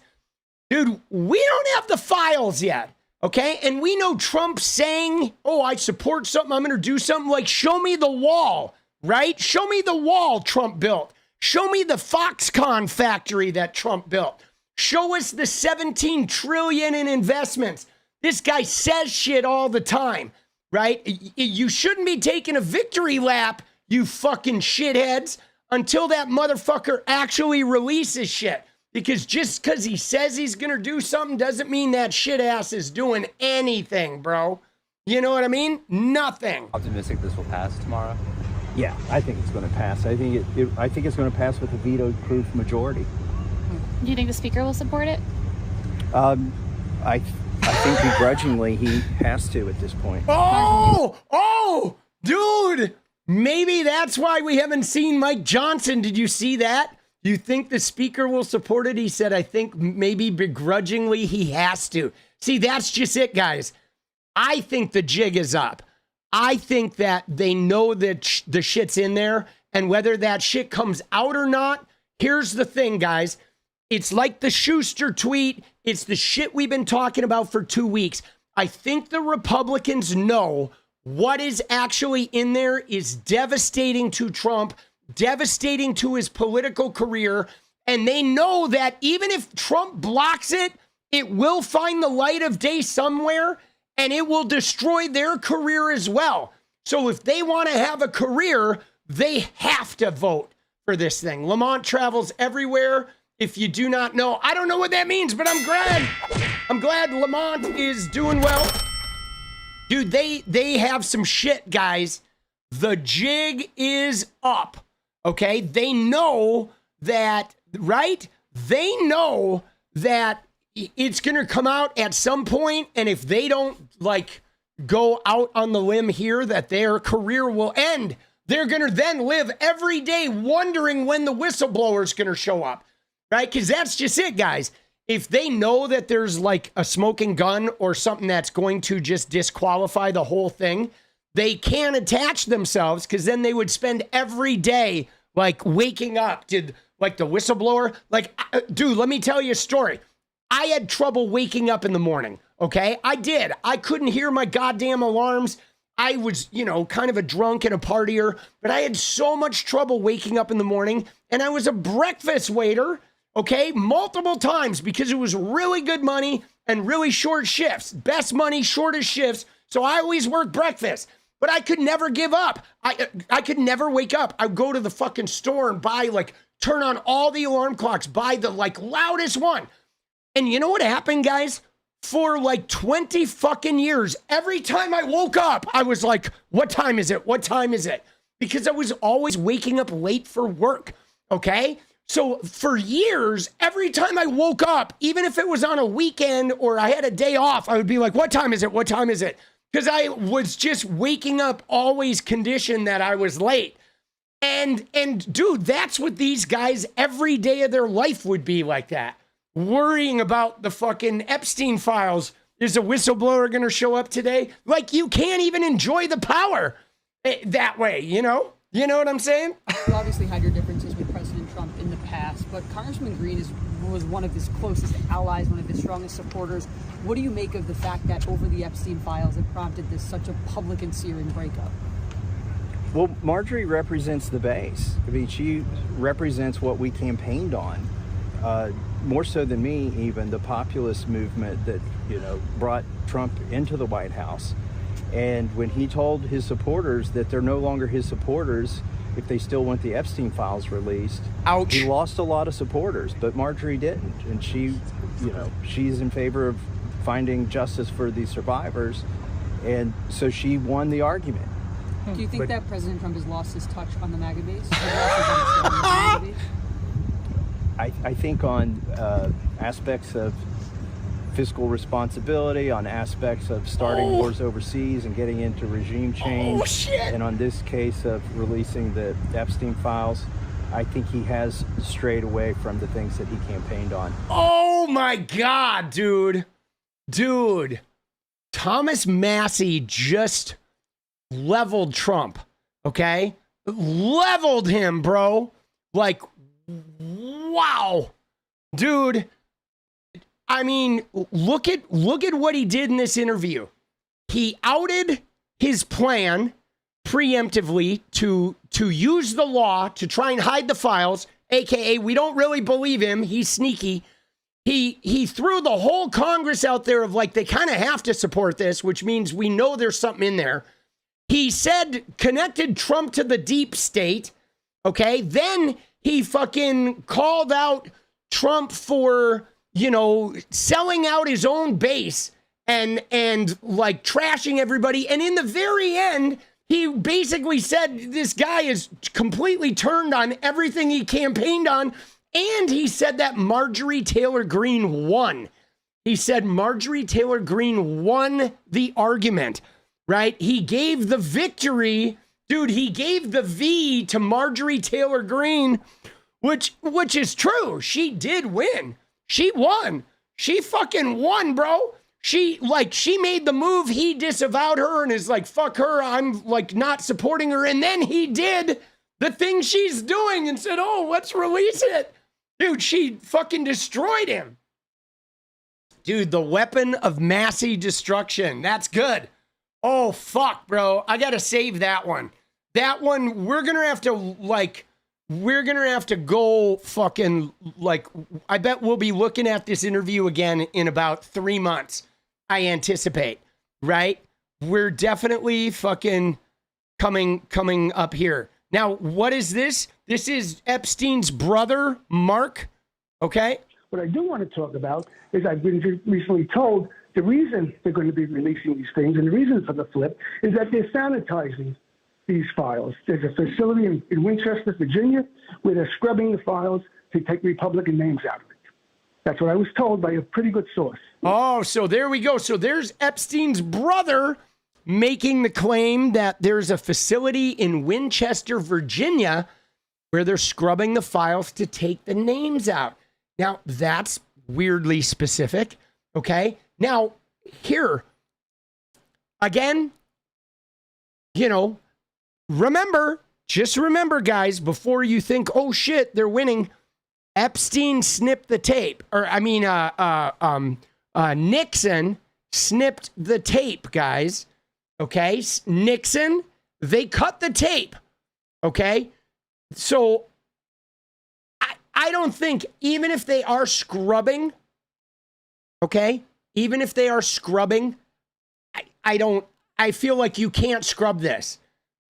Dude, we don't have the files yet, okay? And we know Trump saying, oh, I support something, I'm gonna do something. Like, show me the wall, right? Show me the wall Trump built. Show me the Foxconn factory that Trump built. Show us the 17 trillion in investments. This guy says shit all the time, right? You shouldn't be taking a victory lap, you fucking shitheads, until that motherfucker actually releases shit. Because just because he says he's going to do something doesn't mean that shit ass is doing anything, bro. You know what I mean? Nothing. Optimistic this will pass tomorrow? Yeah, I think it's going to pass. I think it's going to pass with a veto-proof majority. Do you think the speaker will support it? I think begrudgingly he has to at this point. Oh, dude, maybe that's why we haven't seen Mike Johnson. Did you see that? You think the speaker will support it? He said, I think maybe begrudgingly he has to. See, that's just it, guys. I think the jig is up. I think that they know that the shit's in there, and whether that shit comes out or not, here's the thing, guys. It's like the Schuster tweet. It's the shit we've been talking about for 2 weeks. I think the Republicans know what is actually in there is devastating to Trump, devastating to his political career. And they know that even if Trump blocks it, it will find the light of day somewhere and it will destroy their career as well. So if they want to have a career, they have to vote for this thing. Lamont travels everywhere. If you do not know, I don't know what that means, but I'm glad Lamont is doing well. Dude, they have some shit, guys. The jig is up, okay? They know that, right? They know that it's going to come out at some point, and if they don't, like, go out on the limb here that their career will end, they're going to then live every day wondering when the whistleblower is going to show up. Right? Because that's just it, guys. If they know that there's like a smoking gun or something that's going to just disqualify the whole thing, they can't attach themselves because then they would spend every day like waking up to like the whistleblower. Like, dude, let me tell you a story. I had trouble waking up in the morning. Okay, I did. I couldn't hear my goddamn alarms. I was, kind of a drunk and a partier, but I had so much trouble waking up in the morning, and I was a breakfast waiter. Okay, multiple times because it was really good money and really short shifts. Best money, shortest shifts. So I always worked breakfast, but I could never give up. I could never wake up. I'd go to the fucking store and turn on all the alarm clocks, buy the loudest one. And you know what happened, guys? For 20 fucking years, every time I woke up, I was like, what time is it? What time is it? Because I was always waking up late for work, okay? So for years, every time I woke up, even if it was on a weekend or I had a day off, I would be like, what time is it? What time is it? Because I was just waking up always conditioned that I was late. And dude, that's what these guys every day of their life would be like that. Worrying about the fucking Epstein files. Is a whistleblower going to show up today? Like, you can't even enjoy the power that way, You know what I'm saying? You obviously had your differences with President Trump in the past, but Congressman Green was one of his closest allies, one of his strongest supporters. What do you make of the fact that over the Epstein files, it prompted such a public and searing breakup? Well, Marjorie represents the base. I mean, she represents what we campaigned on. More so than me, even the populist movement that, brought Trump into the White House. And when he told his supporters that they're no longer his supporters if they still want the Epstein files released, ouch, he lost a lot of supporters, but Marjorie didn't. And she, she's in favor of finding justice for the survivors. And so she won the argument. Do you think that President Trump has lost his touch on the MAGA base? I think on aspects of fiscal responsibility, on aspects of starting wars overseas and getting into regime change, and on this case of releasing the Epstein files, I think he has strayed away from the things that he campaigned on. Oh my God, dude. Dude. Thomas Massey just leveled Trump, okay? Leveled him, bro. Like, wow. Dude, I mean, look at what he did in this interview. He outed his plan preemptively to use the law to try and hide the files, aka we don't really believe him. He's sneaky. He threw the whole Congress out there of like, they kind of have to support this, which means we know there's something in there. He said, connected Trump to the deep state. Okay. Then he fucking called out Trump for, you know, selling out his own base and like trashing everybody. And in the very end, he basically said this guy is completely turned on everything he campaigned on. And he said that Marjorie Taylor Greene won. He said Marjorie Taylor Greene won the argument, right? He gave the victory. Dude, he gave the V to Marjorie Taylor Greene, which is true. She did win. She won. She fucking won, bro. She made the move. He disavowed her and is like, fuck her. I'm like not supporting her. And then he did the thing she's doing and said, oh, let's release it. Dude, she fucking destroyed him. Dude, the weapon of massy destruction. That's good. Oh, fuck, bro. I got to save that one. That one, we're going to have to go fucking, like, I bet we'll be looking at this interview again in about 3 months. I anticipate, right? We're definitely fucking coming up here. Now, what is this? This is Epstein's brother, Mark. Okay. What I do want to talk about is I've been recently told the reason they're going to be releasing these things and the reason for the flip is that they're sanitizing these files. There's a facility in Winchester, Virginia, where they're scrubbing the files to take Republican names out of it. That's what I was told by a pretty good source. Oh, so there we go. So there's Epstein's brother making the claim that there's a facility in Winchester, Virginia, where they're scrubbing the files to take the names out. Now, that's weirdly specific, okay? Now, here, again, you know, just remember, guys, before you think, oh, shit, they're winning, Epstein snipped the tape. Nixon snipped the tape, guys. Okay, Nixon, they cut the tape. Okay, so I don't think, even if they are scrubbing, okay, even if they are scrubbing, I feel like you can't scrub this.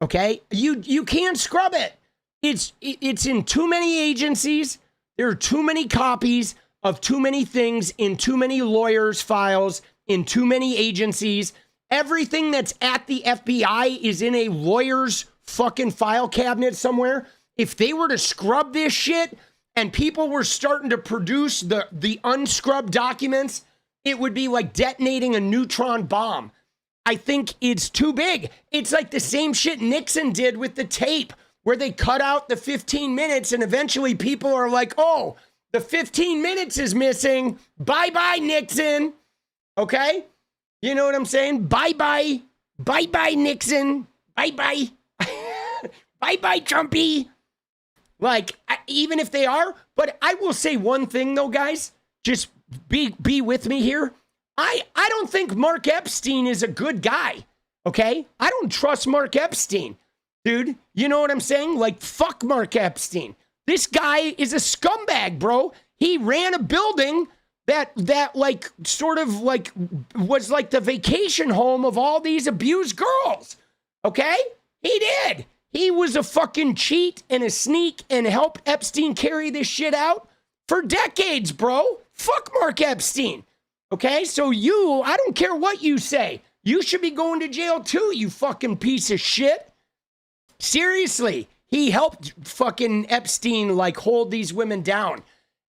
Okay, you can't scrub it. It's in too many agencies. There are too many copies of too many things in too many lawyers' files, in too many agencies. Everything that's at the FBI is in a lawyer's fucking file cabinet somewhere. If they were to scrub this shit and people were starting to produce the unscrubbed documents, it would be like detonating a neutron bomb. I think it's too big. It's like the same shit Nixon did with the tape, where they cut out the 15 minutes and eventually people are like, oh, the 15 minutes is missing. Bye-bye, Nixon. Okay? You know what I'm saying? Bye-bye. Bye-bye, Nixon. Bye-bye. Bye-bye, Trumpy. Like, even if they are, but I will say one thing, though, guys. Just be with me here. I don't think Mark Epstein is a good guy, okay? I don't trust Mark Epstein, dude. You know what I'm saying? Like, fuck Mark Epstein. This guy is a scumbag, bro. He ran a building that like sort of like was like the vacation home of all these abused girls. Okay? He did. He was a fucking cheat and a sneak and helped Epstein carry this shit out for decades, bro. Fuck Mark Epstein. Okay? So I don't care what you say. You should be going to jail too, you fucking piece of shit. Seriously, he helped fucking Epstein like hold these women down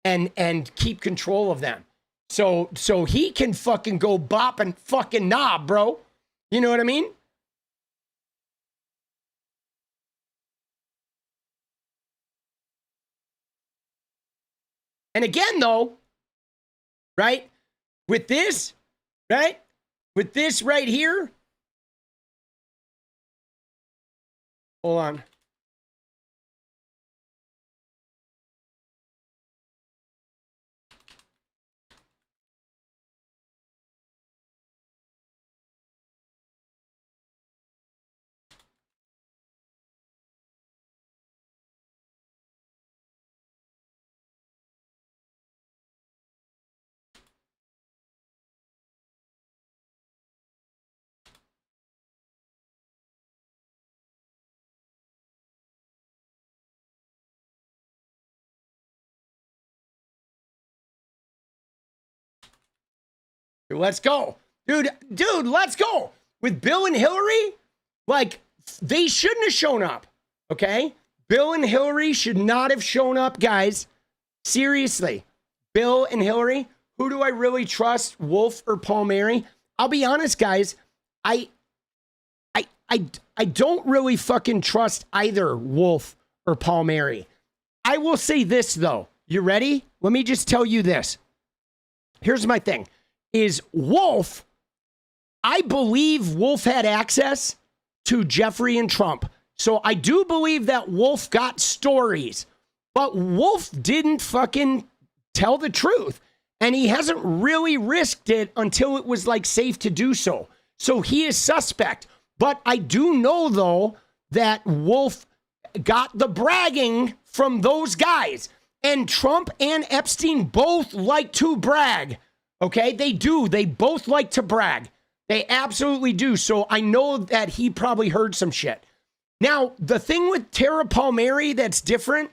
and keep control of them. So he can fucking go bop and fucking knob, bro. You know what I mean? And again, though, right? With this, right? With this right here. Hold on. Let's go. Dude, let's go. With Bill and Hillary, like, they shouldn't have shown up, okay? Bill and Hillary should not have shown up, guys. Seriously. Bill and Hillary, who do I really trust, Wolf or Palmieri? I'll be honest, guys. I don't really fucking trust either Wolf or Palmieri. I will say this, though. You ready? Let me just tell you this. Here's my thing. Is Wolf, I believe Wolf had access to Jeffrey and Trump. So I do believe that Wolf got stories, but Wolf didn't fucking tell the truth. And he hasn't really risked it until it was like safe to do so. So he is suspect. But I do know, though, that Wolf got the bragging from those guys. And Trump and Epstein both like to brag. Okay, they do. They both like to brag. They absolutely do. So I know that he probably heard some shit. Now, the thing with Tara Palmieri that's different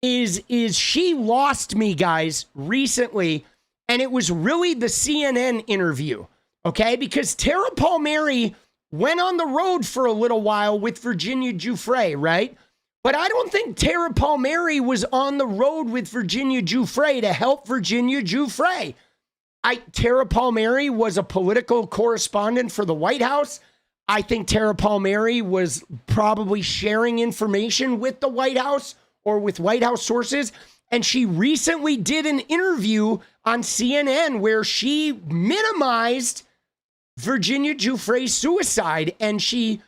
is she lost me, guys, recently. And it was really the CNN interview. Okay, because Tara Palmieri went on the road for a little while with Virginia Giuffre, right? But I don't think Tara Palmieri was on the road with Virginia Giuffre to help Virginia Giuffre. Tara Palmieri was a political correspondent for the White House. I think Tara Palmieri was probably sharing information with the White House or with White House sources. And she recently did an interview on CNN where she minimized Virginia Giuffre's suicide. And she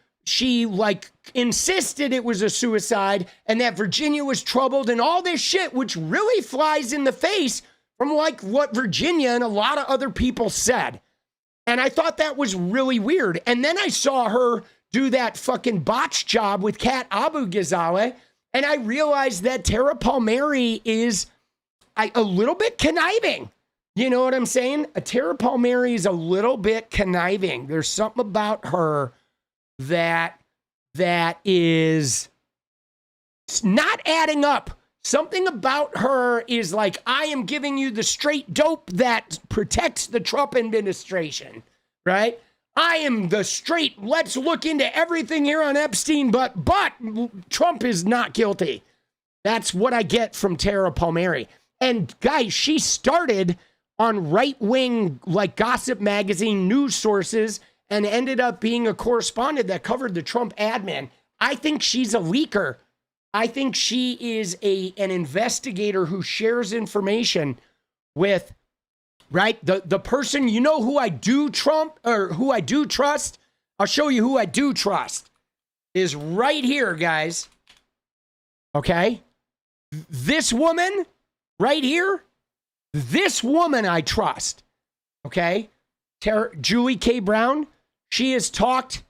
like insisted it was a suicide and that Virginia was troubled and all this shit, which really flies in the face from like what Virginia and a lot of other people said. And I thought that was really weird. And then I saw her do that fucking botch job with Kat Abu-Ghazaleh. And I realized that Tara Palmieri is a little bit conniving. You know what I'm saying? Tara Palmieri is a little bit conniving. There's something about her that is not adding up. Something about her is like, I am giving you the straight dope that protects the Trump administration, right? I am the straight, let's look into everything here on Epstein, but Trump is not guilty. That's what I get from Tara Palmieri. And guys, she started on right-wing, like gossip magazine news sources and ended up being a correspondent that covered the Trump admin. I think she's a leaker. I think she is an investigator who shares information with, right? The person, you know who I do who I do trust? I'll show you who I do trust. Is right here, guys. Okay? This woman right here, this woman I trust. Okay? Julie K. Brown, she has talked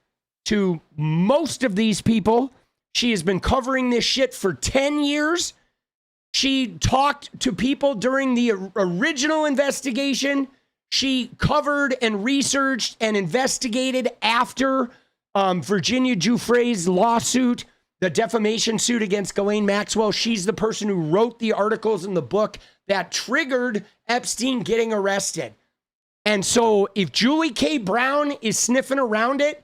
to most of these people. She has been covering this shit for 10 years. She talked to people during the original investigation. She covered and researched and investigated after Virginia Giuffre's lawsuit, the defamation suit against Ghislaine Maxwell. She's the person who wrote the articles in the book that triggered Epstein getting arrested. And so if Julie K. Brown is sniffing around it,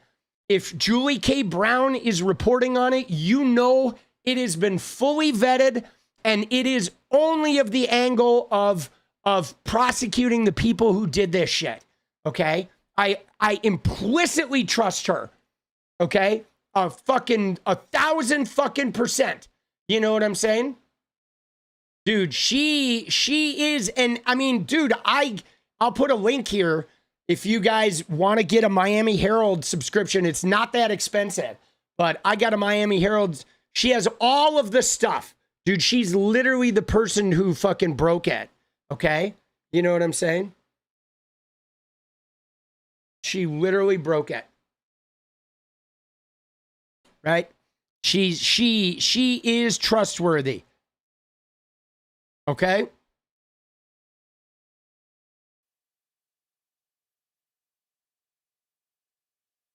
if Julie K. Brown is reporting on it, you know it has been fully vetted, and it is only of the angle of prosecuting the people who did this shit. Okay? I implicitly trust her. Okay? 1,000%. You know what I'm saying? Dude, she is, and I mean, dude, I'll put a link here if you guys want to get a Miami Herald subscription. It's not that expensive, but I got a Miami Herald. She has all of the stuff. Dude, she's literally the person who fucking broke it. Okay? You know what I'm saying? She literally broke it. Right? She is trustworthy. Okay?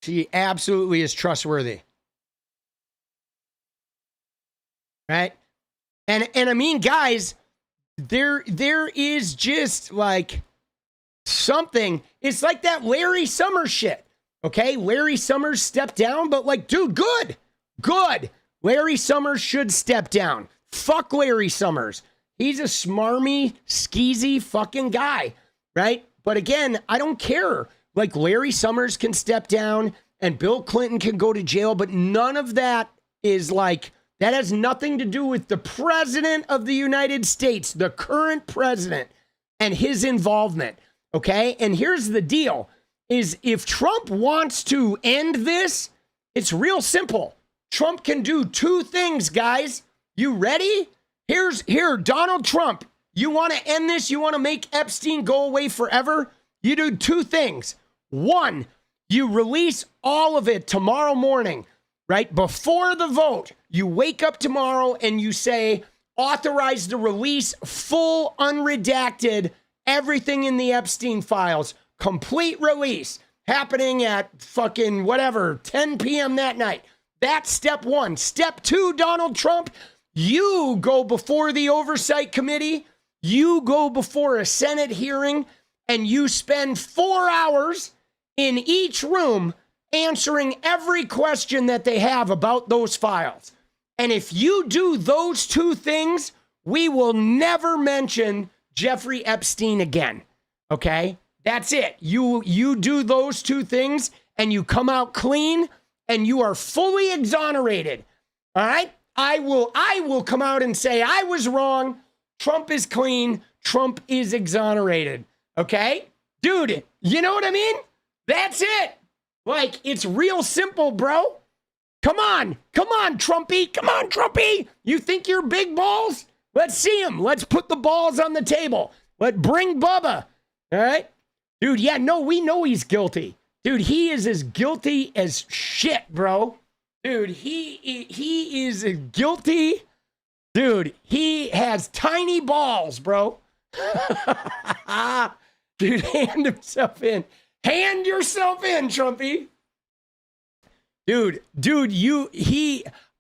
She absolutely is trustworthy. Right? And I mean, guys, there is just like something. It's like that Larry Summers shit. Okay? Larry Summers stepped down, but like, dude, good. Larry Summers should step down. Fuck Larry Summers. He's a smarmy, skeezy fucking guy, right? But again, I don't care. Like, Larry Summers can step down and Bill Clinton can go to jail, but none of that is like, that has nothing to do with the president of the United States, the current president, and his involvement, okay? And here's the deal, is if Trump wants to end this, it's real simple. Trump can do two things, guys. You ready? Here, Donald Trump, you want to end this? You want to make Epstein go away forever? You do two things. One, you release all of it tomorrow morning, right? Before the vote, you wake up tomorrow and you say, authorize the release, full, unredacted, everything in the Epstein files, complete release, happening at fucking whatever, 10 p.m. that night. That's step one. Step two, Donald Trump, you go before the oversight committee, you go before a Senate hearing, and you spend 4 hours in each room answering every question that they have about those files. And if you do those two things, we will never mention Jeffrey Epstein again. Okay? That's it. You do those two things and you come out clean and you are fully exonerated. All right? I will come out and say I was wrong. Trump is clean. Trump is exonerated. Okay? Dude, you know what I mean? That's it. Like, it's real simple, bro. Come on, Trumpy. Come on, Trumpy. You think you're big balls? Let's see him. Let's put the balls on the table. Let's bring Bubba. All right? Dude, yeah, no, we know he's guilty. Dude, he is as guilty as shit, bro. Dude, he is guilty. Dude, he has tiny balls, bro. Dude, hand himself in. Hand yourself in, Trumpy. Dude,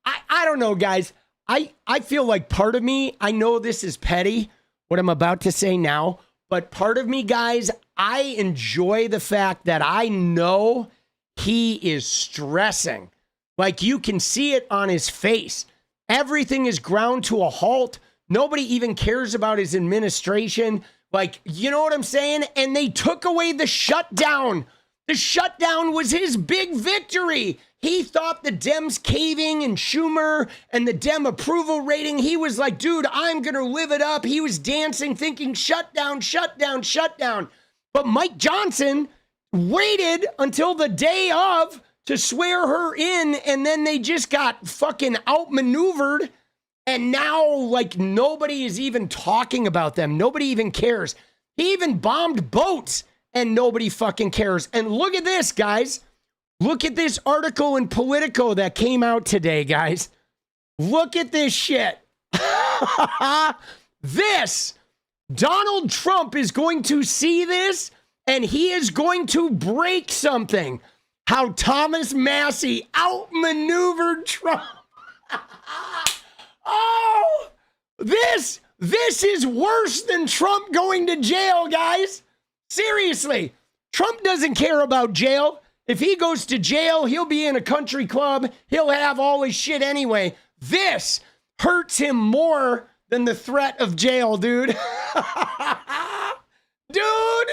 I don't know, guys. I feel like part of me, I know this is petty, what I'm about to say now, but part of me, guys, I enjoy the fact that I know he is stressing. Like, you can see it on his face. Everything is ground to a halt. Nobody even cares about his administration. Like, you know what I'm saying? And they took away the shutdown. The shutdown was his big victory. He thought the Dems caving and Schumer and the Dem approval rating, he was like, dude, I'm going to live it up. He was dancing, thinking shutdown, shutdown, shutdown. But Mike Johnson waited until the day of to swear her in, and then they just got fucking outmaneuvered. And now, like, nobody is even talking about them. Nobody even cares. He even bombed boats, and nobody fucking cares. And look at this, guys. Look at this article in Politico that came out today, guys. Look at this shit. This, Donald Trump is going to see this, and he is going to break something. How Thomas Massie outmaneuvered Trump. Oh, this is worse than Trump going to jail, guys. Seriously, Trump doesn't care about jail. If he goes to jail, he'll be in a country club. He'll have all his shit anyway. This hurts him more than the threat of jail, dude. Dude,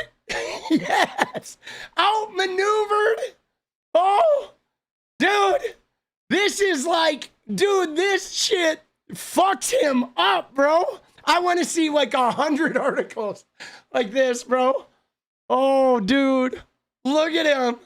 yes. Outmaneuvered. Oh, dude, this is like, dude, this shit fucks him up, bro. I want to see like 100 articles like this, bro. Oh, dude, look at him.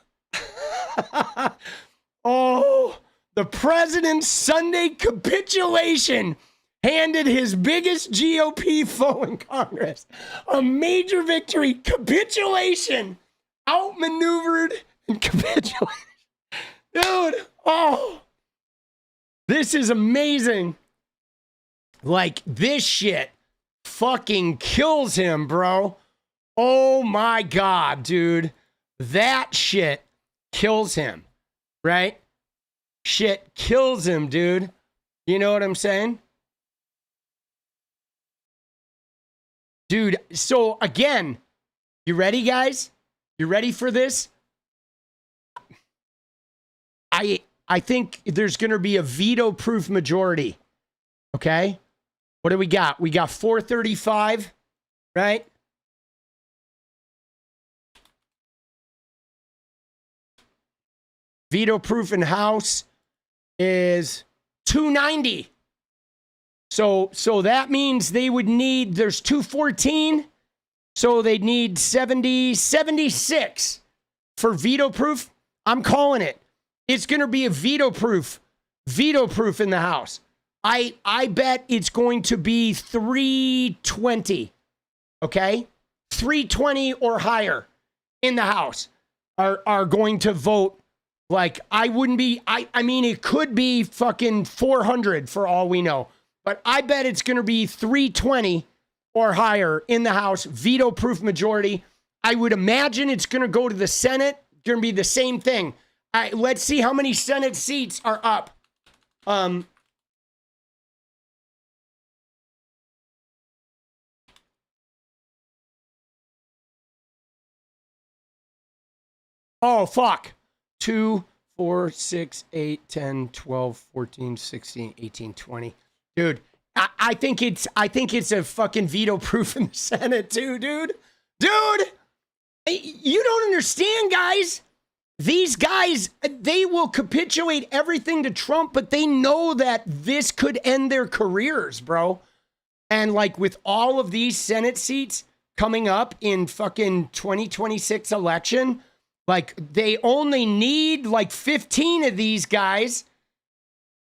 Oh, the president's Sunday capitulation handed his biggest GOP foe in Congress a major victory. Capitulation. Outmaneuvered and capitulation. Dude, oh, this is amazing. Like, this shit fucking kills him, bro. Oh my God, dude. That shit kills him, right? Shit kills him, dude. You know what I'm saying? Dude, so again, you ready, guys? You ready for this? I think there's going to be a veto-proof majority, okay? What do we got? We got 435, right? Veto-proof in House is 290. So that means they would need, there's 214, so they'd need 76 for veto-proof. I'm calling it. It's going to be a veto-proof in the House. I bet it's going to be 320, okay? 320 or higher in the House are going to vote. Like, I mean, it could be fucking 400 for all we know. But I bet it's going to be 320 or higher in the House, veto-proof majority. I would imagine it's going to go to the Senate. Going to be the same thing. All right, let's see how many Senate seats are up. Oh, fuck. 2, 4, 6, 8, 10, 12, 14, 16, 18, 20. Dude, I think it's a fucking veto proof in the Senate too, dude. Dude, you don't understand, guys. These guys, they will capitulate everything to Trump, but they know that this could end their careers, bro. And like with all of these Senate seats coming up in fucking 2026 election, like they only need like 15 of these guys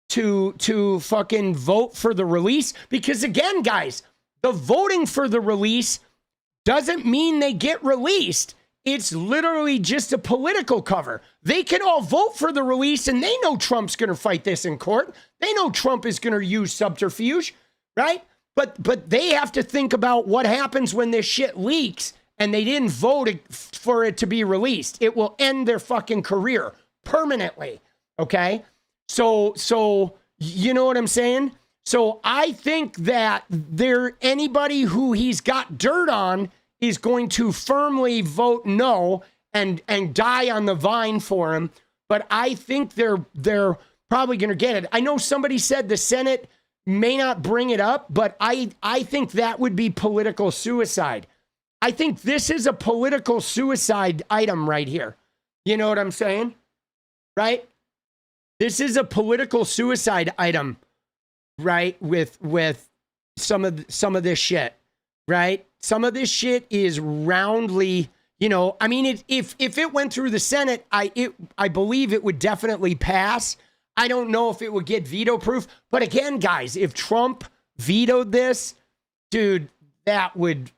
to fucking vote for the release. Because again, guys, the voting for the release doesn't mean they get released. It's literally just a political cover. They can all vote for the release and they know Trump's going to fight this in court. They know Trump is going to use subterfuge, right? But they have to think about what happens when this shit leaks and they didn't vote for it to be released. It will end their fucking career permanently, okay? So you know what I'm saying? So I think that anybody who he's got dirt on is going to firmly vote no and die on the vine for him. But I think they're probably going to get it. I know somebody said the Senate may not bring it up, but I think that would be political suicide. I think this is a political suicide item right here. You know what I'm saying? Right? This is a political suicide item, right? With some of this shit, right? Some of this shit is roundly, you know, I mean, if it went through the Senate, I believe it would definitely pass. I don't know if it would get veto proof, but again, guys, if Trump vetoed this, dude, that would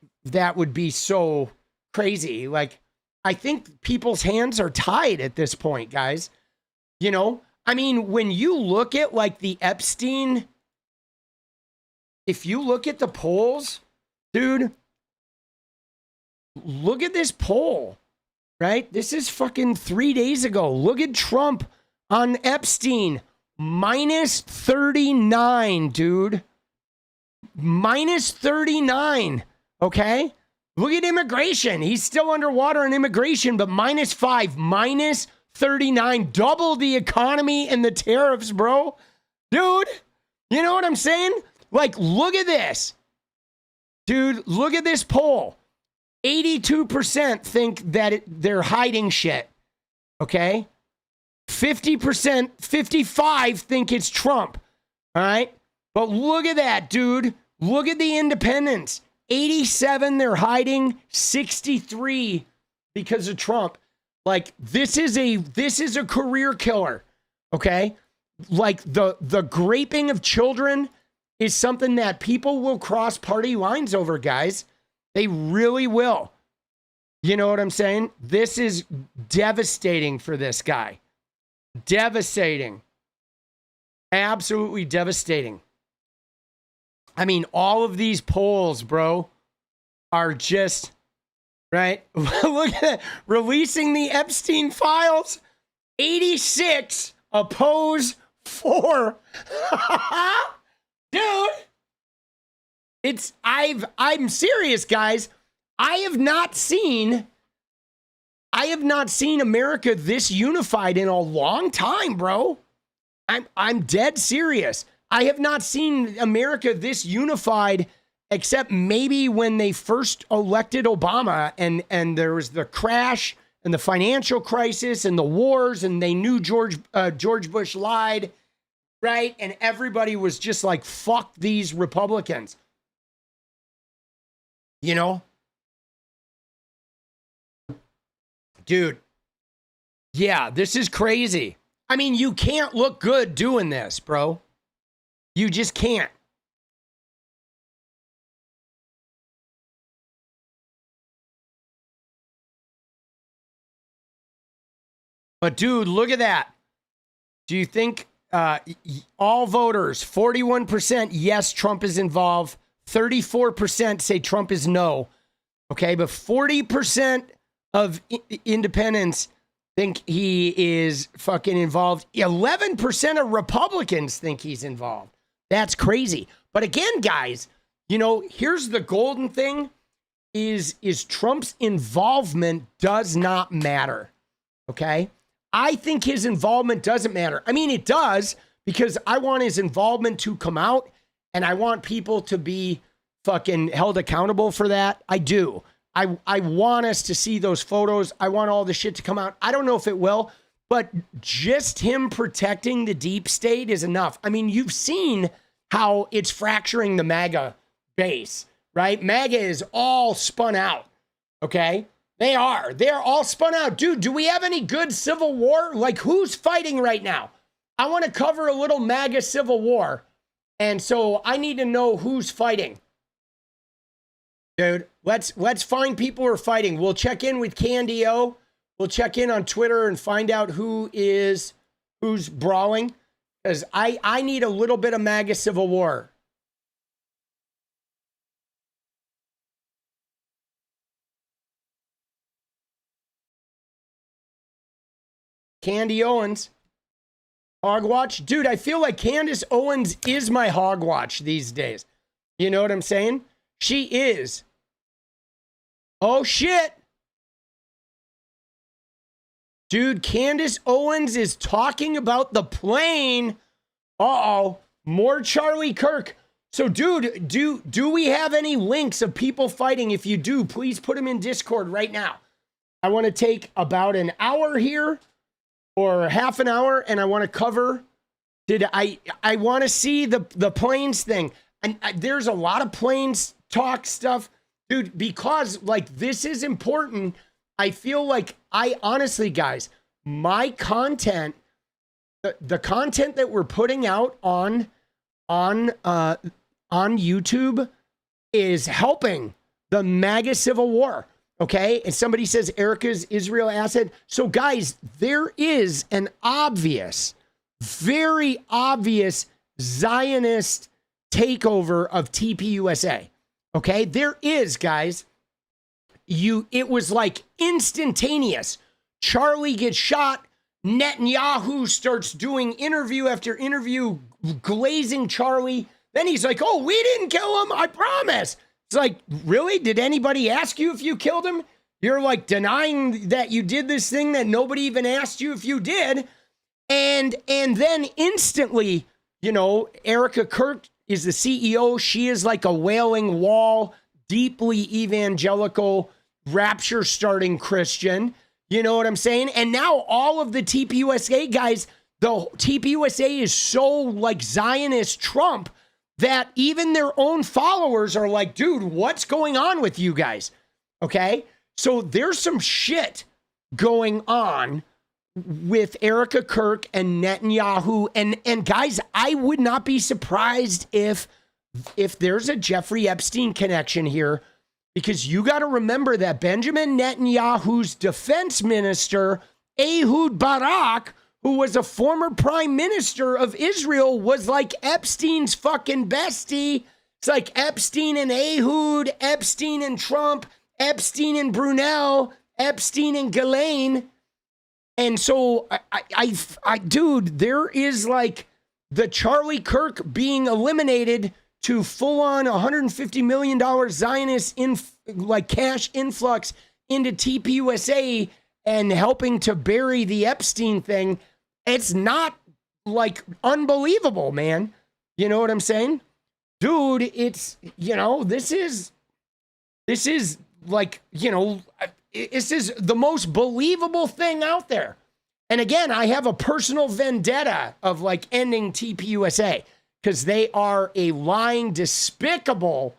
be so crazy. Like, I think people's hands are tied at this point, guys. You know, I mean, when you look at like the Epstein, if you look at the polls, dude, look at this poll, right? This is fucking 3 days ago. Look at Trump on Epstein, minus 39, dude. Minus 39, okay? Look at immigration. He's still underwater on immigration, but minus 5, minus 39, double the economy and the tariffs, bro. Dude, you know what I'm saying? Like, look at this. Dude, look at this poll. 82% think that they're hiding shit. Okay? 50%, 55 think it's Trump. All right? But look at that, dude. Look at the independents. 87 they're hiding, 63 because of Trump. Like, this is a career killer. Okay? Like, the graping of children is something that people will cross party lines over, guys. They really will. You know what I'm saying? This is devastating for this guy. Devastating. Absolutely devastating. I mean, all of these polls, bro, are just, right? Look at that. Releasing the Epstein files. 86 oppose 4. Dude, I'm serious, guys. I have not seen America this unified in a long time, bro. I'm dead serious. I have not seen America this unified except maybe when they first elected Obama and there was the crash and the financial crisis and the wars and they knew George Bush lied, right? And everybody was just like, fuck these Republicans. You know? Dude. Yeah, this is crazy. I mean, you can't look good doing this, bro. You just can't. But dude, look at that. Do you think all voters, 41% yes, Trump is involved. 34% say Trump is no. Okay, but 40% of independents think he is fucking involved. 11% of Republicans think he's involved. That's crazy. But again, guys, you know, here's the golden thing is Trump's involvement does not matter. Okay? I think his involvement doesn't matter. I mean, it does because I want his involvement to come out and I want people to be fucking held accountable for that. I do. I want us to see those photos. I want all the shit to come out. I don't know if it will, but just him protecting the deep state is enough. I mean, you've seen how it's fracturing the MAGA base, right? MAGA is all spun out, okay? They are. They're all spun out. Dude, do we have any good civil war? Like, who's fighting right now? I want to cover a little MAGA civil war, and so I need to know who's fighting. Dude, let's find people who are fighting. We'll check in with 𝗫𝗙. We'll check in on Twitter and find out who's brawling. Because I need a little bit of MAGA civil war. Candy Owens. Hogwatch. Dude, I feel like Candace Owens is my Hogwatch these days. You know what I'm saying? She is. Oh, shit. Dude, Candace Owens is talking about the plane. Uh-oh. More Charlie Kirk. So, dude, do we have any links of people fighting? If you do, please put them in Discord right now. I want to take about an hour here or half an hour, and I want to cover. I want to see the planes thing. And there's a lot of planes talk stuff. Dude, because, like, this is important. I feel like honestly, guys, my content, the content that we're putting out on YouTube is helping the MAGA civil war. Okay. And somebody says Erica's Israel asset. So, guys, there is an obvious, very obvious Zionist takeover of TPUSA. Okay, there is, guys. It was like instantaneous. Charlie gets shot. Netanyahu starts doing interview after interview, glazing Charlie. Then he's like, oh, we didn't kill him. I promise. It's like, really? Did anybody ask you if you killed him? You're like denying that you did this thing that nobody even asked you if you did. And then instantly, you know, 𝗙𝗏𝗏 is the CEO. She is like a wailing wall, deeply evangelical, rapture starting Christian. You know what I'm saying? And now all of the TPUSA guys, the TPUSA is so like Zionist Trump that even their own followers are like, dude, what's going on with you guys? Okay. So there's some shit going on with 𝗙𝗏𝗏 and Netanyahu. And guys, I would not be surprised if there's a Jeffrey Epstein connection here, because you got to remember that Benjamin Netanyahu's defense minister, Ehud Barak, who was a former prime minister of Israel, was like Epstein's fucking bestie. It's like Epstein and Ehud, Epstein and Trump, Epstein and Brunel, Epstein and Ghislaine. And so, dude, there is like the Charlie Kirk being eliminated to full-on $150 million Zionist cash influx into TPUSA and helping to bury the Epstein thing. It's not like unbelievable, man. You know what I'm saying? Dude, it's, you know, this is like, you know, this is the most believable thing out there. And again, I have a personal vendetta of like ending TPUSA because they are a lying, despicable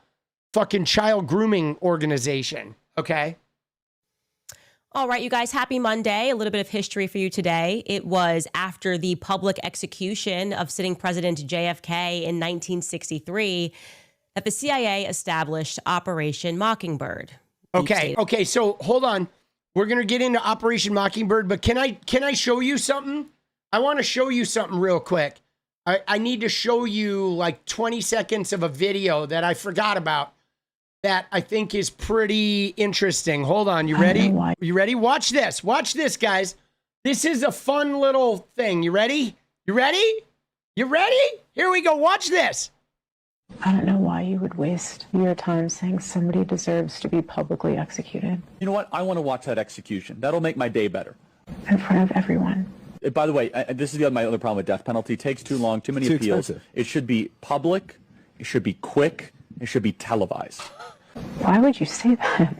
fucking child grooming organization. Okay. All right, you guys, happy Monday. A little bit of history for you today. It was after the public execution of sitting President JFK in 1963 that the CIA established Operation Mockingbird. Okay, so hold on. We're going to get into Operation Mockingbird, but can I show you something? I want to show you something real quick. I need to show you like 20 seconds of a video that I forgot about that I think is pretty interesting. Hold on. You ready? You ready? Watch this. Watch this, guys. This is a fun little thing. You ready? You ready? You ready? Here we go. Watch this. I don't know why you would waste your time saying somebody deserves to be publicly executed. You know what? I want to watch that execution. That'll make my day better. In front of everyone. By the way, this is my other problem with death penalty. It takes too long, too many appeals. Expensive. It should be public. It should be quick. It should be televised. Why would you say that?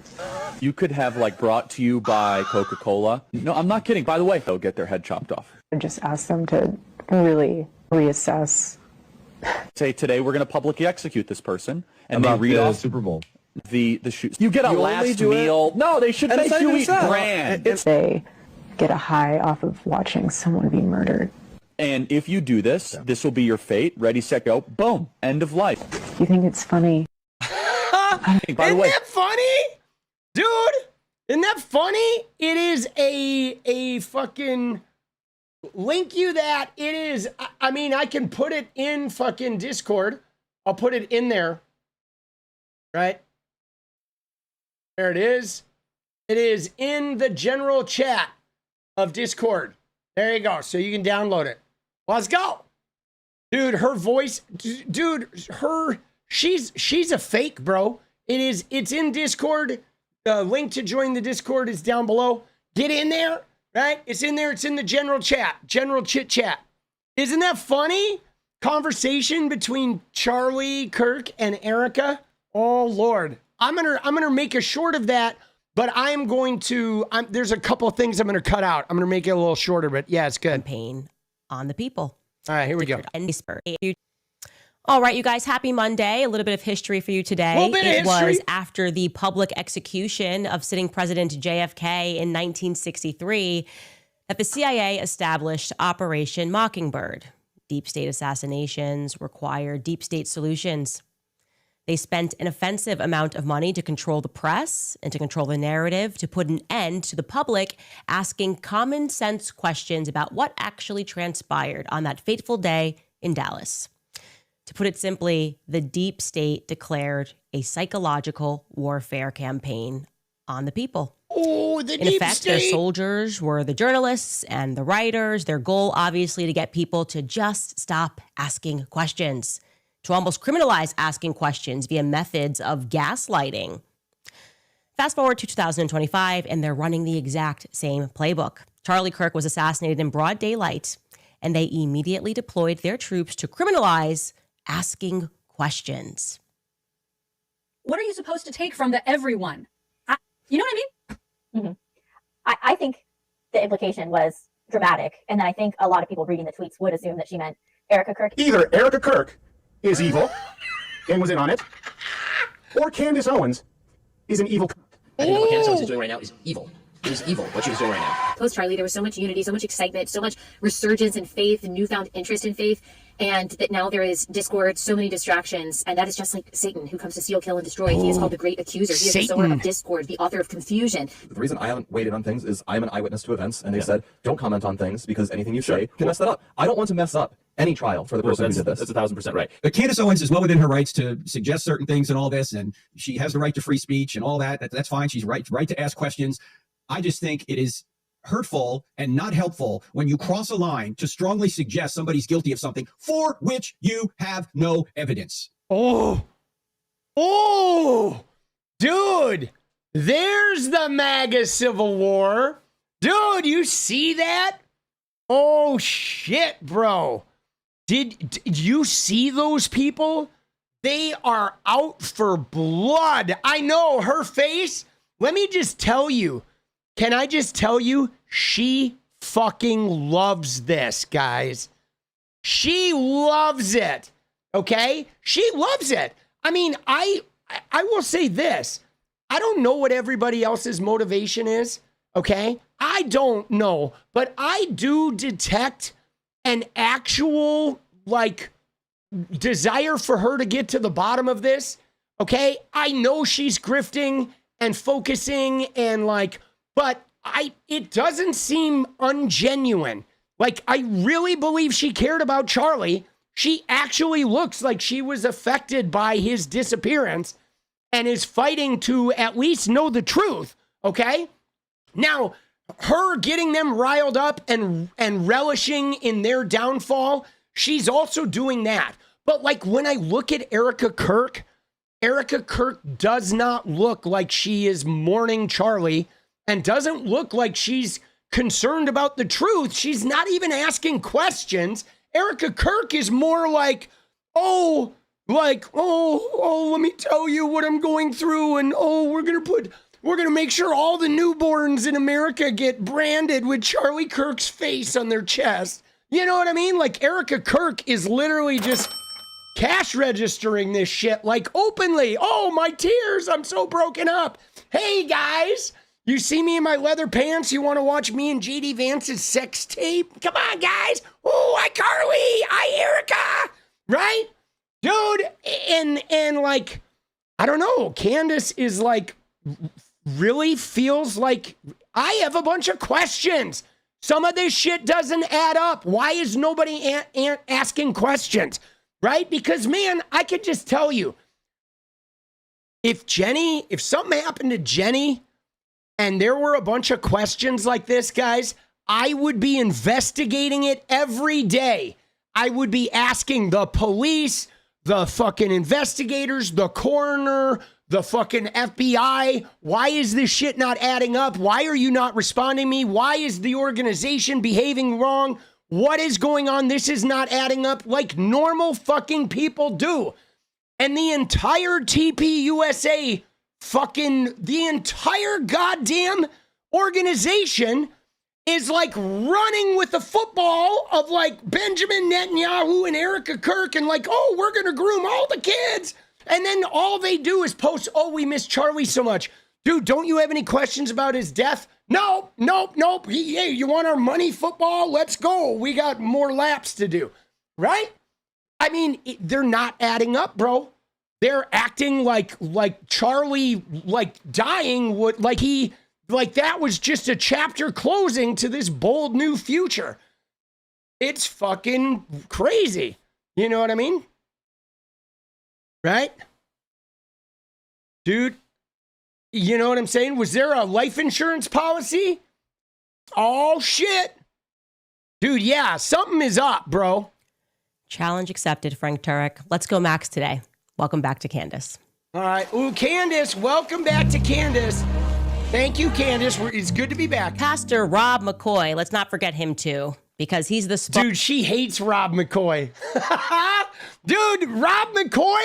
You could have like brought to you by Coca-Cola. No, I'm not kidding. By the way, they'll get their head chopped off. Just ask them to really reassess. Say today we're going to publicly execute this person, and they read off Super Bowl. The shoes. You get a last meal. No, they should make you eat bran. They get a high off of watching someone be murdered. And if you do this, this will be your fate. Ready, set, go. Boom. End of life. You think it's funny? Isn't that funny? Dude, isn't that funny? It is a fucking link you that. It is, I mean, I can put it in fucking Discord. I'll put it in there. Right? There it is. It is in the general chat of Discord. There you go. So you can download it. Let's go. Dude, her voice, dude, she's a fake, bro. It's in Discord. The link to join the Discord is down below. Get in there, right? It's in there. It's in the general chat, general chit chat. Isn't that funny? Conversation between Charlie Kirk and Erica. Oh Lord, I'm gonna make a short of that, but I'm going to. There's a couple of things I'm gonna cut out. I'm gonna make it a little shorter, but yeah, it's good. Campaign on the people. All right, here we go. All right, you guys, happy Monday. A little bit of history for you today. It was after the public execution of sitting President JFK in 1963 that the CIA established Operation Mockingbird. Deep state assassinations require deep state solutions. They spent an offensive amount of money to control the press and to control the narrative, to put an end to the public asking common sense questions about what actually transpired on that fateful day in Dallas. To put it simply, the deep state declared a psychological warfare campaign on the people. Oh, the In effect, their soldiers were the journalists and the writers. Their goal, obviously, to get people to just stop asking questions, to almost criminalize asking questions via methods of gaslighting. Fast forward to 2025, and they're running the exact same playbook. Charlie Kirk was assassinated in broad daylight, and they immediately deployed their troops to criminalize asking questions. What are you supposed to take from the everyone? You know what I mean? Mm-hmm. I think the implication was dramatic, and then I think a lot of people reading the tweets would assume that she meant Erica Kirk. Either Erica Kirk is evil and was in on it, or Candace Owens is an evil. I think what Candace Owens is doing right now is evil. It is evil what she's doing right now. Post Charlie, there was so much unity, so much excitement, so much resurgence in faith and newfound interest in faith, and that now there is discord, so many distractions, and that is just like Satan, who comes to steal, kill, and destroy. He is called the great accuser. He is the sower of discord, the author of confusion. The reason I haven't weighed in on things is I'm an eyewitness to events, and they said, don't comment on things because anything you say can mess that up. I don't want to mess up any trial for the person who did this. That's 1,000% right. But Candace Owens is well within her rights to suggest certain things and all this, and she has the right to free speech and all that. That's fine. She's right to ask questions. I just think it is hurtful and not helpful when you cross a line to strongly suggest somebody's guilty of something for which you have no evidence. Oh, dude, there's the MAGA Civil War. Dude, you see that? Oh, shit, bro. Did you see those people? They are out for blood. I know her face. Let me just tell you. Can I just tell you, she fucking loves this, guys. She loves it, okay? She loves it. I mean, I will say this. I don't know what everybody else's motivation is, okay? I don't know, but I do detect an actual, like, desire for her to get to the bottom of this, okay? I know she's grifting and focusing and, like, but it doesn't seem ungenuine. Like, I really believe she cared about Charlie. She actually looks like she was affected by his disappearance and is fighting to at least know the truth, okay? Now, her getting them riled up and relishing in their downfall, she's also doing that. But, like, when I look at Erica Kirk does not look like she is mourning Charlie and doesn't look like she's concerned about the truth. She's not even asking questions. Erica Kirk is more like, let me tell you what I'm going through, and we're gonna make sure all the newborns in America get branded with Charlie Kirk's face on their chest. You know what I mean? Like, Erica Kirk is literally just cash registering this shit, like, openly. Oh, my tears, I'm so broken up. Hey, guys. You see me in my leather pants? You want to watch me and JD Vance's sex tape? Come on, guys. Oh, hi, Carly. Hi, Erica. Right? Dude, and like, I don't know. Candace is like, really feels like I have a bunch of questions. Some of this shit doesn't add up. Why is nobody asking questions? Right? Because, man, I could just tell you, if something happened to Jenny, and there were a bunch of questions like this, guys, I would be investigating it every day. I would be asking the police, the fucking investigators, the coroner, the fucking FBI, why is this shit not adding up? Why are you not responding to me? Why is the organization behaving wrong? What is going on? This is not adding up like normal fucking people do. And the entire TPUSA the entire goddamn organization is like running with the football of like Benjamin Netanyahu and Erica Kirk and like, oh, we're going to groom all the kids. And then all they do is post, oh, we miss Charlie so much. Dude, don't you have any questions about his death? Nope. Hey, you want our money football? Let's go. We got more laps to do. Right? I mean, they're not adding up, bro. They're acting like Charlie, like dying, like that was just a chapter closing to this bold new future. It's fucking crazy. You know what I mean? Right? Dude, you know what I'm saying? Was there a life insurance policy? Oh, shit. Dude, yeah, something is up, bro. Challenge accepted, Frank Turek. Let's go Max today. Welcome back to Candace. All right. Ooh, Candace, welcome back to Candace. Thank you, Candace. It's good to be back. Pastor Rob McCoy, let's not forget him too, because he's the dude. She hates Rob McCoy. Dude, Rob McCoy.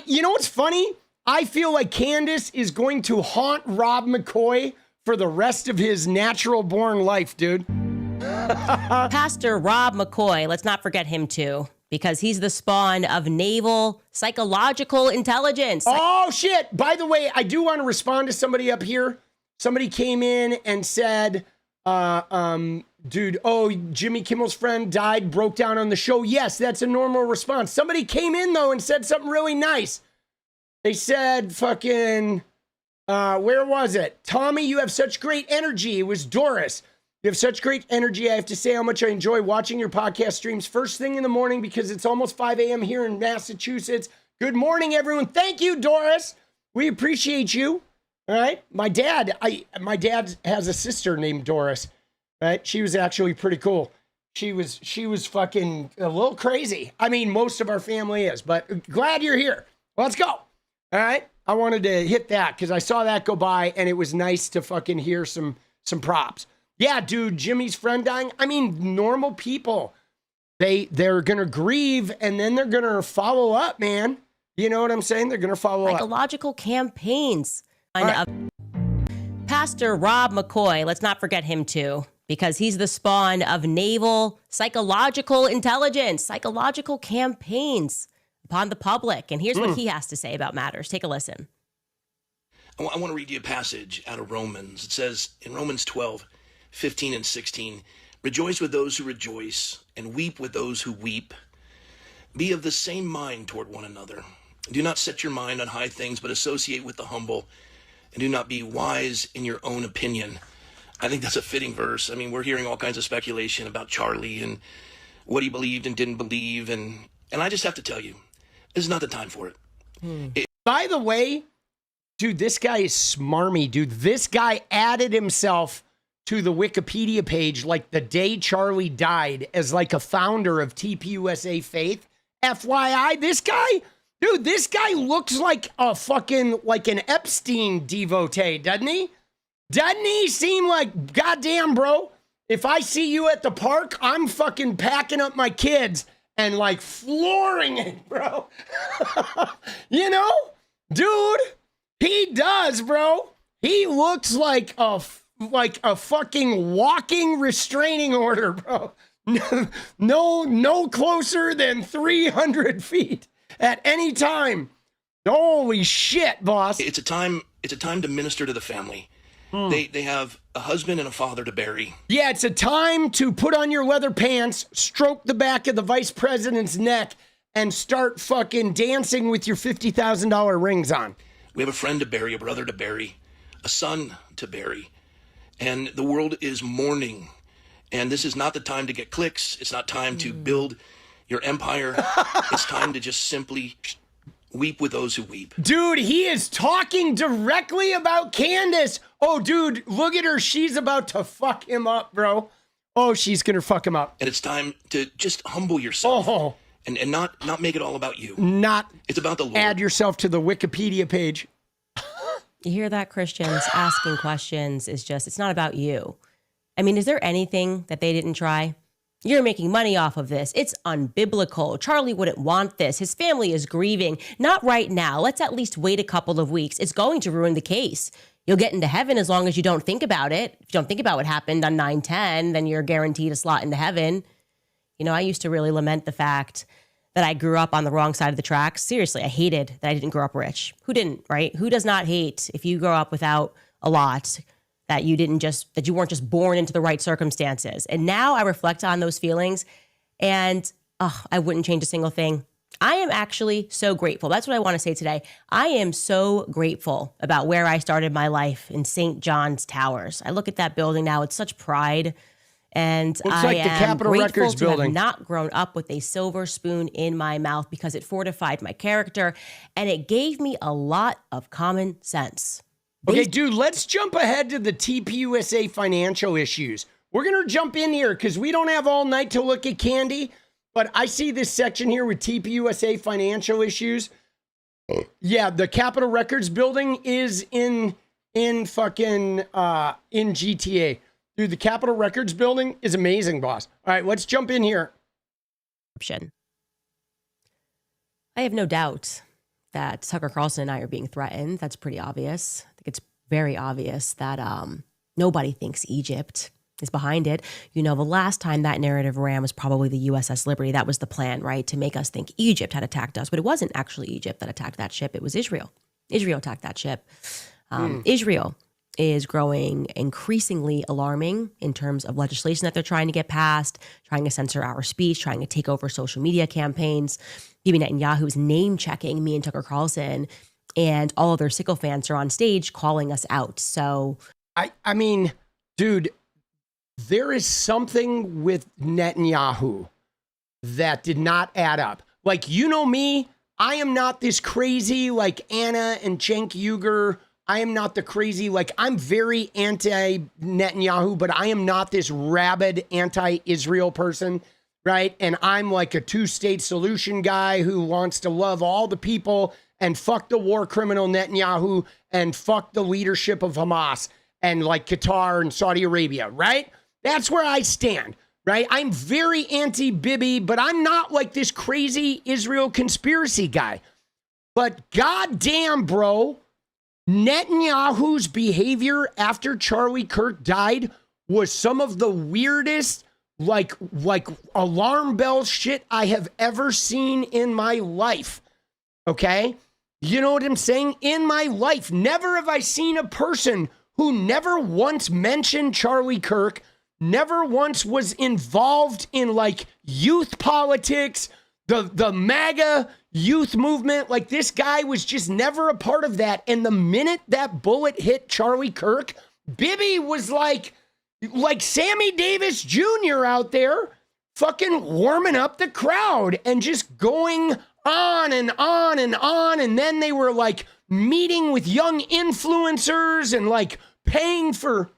You know what's funny? I feel like Candace is going to haunt Rob McCoy for the rest of his natural born life, dude. Pastor Rob McCoy, let's not forget him too, because he's the spawn of naval psychological intelligence. Oh, shit. By the way, I do want to respond to somebody up here. Somebody came in and said, dude, oh, Jimmy Kimmel's friend died, broke down on the show. Yes, that's a normal response. Somebody came in, though, and said something really nice. They said, fucking, where was it? Tommy, you have such great energy. It was Doris. You have such great energy. I have to say how much I enjoy watching your podcast streams first thing in the morning because it's almost 5 a.m. here in Massachusetts. Good morning, everyone. Thank you, Doris. We appreciate you. All right. My dad has a sister named Doris. Right. She was actually pretty cool. She was fucking a little crazy. I mean, most of our family is, but glad you're here. Let's go. All right. I wanted to hit that because I saw that go by and it was nice to fucking hear some props. Yeah, dude, Jimmy's friend dying. I mean, normal people, they're going to grieve and then they're going to follow up, man. You know what I'm saying? They're going to follow up. Psychological campaigns. Pastor Rob McCoy, let's not forget him too, because he's the spawn of naval psychological intelligence, psychological campaigns upon the public. And here's what he has to say about matters. Take a listen. I want to read you a passage out of Romans. It says in Romans 12:15 and 16, rejoice with those who rejoice and weep with those who weep. Be of the same mind toward one another. Do not set your mind on high things, but associate with the humble, and do not be wise in your own opinion. I think that's a fitting verse. I mean, we're hearing all kinds of speculation about Charlie and what he believed and didn't believe. And I just have to tell you, this is not the time for it. By the way, dude, this guy is smarmy, dude. This guy added himself to the Wikipedia page like the day Charlie died as like a founder of TPUSA Faith. FYI, this guy looks like a fucking, like an Epstein devotee, doesn't he? Doesn't he seem like, goddamn, bro, if I see you at the park, I'm fucking packing up my kids and like flooring it, bro. You know? Dude, he does, bro. He looks like a fucking walking restraining order, bro. No closer than 300 feet at any time. Holy shit, boss. It's a time to minister to the family. They have a husband and a father to bury. Yeah, it's a time to put on your leather pants, stroke the back of the vice president's neck, and start fucking dancing with your $50,000 rings on. We have a friend to bury, a brother to bury, a son to bury. And the world is mourning. And this is not the time to get clicks. It's not time to build your empire. It's time to just simply weep with those who weep. Dude, he is talking directly about Candace. Oh, dude, look at her. She's about to fuck him up, bro. Oh, she's going to fuck him up. And it's time to just humble yourself. Oh. And not make it all about you. It's about the Lord. Add yourself to the Wikipedia page. You hear that, Christians? Asking questions is just, it's not about you. I mean, is there anything that they didn't try? You're making money off of this. It's unbiblical. Charlie wouldn't want this. His family is grieving. Not right now. Let's at least wait a couple of weeks. It's going to ruin the case. You'll get into heaven as long as you don't think about it. If you don't think about what happened on 9/10, then you're guaranteed a slot into heaven. You know, I used to really lament the fact that I grew up on the wrong side of the tracks. Seriously, I hated that I didn't grow up rich. Who didn't, right? Who does not hate if you grow up without a lot, that you weren't just born into the right circumstances? And now I reflect on those feelings and I wouldn't change a single thing. I am actually so grateful. That's what I want to say today. I am so grateful about where I started my life in St. John's Towers. I look at that building now, it's such pride. And looks I like the am Capitol grateful Records to building. have not grown up with a silver spoon in my mouth because it fortified my character and it gave me a lot of common sense. Okay, dude, let's jump ahead to the TPUSA financial issues. We're going to jump in here because we don't have all night to look at Candy, but I see this section here with TPUSA financial issues. Yeah, the Capitol Records building is in fucking in GTA. Dude, the Capitol Records building is amazing, boss. All right, let's jump in here. I have no doubt that Tucker Carlson and I are being threatened. That's pretty obvious. I think it's very obvious that nobody thinks Egypt is behind it. You know, the last time that narrative ran was probably the USS Liberty. That was the plan, right? To make us think Egypt had attacked us. But it wasn't actually Egypt that attacked that ship. It was Israel. Israel attacked that ship. Israel is growing increasingly alarming in terms of legislation that they're trying to get passed, trying to censor our speech, trying to take over social media campaigns. Bibi Netanyahu is name-checking me and Tucker Carlson, and all of their sycophants are on stage calling us out. So, I mean, dude, there is something with Netanyahu that did not add up. Like, you know me, I am not this crazy like Anna and Cenk Uygur. I am not the crazy, like, I'm very anti-Netanyahu, but I am not this rabid anti-Israel person, right? And I'm like a two-state solution guy who wants to love all the people and fuck the war criminal Netanyahu and fuck the leadership of Hamas and like Qatar and Saudi Arabia, right? That's where I stand, right? I'm very anti-Bibi, but I'm not like this crazy Israel conspiracy guy. But goddamn, bro, Netanyahu's behavior after Charlie Kirk died was some of the weirdest, like alarm bell shit I have ever seen in my life. Okay? You know what I'm saying? In my life, never have I seen a person who never once mentioned Charlie Kirk, never once was involved in like youth politics, the Maga youth movement. Like, this guy was just never a part of that. And the minute that bullet hit Charlie Kirk, Bibi was like Sammy Davis Jr. out there fucking warming up the crowd and just going on and on and on. And then they were like meeting with young influencers and like paying for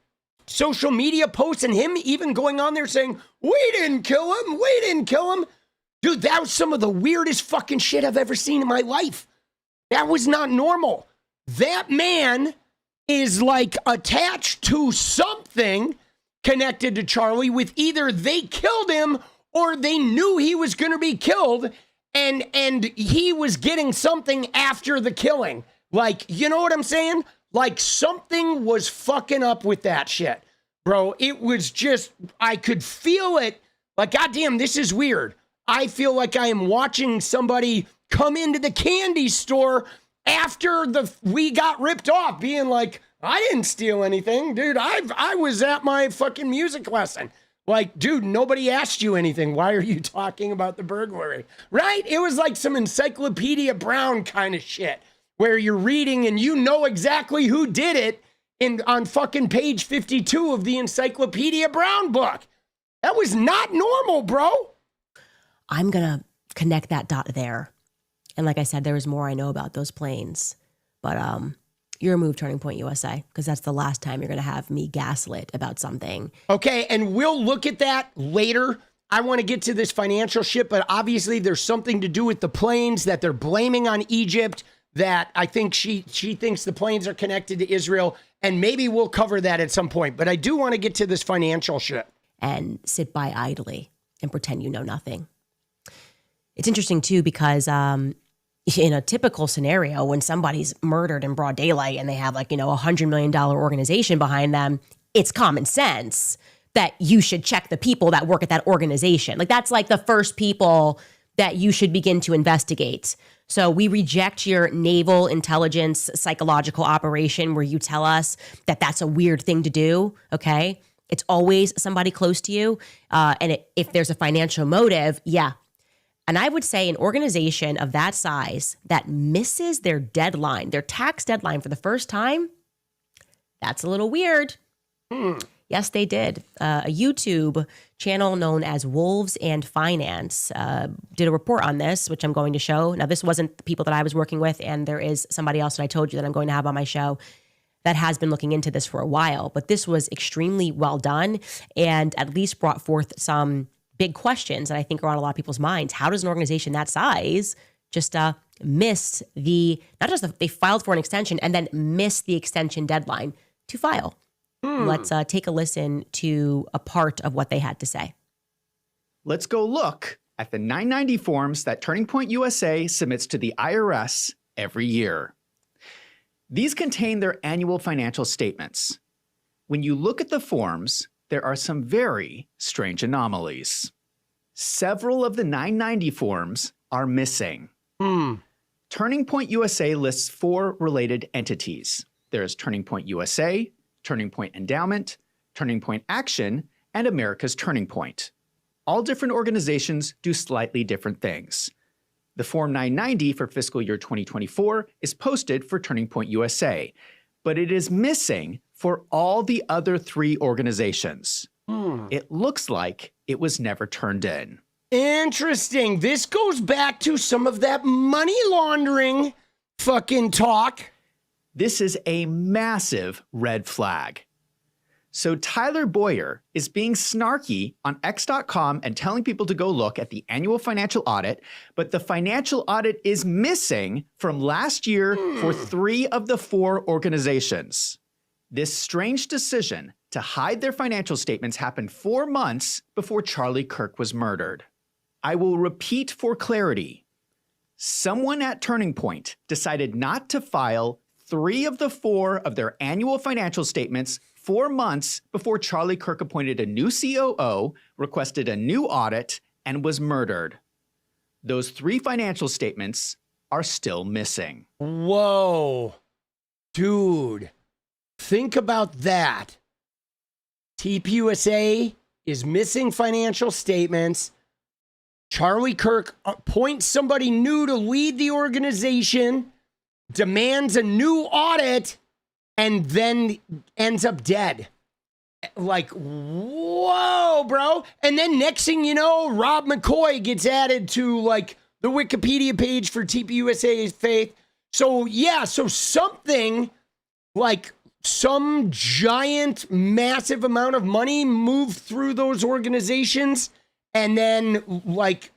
social media posts, and him even going on there saying, we didn't kill him. We didn't kill him. Dude, that was some of the weirdest fucking shit I've ever seen in my life. That was not normal. That man is like attached to something connected to Charlie, with either they killed him or they knew he was going to be killed, and he was getting something after the killing. Like, you know what I'm saying? Like, something was fucking up with that shit, bro. It was just, I could feel it. Like, goddamn, this is weird. I feel like I am watching somebody come into the candy store after we got ripped off, being like, I didn't steal anything, dude. I was at my fucking music lesson. Like, dude, nobody asked you anything. Why are you talking about the burglary? Right? It was like some Encyclopedia Brown kind of shit, where you're reading and you know exactly who did it on fucking page 52 of the Encyclopedia Brown book. That was not normal, bro. I'm going to connect that dot there. And like I said, there is more I know about those planes. But your move, Turning Point USA, because that's the last time you're going to have me gaslit about something. Okay, and we'll look at that later. I want to get to this financial shit, but obviously there's something to do with the planes that they're blaming on Egypt, that I think she thinks the planes are connected to Israel, and maybe we'll cover that at some point. But I do want to get to this financial shit. And sit by idly and pretend you know nothing. It's interesting, too, because in a typical scenario, when somebody's murdered in broad daylight and they have like, $100 million organization behind them, it's common sense that you should check the people that work at that organization. Like, that's like the first people that you should begin to investigate. So we reject your naval intelligence psychological operation where you tell us that that's a weird thing to do, okay? It's always somebody close to you. And if there's a financial motive, yeah. And I would say an organization of that size that misses their deadline, their tax deadline for the first time, that's a little weird. Yes, they did. A YouTube channel known as Wolves and Finance did a report on this, which I'm going to show. Now, this wasn't the people that I was working with, and there is somebody else that I told you that I'm going to have on my show that has been looking into this for a while. But this was extremely well done and at least brought forth some big questions that I think are on a lot of people's minds. How does an organization that size just missed they filed for an extension and then missed the extension deadline to file. Let's take a listen to a part of what they had to say. Let's go look at the 990 forms that Turning Point USA submits to the IRS every year. These contain their annual financial statements. When you look at the forms, there are some very strange anomalies. Several of the 990 forms are missing. Turning Point USA lists 4 related entities. There is Turning Point USA, Turning Point Endowment, Turning Point Action, and America's Turning Point. All different organizations do slightly different things. The Form 990 for fiscal year 2024 is posted for Turning Point USA, but it is missing for all the other 3 organizations. It looks like it was never turned in. Interesting. This goes back to some of that money laundering fucking talk. This is a massive red flag. So Tyler Boyer is being snarky on X.com and telling people to go look at the annual financial audit, but the financial audit is missing from last year for 3 of the 4 organizations. This strange decision to hide their financial statements happened 4 months before Charlie Kirk was murdered. I will repeat for clarity. Someone at Turning Point decided not to file 3 of the 4 of their annual financial statements 4 months before Charlie Kirk appointed a new COO, requested a new audit, and was murdered. Those 3 financial statements are still missing. Whoa. Dude, think about that. TPUSA is missing financial statements. Charlie Kirk appoints somebody new to lead the organization, demands a new audit, and then ends up dead. Like, whoa, bro. And then next thing you know, Rob McCoy gets added to like the Wikipedia page for TPUSA's faith. So yeah, so something like some giant, massive amount of money moved through those organizations. And then like,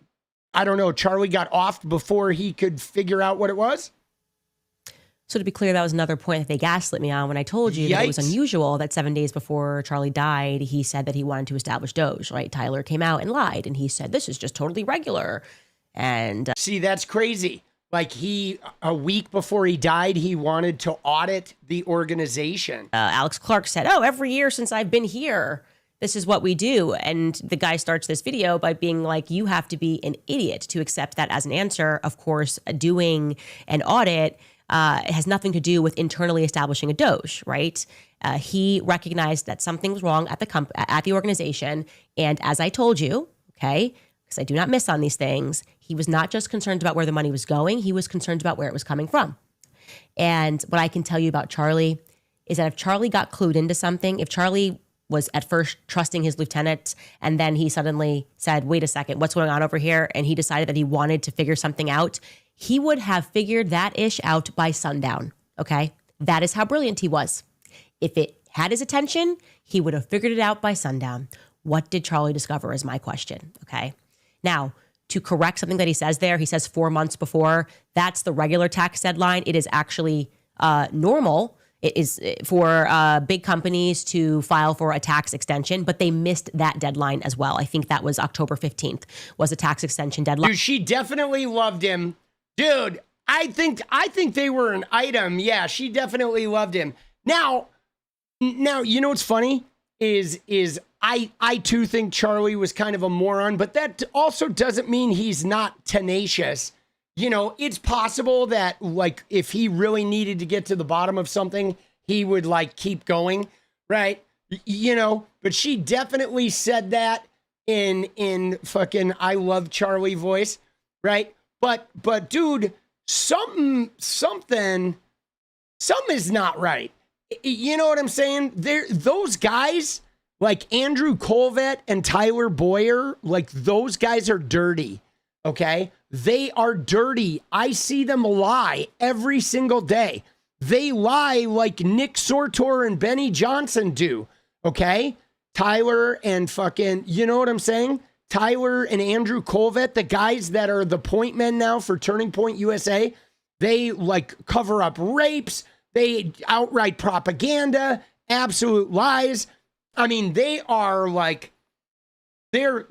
I don't know, Charlie got offed before he could figure out what it was. So to be clear, that was another point that they gaslit me on when I told you that it was unusual that 7 days before Charlie died, he said that he wanted to establish Doge, right? Tyler came out and lied, and he said, this is just totally regular. And see, that's crazy. Like a week before he died, he wanted to audit the organization. Alex Clark said, every year since I've been here, this is what we do. And the guy starts this video by being like, you have to be an idiot to accept that as an answer. Of course, doing an audit it has nothing to do with internally establishing a Doge, right? He recognized that something was wrong at the organization. And as I told you, okay, because I do not miss on these things, he was not just concerned about where the money was going, he was concerned about where it was coming from. And what I can tell you about Charlie is that if Charlie got clued into something, if Charlie was at first trusting his lieutenant and then he suddenly said, wait a second, what's going on over here? And he decided that he wanted to figure something out, he would have figured that ish out by sundown, okay? That is how brilliant he was. If it had his attention, he would have figured it out by sundown. What did Charlie discover is my question, okay? Now, to correct something that he says there, he says 4 months before, that's the regular tax deadline. It is actually normal. It is for big companies to file for a tax extension, but they missed that deadline as well. I think that was October 15th was a tax extension deadline. Dude, she definitely loved him. Dude, I think they were an item. Yeah, she definitely loved him. Now, you know what's funny is I too think Charlie was kind of a moron, but that also doesn't mean he's not tenacious. You know, it's possible that like if he really needed to get to the bottom of something, he would like keep going, right? You know, but she definitely said that in fucking I love Charlie voice, right? But dude, something is not right. You know what I'm saying? Those guys like Andrew Colvett and Tyler Boyer, like those guys are dirty. Okay? They are dirty. I see them lie every single day. They lie like Nick Sortor and Benny Johnson do. Okay? Tyler and fucking, you know what I'm saying? Tyler and Andrew Colvett, the guys that are the point men now for Turning Point USA, they like cover up rapes. They outright propaganda, absolute lies. I mean, they are like, they're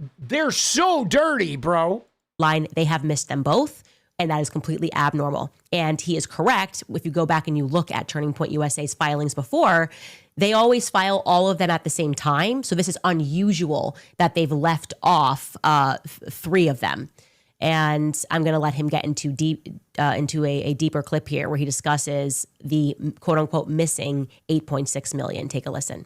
so dirty, bro. Line, they have missed them both, and that is completely abnormal. And he is correct. If you go back and you look at Turning Point USA's filings before, they always file all of them at the same time. So this is unusual that they've left off 3 of them. And I'm going to let him get into a deeper clip here where he discusses the quote unquote missing 8.6 million. Take a listen.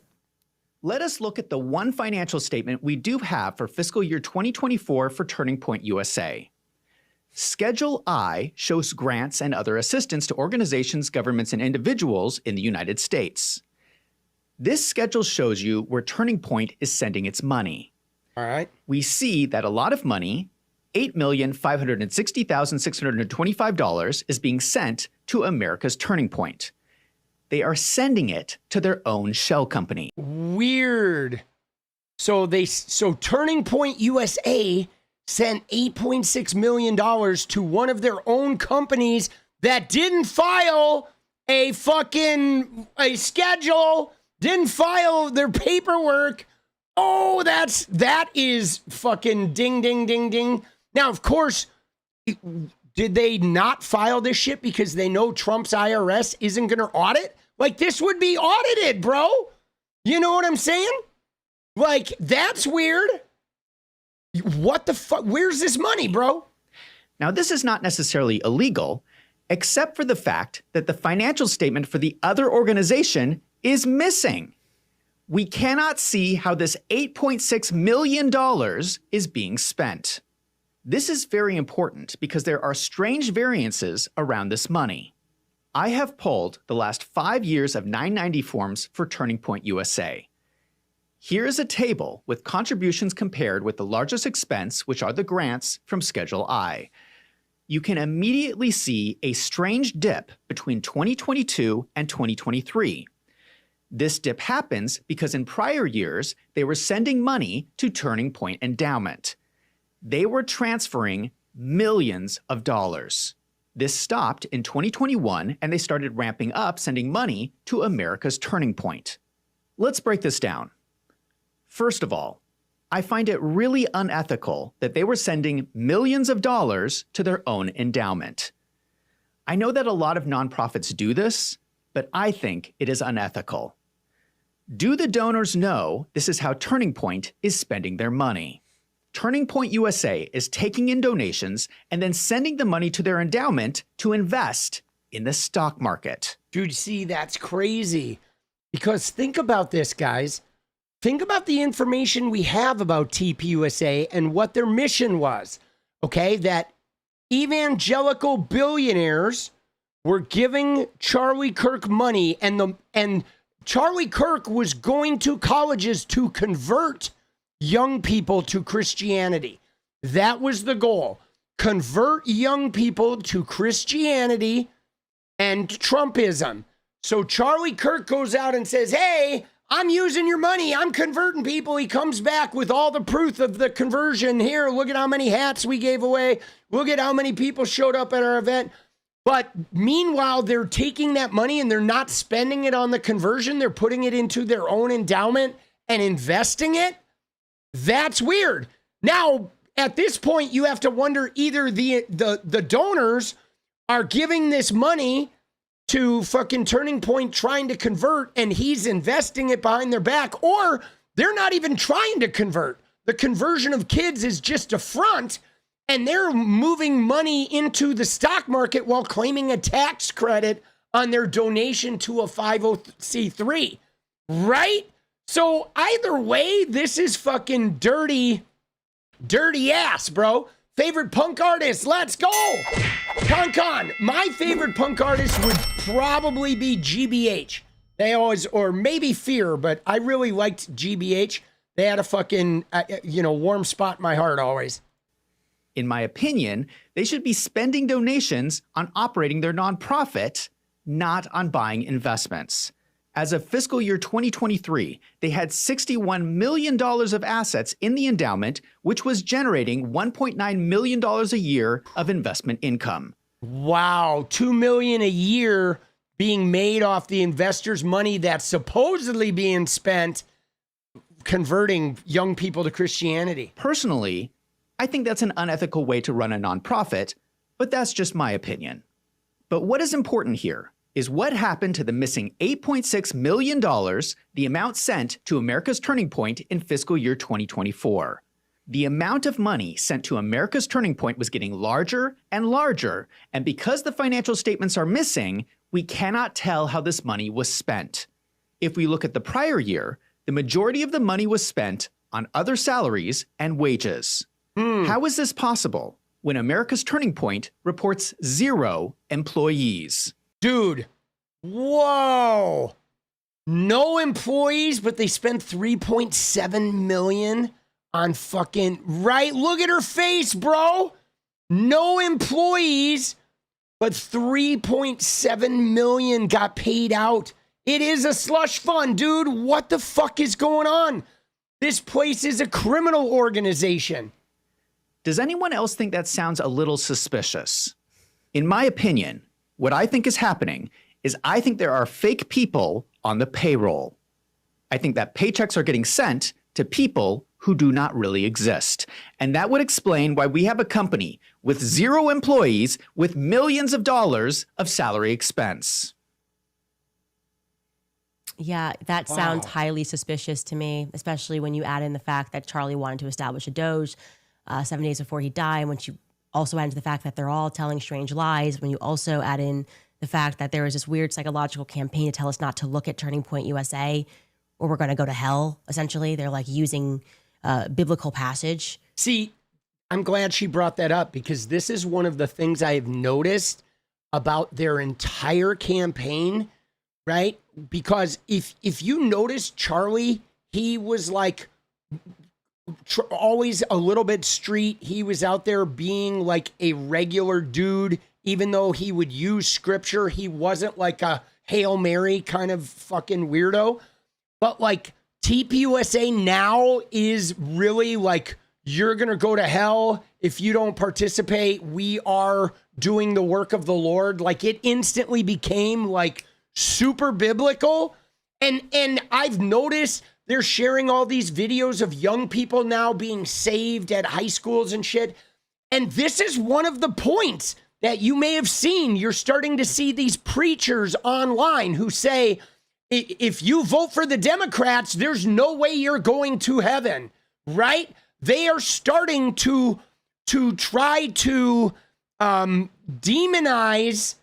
Let us look at the one financial statement we do have for fiscal year 2024 for Turning Point USA. Schedule I shows grants and other assistance to organizations, governments, and individuals in the United States. This schedule shows you where Turning Point is sending its money. All right. We see that a lot of money, $8,560,625, is being sent to America's Turning Point. They are sending it to their own shell company. Weird. So Turning Point USA sent $8.6 million to one of their own companies that didn't file a schedule, didn't file their paperwork. Oh, that is fucking ding, ding, ding, ding. Now, of course, did they not file this shit because they know Trump's IRS isn't going to audit? Like, this would be audited, bro. You know what I'm saying? Like, that's weird. What the fuck? Where's this money, bro? Now, this is not necessarily illegal, except for the fact that the financial statement for the other organization is missing. We cannot see how this $8.6 million is being spent. This is very important because there are strange variances around this money. I have pulled the last 5 years of 990 forms for Turning Point USA. Here is a table with contributions compared with the largest expense, which are the grants from Schedule I. You can immediately see a strange dip between 2022 and 2023. This dip happens because in prior years, they were sending money to Turning Point Endowment. They were transferring millions of dollars. This stopped in 2021, and they started ramping up sending money to America's Turning Point. Let's break this down. First of all, I find it really unethical that they were sending millions of dollars to their own endowment. I know that a lot of nonprofits do this, but I think it is unethical. Do the donors know this is how Turning Point is spending their money? Turning Point USA is taking in donations and then sending the money to their endowment to invest in the stock market. Dude, see, that's crazy. Because think about this, guys. Think about the information we have about TPUSA and what their mission was. Okay, that evangelical billionaires were giving Charlie Kirk money, and Charlie Kirk was going to colleges to convert young people to Christianity. That was the goal. Convert young people to Christianity and Trumpism. So Charlie Kirk goes out and says, hey, I'm using your money. I'm converting people. He comes back with all the proof of the conversion. Here, look at how many hats we gave away. Look at how many people showed up at our event. But meanwhile, they're taking that money and they're not spending it on the conversion. They're putting it into their own endowment and investing it. That's weird. Now, at this point, you have to wonder either the donors are giving this money to fucking Turning Point trying to convert and he's investing it behind their back, or they're not even trying to convert. The conversion of kids is just a front and they're moving money into the stock market while claiming a tax credit on their donation to a 501c3, right? So either way, this is fucking dirty ass, bro. Favorite punk artist, let's go. Con. My favorite punk artist would probably be GBH. They always, or maybe Fear, but I really liked GBH. They had a fucking, warm spot in my heart always. In my opinion, they should be spending donations on operating their nonprofit, not on buying investments. As of fiscal year 2023, they had $61 million of assets in the endowment, which was generating $1.9 million a year of investment income. Wow, $2 million a year being made off the investors' money that's supposedly being spent converting young people to Christianity. Personally, I think that's an unethical way to run a nonprofit, but that's just my opinion. But what is important here is what happened to the missing $8.6 million, the amount sent to America's Turning Point in fiscal year 2024. The amount of money sent to America's Turning Point was getting larger and larger, and because the financial statements are missing, we cannot tell how this money was spent. If we look at the prior year, the majority of the money was spent on other salaries and wages. How is this possible when America's Turning Point reports 0 employees? Dude, whoa. No employees, but they spent $3.7 million on fucking, right? Look at her face, bro. No employees, but $3.7 million got paid out. It is a slush fund, dude. What the fuck is going on? This place is a criminal organization. Does anyone else think that sounds a little suspicious? In my opinion, what I think is happening is I think there are fake people on the payroll. I think that paychecks are getting sent to people who do not really exist. And that would explain why we have a company with 0 employees with millions of dollars of salary expense. Yeah, that sounds highly suspicious to me, especially when you add in the fact that Charlie wanted to establish a Doge 7 days before he died. When you also add into the fact that they're all telling strange lies, when you also add in the fact that there is this weird psychological campaign to tell us not to look at Turning Point USA, or we're going to go to hell, essentially. They're like using biblical passage. See, I'm glad she brought that up because this is one of the things I have noticed about their entire campaign, right? Because if you notice Charlie, he was like always a little bit street. He was out there being like a regular dude, even though he would use scripture. He wasn't like a Hail Mary kind of fucking weirdo. But like TPUSA now is really like, you're going to go to hell if you don't participate. We are doing the work of the Lord. Like it instantly became like super biblical. And I've noticed they're sharing all these videos of young people now being saved at high schools and shit. And this is one of the points that you may have seen. You're starting to see these preachers online who say, if you vote for the Democrats, there's no way you're going to heaven, right? They are starting to try to demonize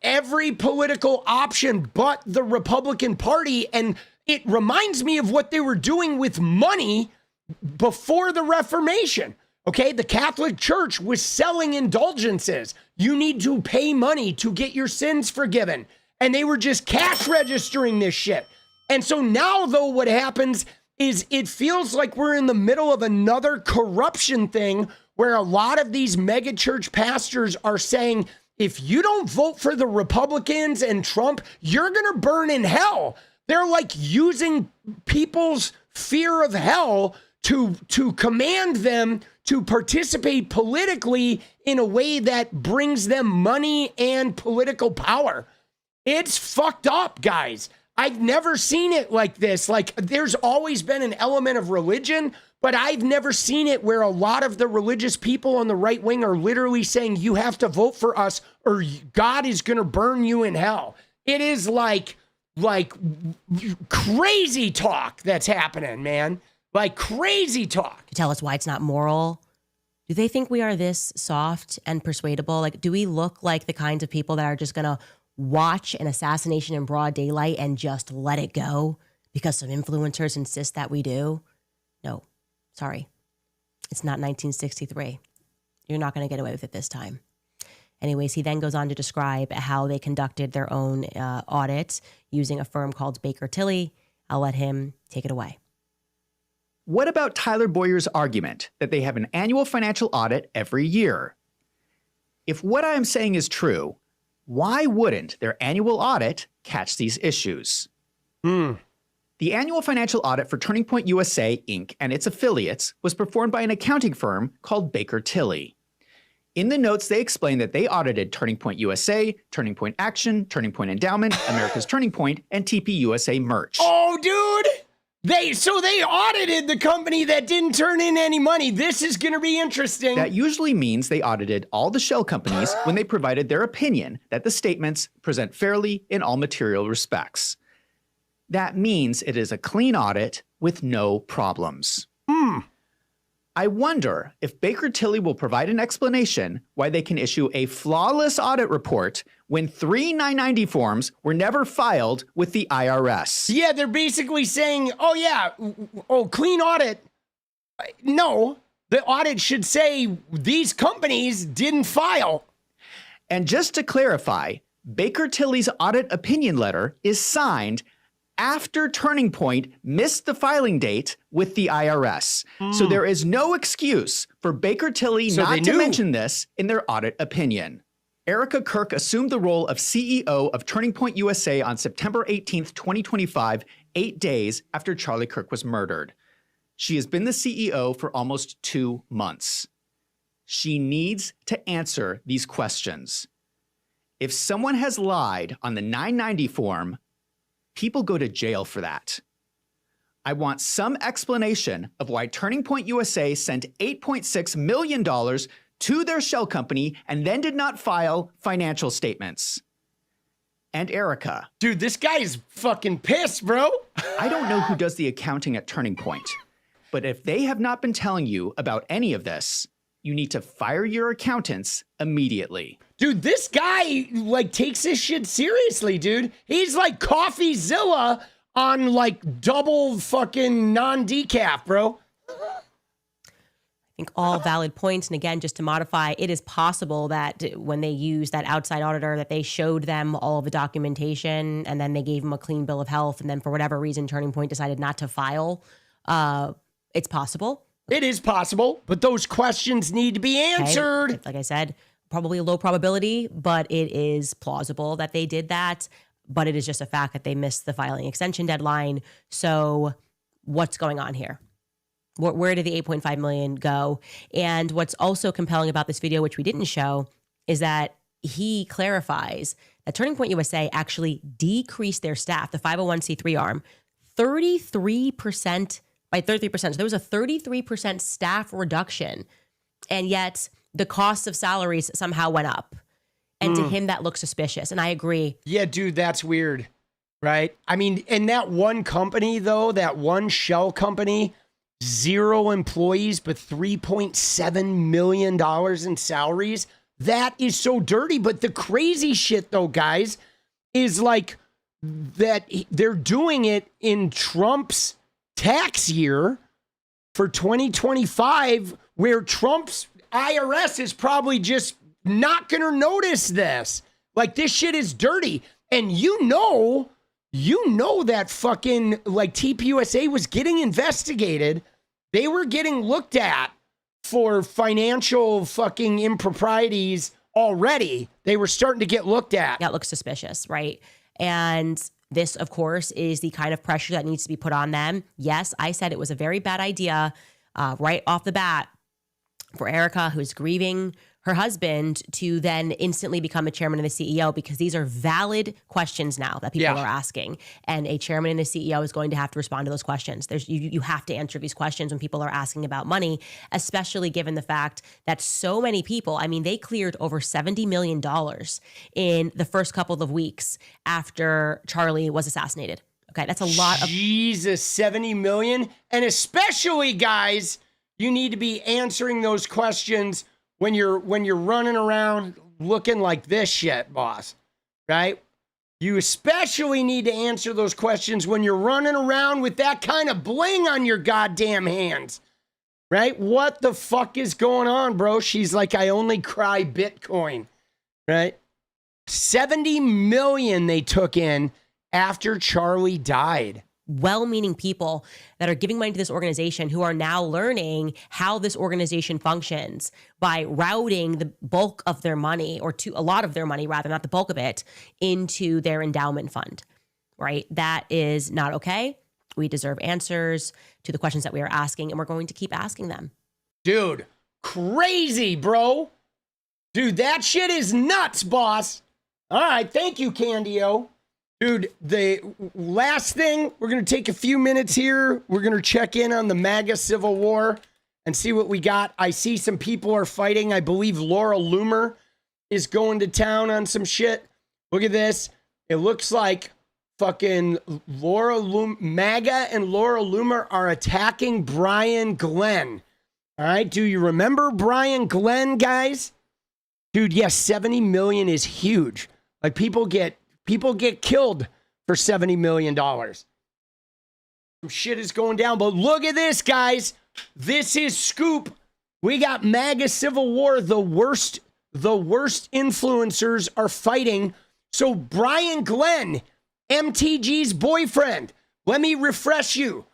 every political option but the Republican Party. And it reminds me of what they were doing with money before the Reformation. Okay, the Catholic Church was selling indulgences. You need to pay money to get your sins forgiven. And they were just cash registering this shit. And so now, though, what happens is it feels like we're in the middle of another corruption thing where a lot of these mega church pastors are saying, if you don't vote for the Republicans and Trump, you're going to burn in hell. They're like using people's fear of hell to command them to participate politically in a way that brings them money and political power. It's fucked up, guys. I've never seen it like this. Like, there's always been an element of religion, but I've never seen it where a lot of the religious people on the right wing are literally saying, you have to vote for us or God is going to burn you in hell. It is like crazy talk that's happening, man. Like crazy talk. To tell us why it's not moral. Do they think we are this soft and persuadable? Like, do we look like the kinds of people that are just going to watch an assassination in broad daylight and just let it go because some influencers insist that we do? No, sorry. It's not 1963. You're not going to get away with it this time. Anyways, he then goes on to describe how they conducted their own audit using a firm called Baker Tilly. I'll let him take it away. What about Tyler Boyer's argument that they have an annual financial audit every year? If what I am saying is true, Why wouldn't their annual audit catch these issues? The annual financial audit for Turning Point USA, Inc. and its affiliates was performed by an accounting firm called Baker Tilly. In the notes, they explain that they audited Turning Point USA, Turning Point Action, Turning Point Endowment, America's Turning Point, and TP USA Merch. Oh, dude! They audited the company that didn't turn in any money. This is going to be interesting. That usually means they audited all the shell companies when they provided their opinion that the statements present fairly in all material respects. That means it is a clean audit with no problems. I wonder if Baker Tilly will provide an explanation why they can issue a flawless audit report when 3 990 forms were never filed with the IRS. Yeah, they're basically saying, clean audit. No, the audit should say these companies didn't file. And just to clarify, Baker Tilly's audit opinion letter is signed after Turning Point missed the filing date with the IRS. So there is no excuse for Baker Tilly not to mention this in their audit opinion. Erica Kirk assumed the role of CEO of Turning Point USA on September 18th, 2025, 8 days after Charlie Kirk was murdered. She has been the CEO for almost 2 months. She needs to answer these questions. If someone has lied on the 990 form, people go to jail for that. I want some explanation of why Turning Point USA sent $8.6 million to their shell company and then did not file financial statements. And Erica. Dude, this guy is fucking pissed, bro. I don't know who does the accounting at Turning Point, but if they have not been telling you about any of this, you need to fire your accountants immediately. Dude, this guy, takes this shit seriously, dude. He's like CoffeeZilla on, double fucking non-decaf, bro. I think all valid points. And again, just to modify, it is possible that when they used that outside auditor, that they showed them all of the documentation and then they gave them a clean bill of health. And then for whatever reason, Turning Point decided not to file. It's possible. It is possible, but those questions need to be answered. Okay. Like I said, probably a low probability, but it is plausible that they did that. But it is just a fact that they missed the filing extension deadline. So what's going on here? Where did the $8.5 million go? And what's also compelling about this video, which we didn't show, is that he clarifies that Turning Point USA actually decreased their staff, the 501c3 arm, 33%. By 33%. So there was a 33% staff reduction. And yet the cost of salaries somehow went up. And to him, that looks suspicious. And I agree. Yeah, dude, that's weird. Right? I mean, in that one company, though, that one shell company, 0 employees, but $3.7 million in salaries. That is so dirty. But the crazy shit, though, guys, is that they're doing it in Trump's tax year for 2025, where Trump's IRS is probably just not going to notice this. This shit is dirty. And you know that fucking TPUSA was getting investigated. They were getting looked at for financial fucking improprieties already. They were starting to get looked at. That looks suspicious, right? And this, of course, is the kind of pressure that needs to be put on them. Yes, I said it was a very bad idea right off the bat for Erica, who's grieving her husband, to then instantly become a chairman and a CEO, because these are valid questions now that people are asking. And a chairman and a CEO is going to have to respond to those questions. You have to answer these questions when people are asking about money, especially given the fact that so many people, I mean, they cleared over $70 million in the first couple of weeks after Charlie was assassinated. Okay, that's a lot of... Jesus, 70 million? And especially, guys, you need to be answering those questions when you're running around looking like this shit, boss, right? You especially need to answer those questions when you're running around with that kind of bling on your goddamn hands, right? What the fuck is going on, bro? She's like, I only cry Bitcoin, right? 70 million they took in after Charlie died. well-meaning people that are giving money to this organization who are now learning how this organization functions by routing the bulk of their money, or to a lot of their money rather, not the bulk of it, into their endowment fund, right? That is not okay. We deserve answers to the questions that we are asking, and we're going to keep asking them. Dude, crazy, bro. Dude, that shit is nuts, boss. All right, thank you, Candio. Dude, the last thing, we're going to take a few minutes here. We're going to check in on the Maga Civil War and see what we got. I see some people are fighting. I believe Laura Loomer is going to town on some shit. Look at this. It looks like fucking Maga and Laura Loomer are attacking Brian Glenn. All right, do you remember Brian Glenn, guys? Dude, yes, 70 million is huge. Like, people get killed for $70 million. Some shit is going down, but look at this, guys. This is scoop. We got Maga Civil War. The worst influencers are fighting. So Brian Glenn, MTG's boyfriend. Let me refresh you.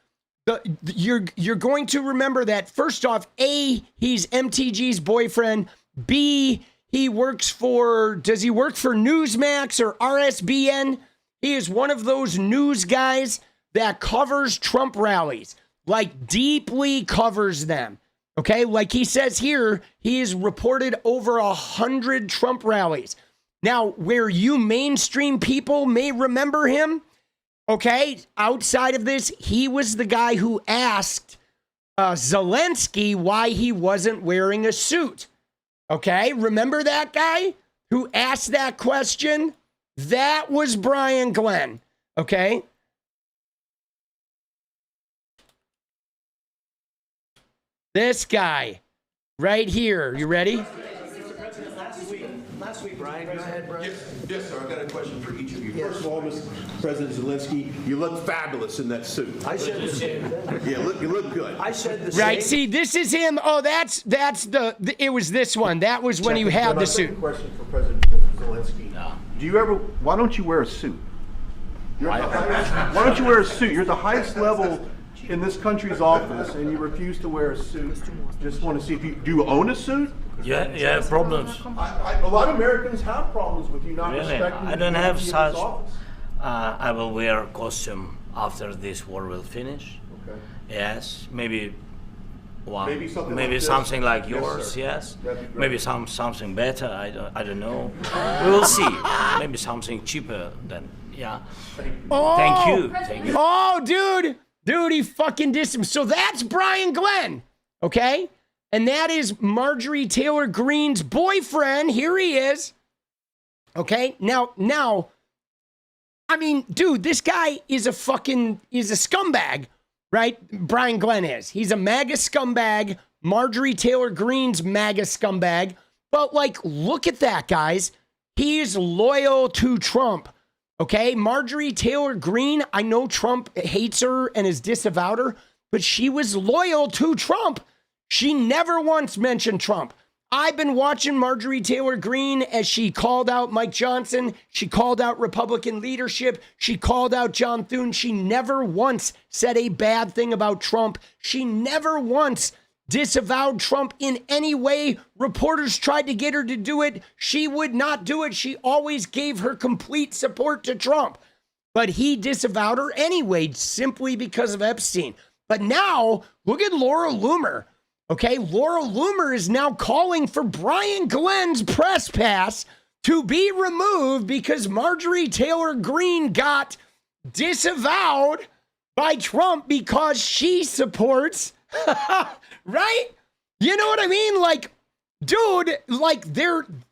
You're going to remember that, first off, A, he's MTG's boyfriend. B, he works for, does he work for Newsmax or RSBN? He is one of those news guys that covers Trump rallies, like deeply covers them. Okay, like he says here, he has reported over 100 Trump rallies. Now, where you mainstream people may remember him, okay, outside of this, he was the guy who asked Zelensky why he wasn't wearing a suit. Okay, remember that guy who asked that question? That was Brian Glenn, okay? This guy right here, you ready? Last week, Brian, go ahead, Brian. Yes, sir, I've got a question for each of you. First of all, Mr. President Zelensky, you look fabulous in that suit. I said the same. Yeah, you look good. I said the same. Right, see, this is him. Oh, that's it was this one. That was when you had the suit. Question for President Zelensky. No. Why don't you wear a suit? Why don't you wear a suit? You're the highest level in this country's office, and you refuse to wear a suit. Just want to see if do you own a suit? Yeah, problems. A lot of Americans have problems with you not respecting. I don't have such. I will wear costume after this war will finish. Okay. Yes, maybe one. Maybe something like yours. Yes. Maybe something better. I don't know. We will see. Maybe something cheaper than. Yeah. Oh, Thank you. Oh, dude, he fucking dissed him. So that's Brian Glenn. Okay. And that is Marjorie Taylor Greene's boyfriend. Here he is. Okay, now, I mean, dude, this guy is a scumbag, right? Brian Glenn is. He's a MAGA scumbag. Marjorie Taylor Greene's MAGA scumbag. But, like, look at that, guys. He's loyal to Trump. Okay, Marjorie Taylor Greene, I know Trump hates her and has disavowed her, but she was loyal to Trump. She never once mentioned Trump. I've been watching Marjorie Taylor Greene as she called out Mike Johnson. She called out Republican leadership. She called out John Thune. She never once said a bad thing about Trump. She never once disavowed Trump in any way. Reporters tried to get her to do it. She would not do it. She always gave her complete support to Trump. But he disavowed her anyway, simply because of Epstein. But now, look at Laura Loomer. Okay, Laura Loomer is now calling for Brian Glenn's press pass to be removed because Marjorie Taylor Greene got disavowed by Trump because she supports, right? You know what I mean? Like, dude, like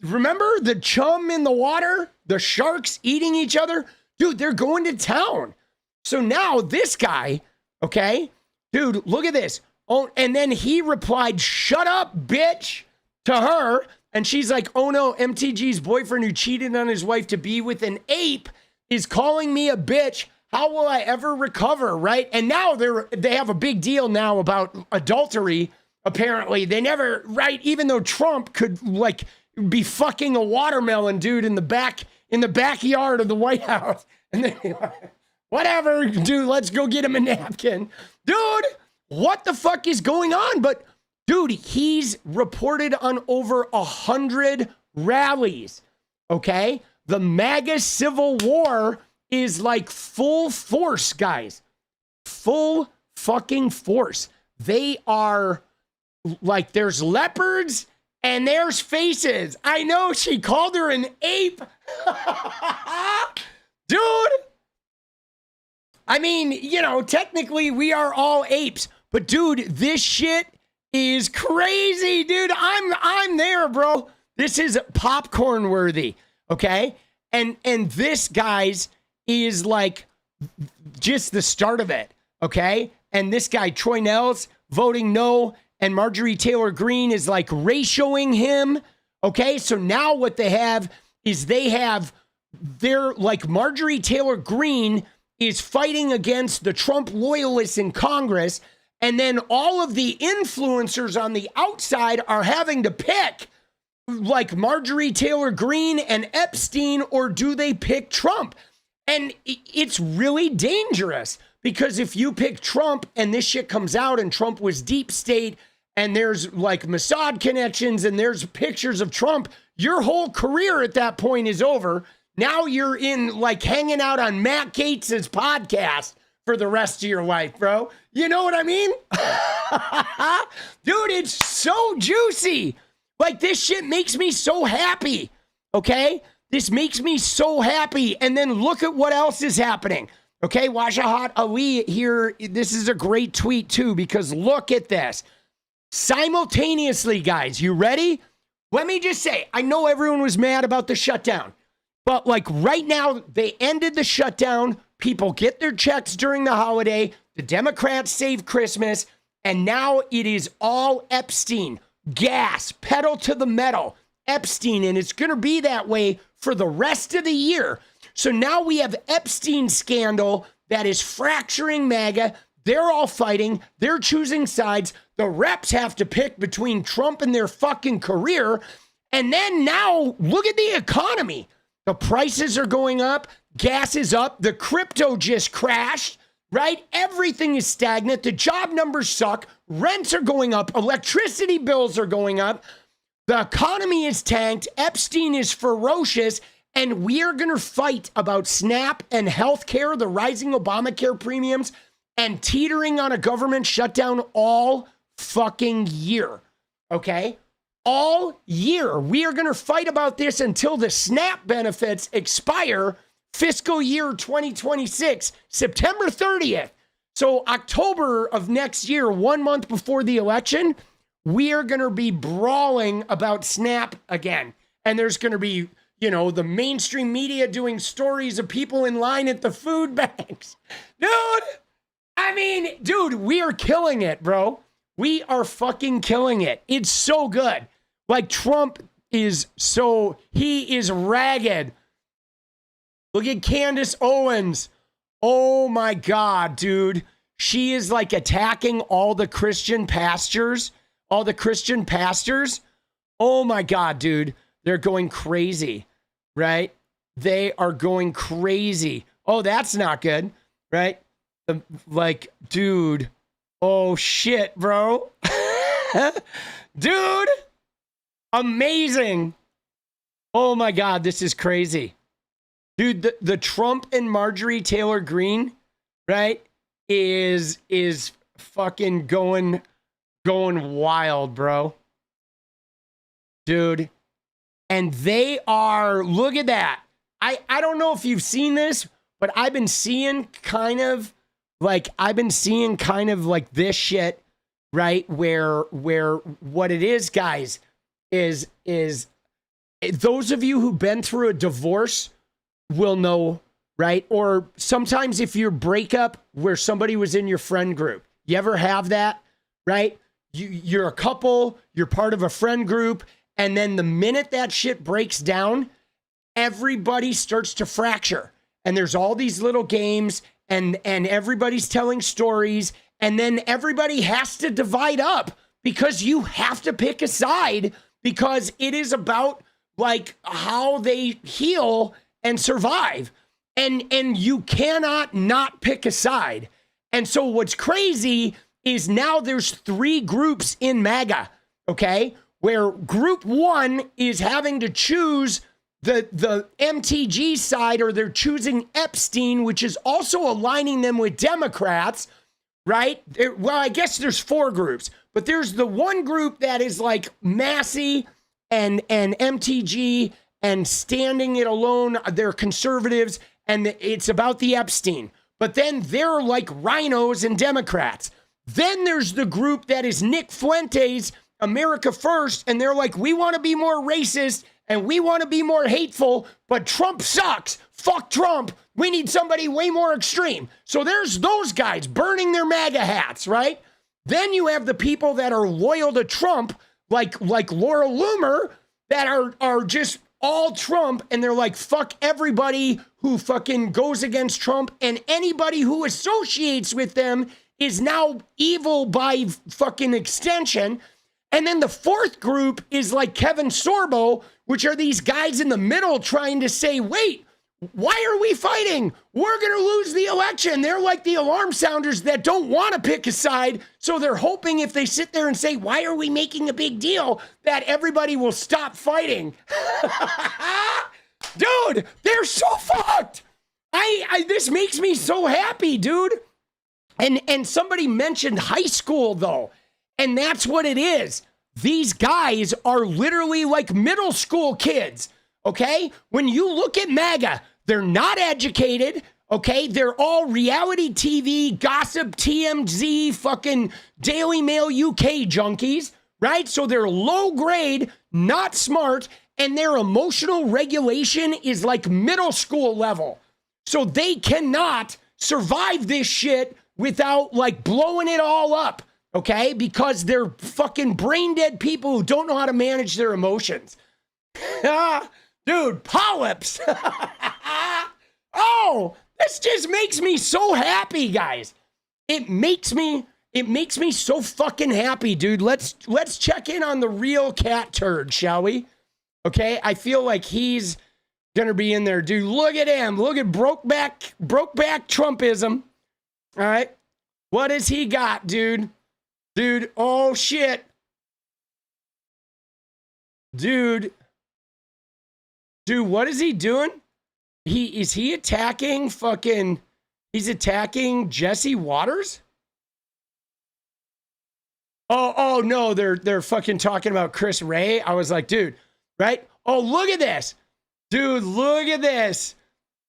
remember the chum in the water? The sharks eating each other? Dude, they're going to town. So now this guy, okay, dude, look at this. Oh, and then he replied, "Shut up, bitch," to her. And she's like, "Oh no, MTG's boyfriend who cheated on his wife to be with an ape is calling me a bitch. How will I ever recover?" Right? And now they have a big deal now about adultery. Apparently, they never, right? Even though Trump could like be fucking a watermelon dude in the backyard of the White House. And then Whatever, dude, let's go get him a napkin. Dude, what the fuck is going on? But, dude, he's reported on over 100 rallies, okay? The MAGA civil war is like full force, guys. Full fucking force. They are like, there's leopards and there's faces. I know, she called her an ape. Dude. I mean, you know, technically we are all apes, but dude, this shit is crazy, dude. I'm there, bro. This is popcorn worthy, okay? And this, guys, is like just the start of it, okay? And this guy, Troy Nehls, voting no, and Marjorie Taylor Greene is like ratioing him, okay? So now what they have is they're like Marjorie Taylor Greene is fighting against the Trump loyalists in Congress, and then all of the influencers on the outside are having to pick like Marjorie Taylor Greene and Epstein, or do they pick Trump? And it's really dangerous, because if you pick Trump and this shit comes out and Trump was deep state and there's like Mossad connections and there's pictures of Trump, your whole career at that point is over. Now you're in like hanging out on Matt Gaetz's podcast for the rest of your life, bro. You know what I mean? Dude, it's so juicy. Like, this shit makes me so happy, okay? This makes me so happy. And then look at what else is happening. Okay, Wajahat Ali here. This is a great tweet too, because look at this. Simultaneously, guys, you ready? Let me just say, I know everyone was mad about the shutdown, but like right now, they ended the shutdown. People get their checks during the holiday. The Democrats save Christmas. And now it is all Epstein. Gas, pedal to the metal, Epstein. And it's going to be that way for the rest of the year. So now we have Epstein scandal that is fracturing MAGA. They're all fighting. They're choosing sides. The reps have to pick between Trump and their fucking career. And then now look at the economy. The prices are going up. Gas is up. The crypto just crashed, right? Everything is stagnant. The job numbers suck. Rents are going up. Electricity bills are going up. The economy is tanked. Epstein is ferocious. And we are going to fight about SNAP and healthcare, the rising Obamacare premiums, and teetering on a government shutdown all fucking year. Okay? All year. We are going to fight about this until the SNAP benefits expire fiscal year 2026, September 30th. So October of next year, 1 month before the election, we are going to be brawling about SNAP again. And there's going to be, you know, the mainstream media doing stories of people in line at the food banks. Dude, we are killing it, bro. We are fucking killing it. It's so good. Like, Trump is he is ragged. Look at Candace Owens. Oh my God, dude. She is like attacking all the Christian pastors. Oh my God, dude. They're going crazy, right? They are going crazy. Oh, that's not good, right? Like, dude. Oh, shit, bro. Dude. Amazing. Oh, my God. This is crazy. Dude, the Trump and Marjorie Taylor Greene, right, is fucking going wild, bro. Dude. And they are, look at that. I don't know if you've seen this, but I've been seeing kind of like this shit, right? Where what it is, guys, is those of you who've been through a divorce will know, right? Or sometimes if your breakup where somebody was in your friend group, you ever have that, right? You're a couple, you're part of a friend group, and then the minute that shit breaks down, everybody starts to fracture. And there's all these little games, and everybody's telling stories, and then everybody has to divide up because you have to pick a side, because it is about like how they heal and survive. And you cannot not pick a side. And so what's crazy is now there's 3 groups in MAGA, okay? Where group 1 is having to choose the MTG side, or they're choosing Epstein, which is also aligning them with Democrats, right? Well, I guess there's 4 groups, but there's the one group that is like Massey and MTG and standing it alone. They're conservatives, and it's about the Epstein. But then they're like rhinos and Democrats. Then there's the group that is Nick Fuentes, America First, and they're like, we want to be more racist and we want to be more hateful, but Trump sucks. Fuck Trump. We need somebody way more extreme. So there's those guys burning their MAGA hats, right? Then you have the people that are loyal to Trump, like Laura Loomer, that are just all Trump, and they're like, fuck everybody who fucking goes against Trump, and anybody who associates with them is now evil by fucking extension. And then the 4th group is like Kevin Sorbo, which are these guys in the middle trying to say, wait, why are we fighting? We're going to lose the election. They're like the alarm sounders that don't want to pick a side. So they're hoping if they sit there and say, why are we making a big deal, that everybody will stop fighting. Dude, they're so fucked. This makes me so happy, dude. And somebody mentioned high school, though. And that's what it is. These guys are literally like middle school kids, okay? When you look at MAGA, they're not educated, okay? They're all reality TV, gossip, TMZ, fucking Daily Mail UK junkies, right? So they're low grade, not smart, and their emotional regulation is like middle school level. So they cannot survive this shit without like blowing it all up. Okay? Because they're fucking brain dead people who don't know how to manage their emotions. Dude, polyps. Oh, this just makes me so happy, guys. It makes me so fucking happy, dude. Let's check in on the real cat turd, shall we? Okay? I feel like he's gonna be in there, dude. Look at him. Look at brokeback Trumpism. All right? What has he got, dude? Dude, oh shit. Dude, what is he doing? Is he attacking he's attacking Jesse Waters? Oh no, they're fucking talking about Chris Ray. I was like, dude, right? Oh, look at this. Dude, look at this.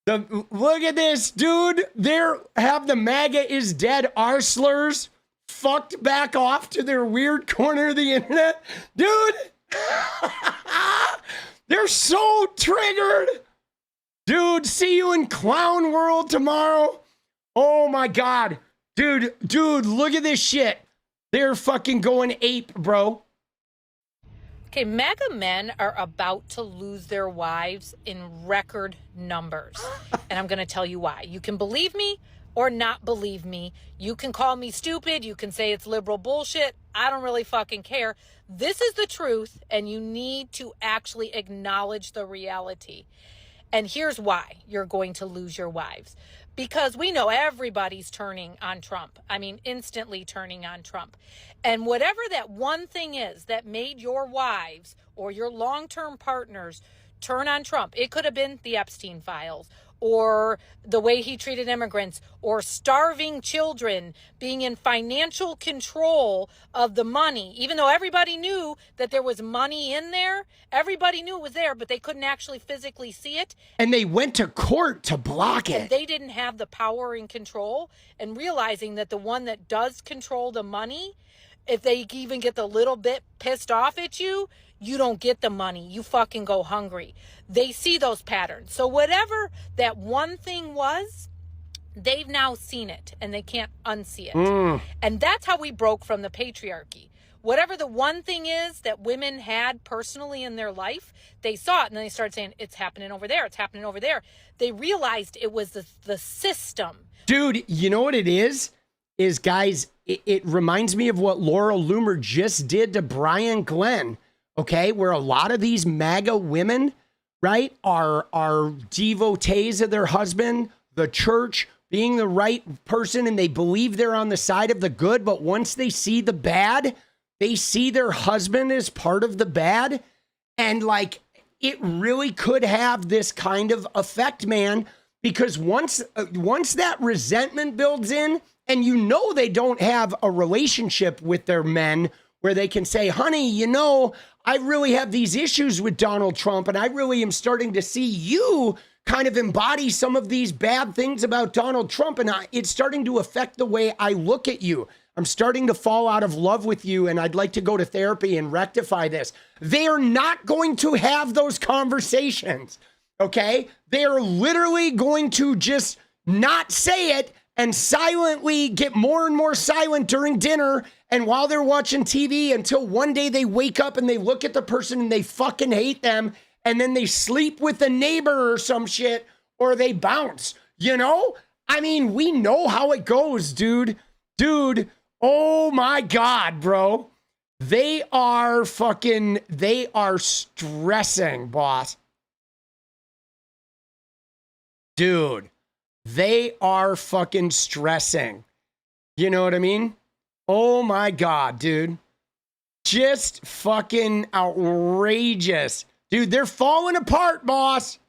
Look at this, dude. Have the MAGA is dead arslers fucked back off to their weird corner of the internet. Dude, they're so triggered. Dude, see you in Clown World tomorrow. Oh my God. Dude, look at this shit. They're fucking going ape, bro. Okay, MAGA men are about to lose their wives in record numbers. And I'm going to tell you why. You can believe me or not believe me. You can call me stupid. You can say it's liberal bullshit. I don't really fucking care. This is the truth, and you need to actually acknowledge the reality. And here's why you're going to lose your wives. Because we know everybody's turning on Trump. I mean, instantly turning on Trump. And whatever that one thing is that made your wives or your long-term partners turn on Trump, it could have been the Epstein files, or the way he treated immigrants, or starving children, being in financial control of the money. Even though everybody knew that there was money in there, everybody knew it was there, but they couldn't actually physically see it. And they went to court to block it. And they didn't have the power and control, and realizing that the one that does control the money, if they even get the little bit pissed off at you, you don't get the money. You fucking go hungry. They see those patterns. So whatever that one thing was, they've now seen it and they can't unsee it. And that's how we broke from the patriarchy. Whatever the one thing is that women had personally in their life, they saw it and then they started saying, it's happening over there. It's happening over there. They realized it was the system. Dude, you know what it is? Guys, it reminds me of what Laura Loomer just did to Brian Glenn. Okay, where a lot of these MAGA women right, are devotees of their husband, the church, being the right person, and they believe they're on the side of the good, but once they see the bad, they see their husband as part of the bad. And like, it really could have this kind of effect, man, because once that resentment builds in, and you know they don't have a relationship with their men where they can say, honey, you know, I really have these issues with Donald Trump, and I really am starting to see you kind of embody some of these bad things about Donald Trump, and it's starting to affect the way I look at you. I'm starting to fall out of love with you, and I'd like to go to therapy and rectify this. They are not going to have those conversations, okay? They are literally going to just not say it and silently get more and more silent during dinner and while they're watching TV until one day they wake up and they look at the person and they fucking hate them, and then they sleep with a neighbor or some shit, or they bounce, you know? I mean, we know how it goes, dude. Dude, oh my God, bro. They are stressing, boss. Dude, they are fucking stressing. You know what I mean? Oh my God, dude. Just fucking outrageous. Dude, they're falling apart, boss.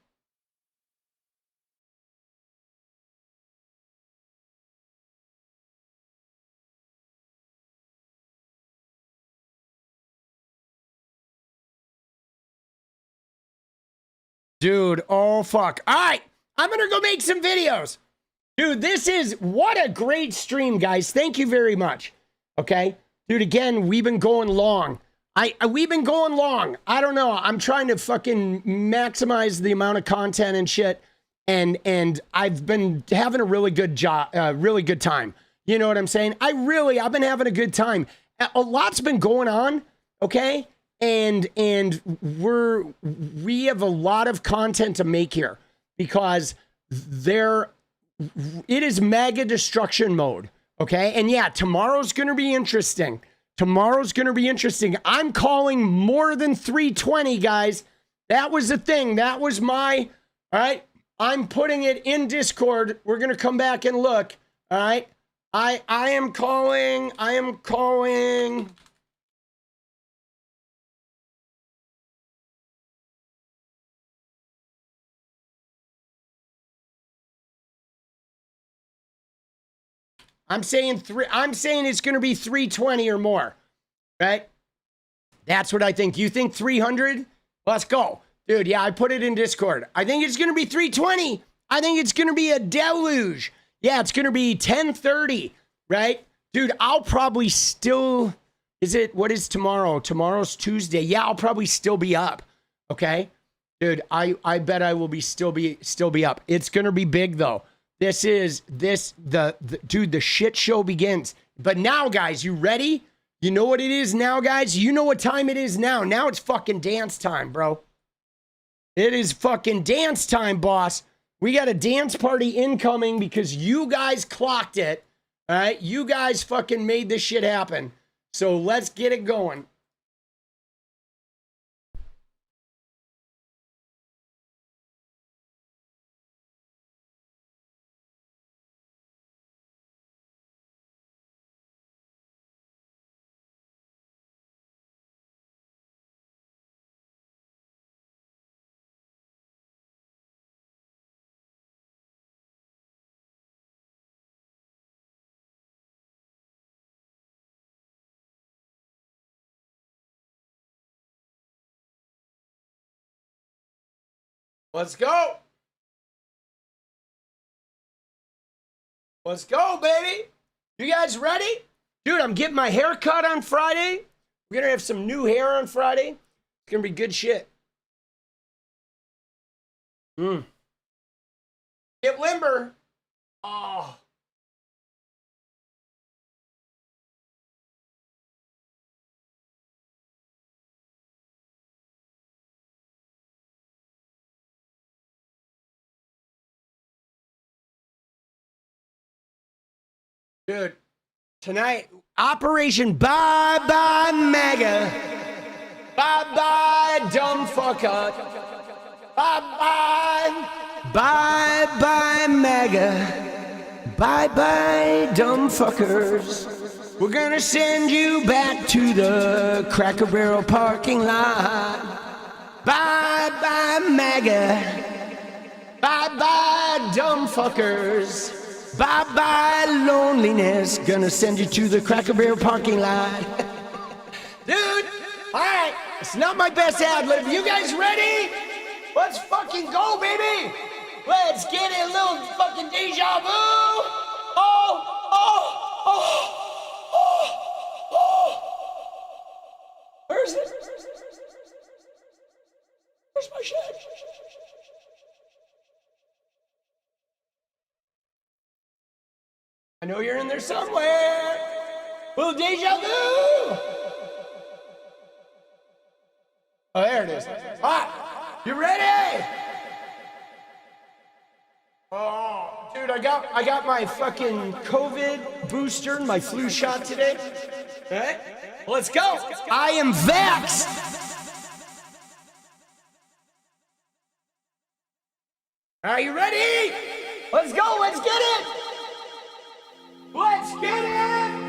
Dude, oh fuck. All right, I'm gonna go make some videos. Dude, what a great stream, guys. Thank you very much. Okay? Dude, again, we've been going long. We've been going long. I don't know. I'm trying to fucking maximize the amount of content and shit. And I've been having a really good really good time. You know what I'm saying? I've been having a good time. A lot's been going on, okay? And we have a lot of content to make here because it is mega destruction mode, okay? And yeah, tomorrow's going to be interesting. I'm calling more than 320, guys. That was the thing. That was all right? I'm putting it in Discord. We're going to come back and look, all right? I am calling. I'm saying it's going to be 320 or more, right? That's what I think. You think 300? Let's go. Dude, yeah, I put it in Discord. I think it's going to be 320. I think it's going to be a deluge. Yeah, it's going to be 10:30, right? Dude, I'll probably still, what is tomorrow? Tomorrow's Tuesday. Yeah, I'll probably still be up, okay? Dude, I bet I will still be up. It's going to be big, though. Dude, the shit show begins. But now, guys, you ready? You know what it is now, guys? You know what time it is now. Now it's fucking dance time, bro. It is fucking dance time, boss. We got a dance party incoming because you guys clocked it. All right? You guys fucking made this shit happen. So let's get it going. Let's go. Let's go, baby. You guys ready? Dude, I'm getting my hair cut on Friday. We're going to have some new hair on Friday. It's going to be good shit. Get limber. Oh. Dude, tonight, Operation Bye-Bye Maga. Bye-bye, dumb fucker. Bye-bye. Bye-bye, Maga. Bye-bye, dumb fuckers. We're gonna send you back to the Cracker Barrel parking lot. Bye-bye, Maga. Bye-bye, dumb fuckers. Bye-bye, loneliness. Gonna send you to the Cracker Barrel parking lot. Dude, all right, it's not my best ad lib. You guys ready? Let's fucking go, baby. Let's get a little fucking deja vu. Oh. Where's it? Where's my shit? I know you're in there somewhere. Little deja vu. Oh, there it is. All right, you ready? Oh, dude, I got my fucking COVID booster, my flu shot today. All right, let's go. I am vaxxed. Are you ready? Let's go. Let's get it. Let's get it.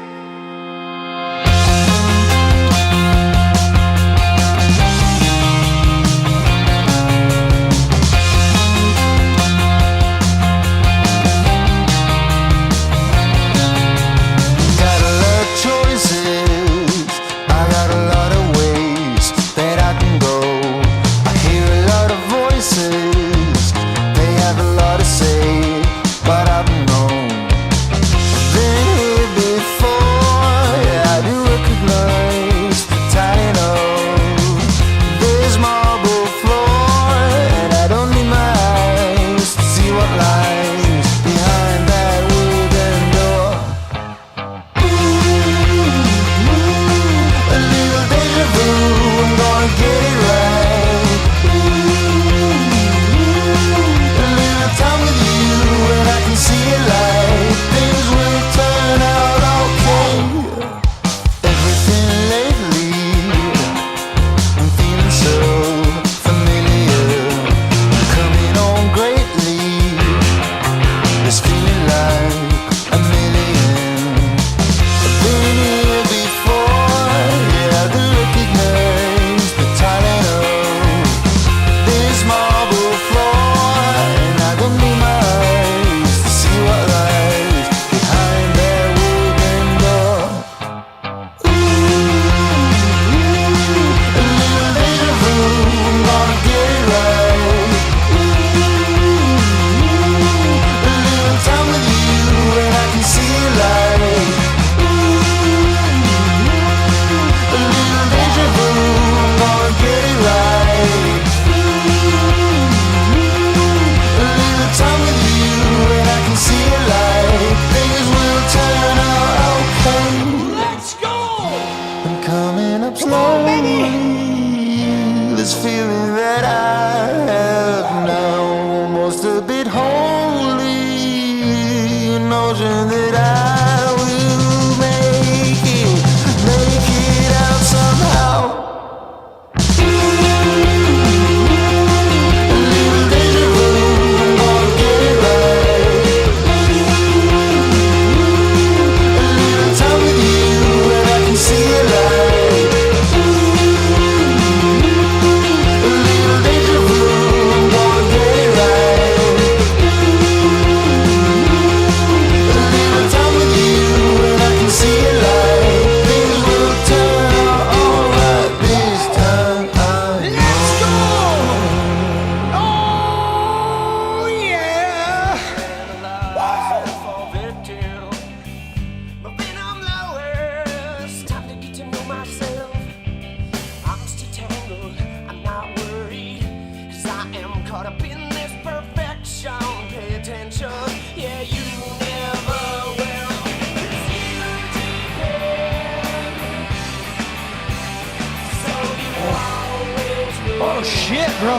Oh shit, bro.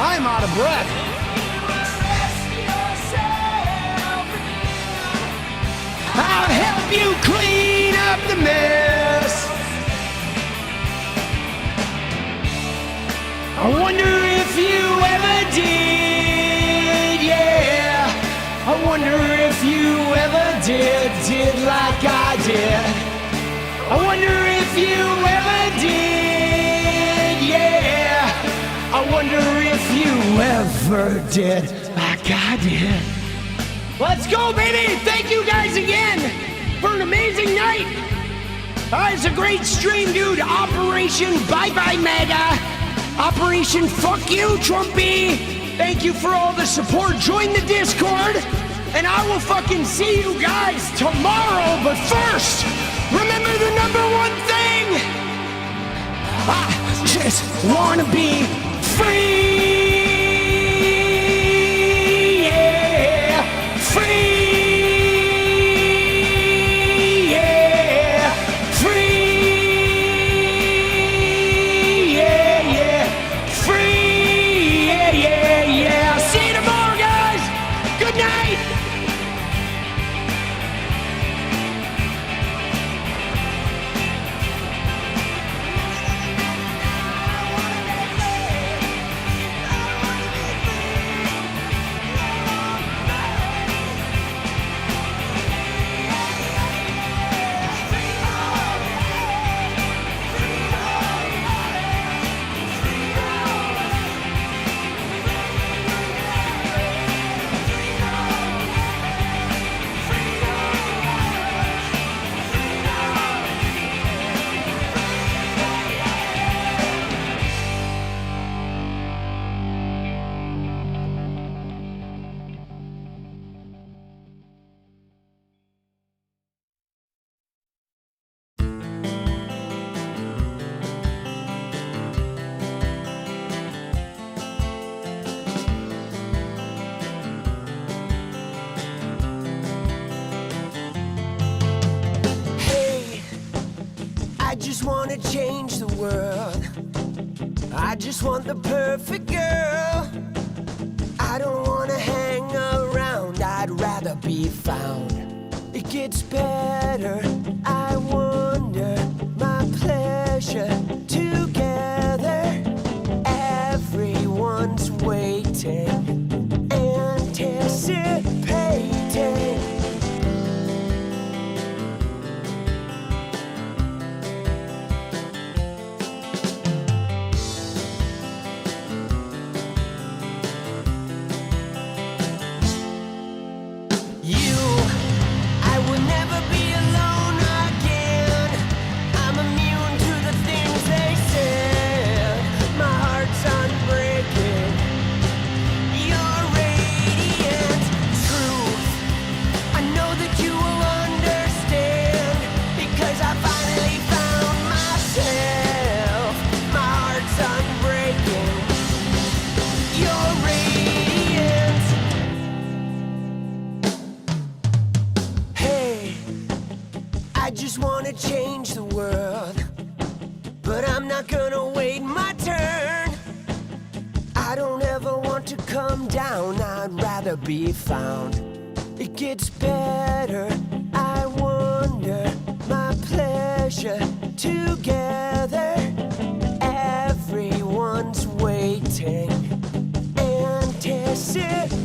I'm out of breath. I'll help you clean up the mess. I wonder if you ever wonder if you ever did like I did. I wonder if you ever did, yeah. I wonder if you ever did like I did. Let's go, baby! Thank you guys again for an amazing night. It's a great stream, dude. Operation Bye Bye Maga. Operation Fuck You, Trumpy. Thank you for all the support. Join the Discord, and I will fucking see you guys tomorrow. But first, remember the number one thing. I just wanna be free. Yeah, free. wanna change the world. I just want the perfect girl. I don't wanna hang around, I'd rather be found. It gets better, I wonder, my pleasure together. Everyone's waiting, anticipating. Change the world, but I'm not gonna wait my turn. I don't ever want to come down, I'd rather be found. It gets better, I wonder, my pleasure together. Everyone's waiting, anticipating.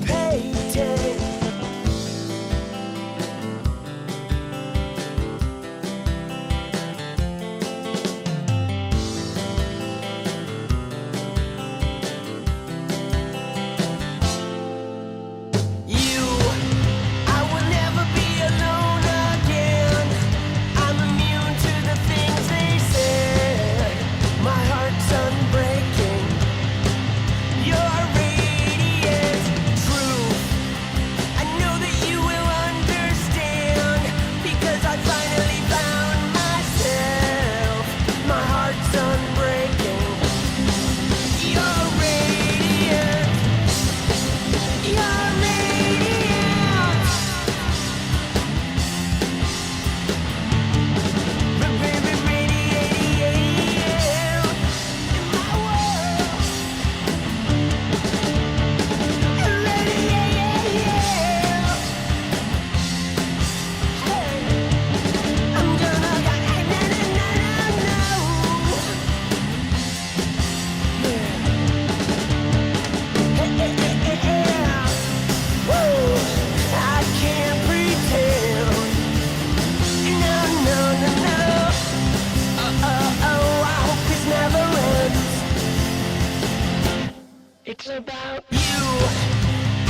It's about you.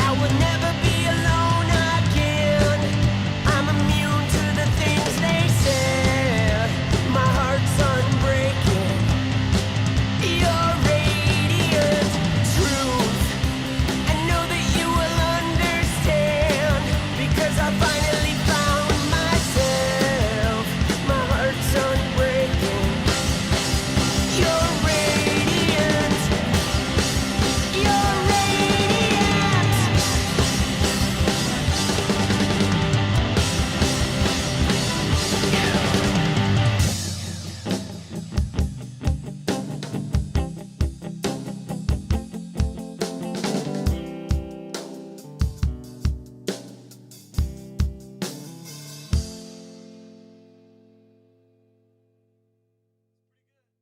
I would never be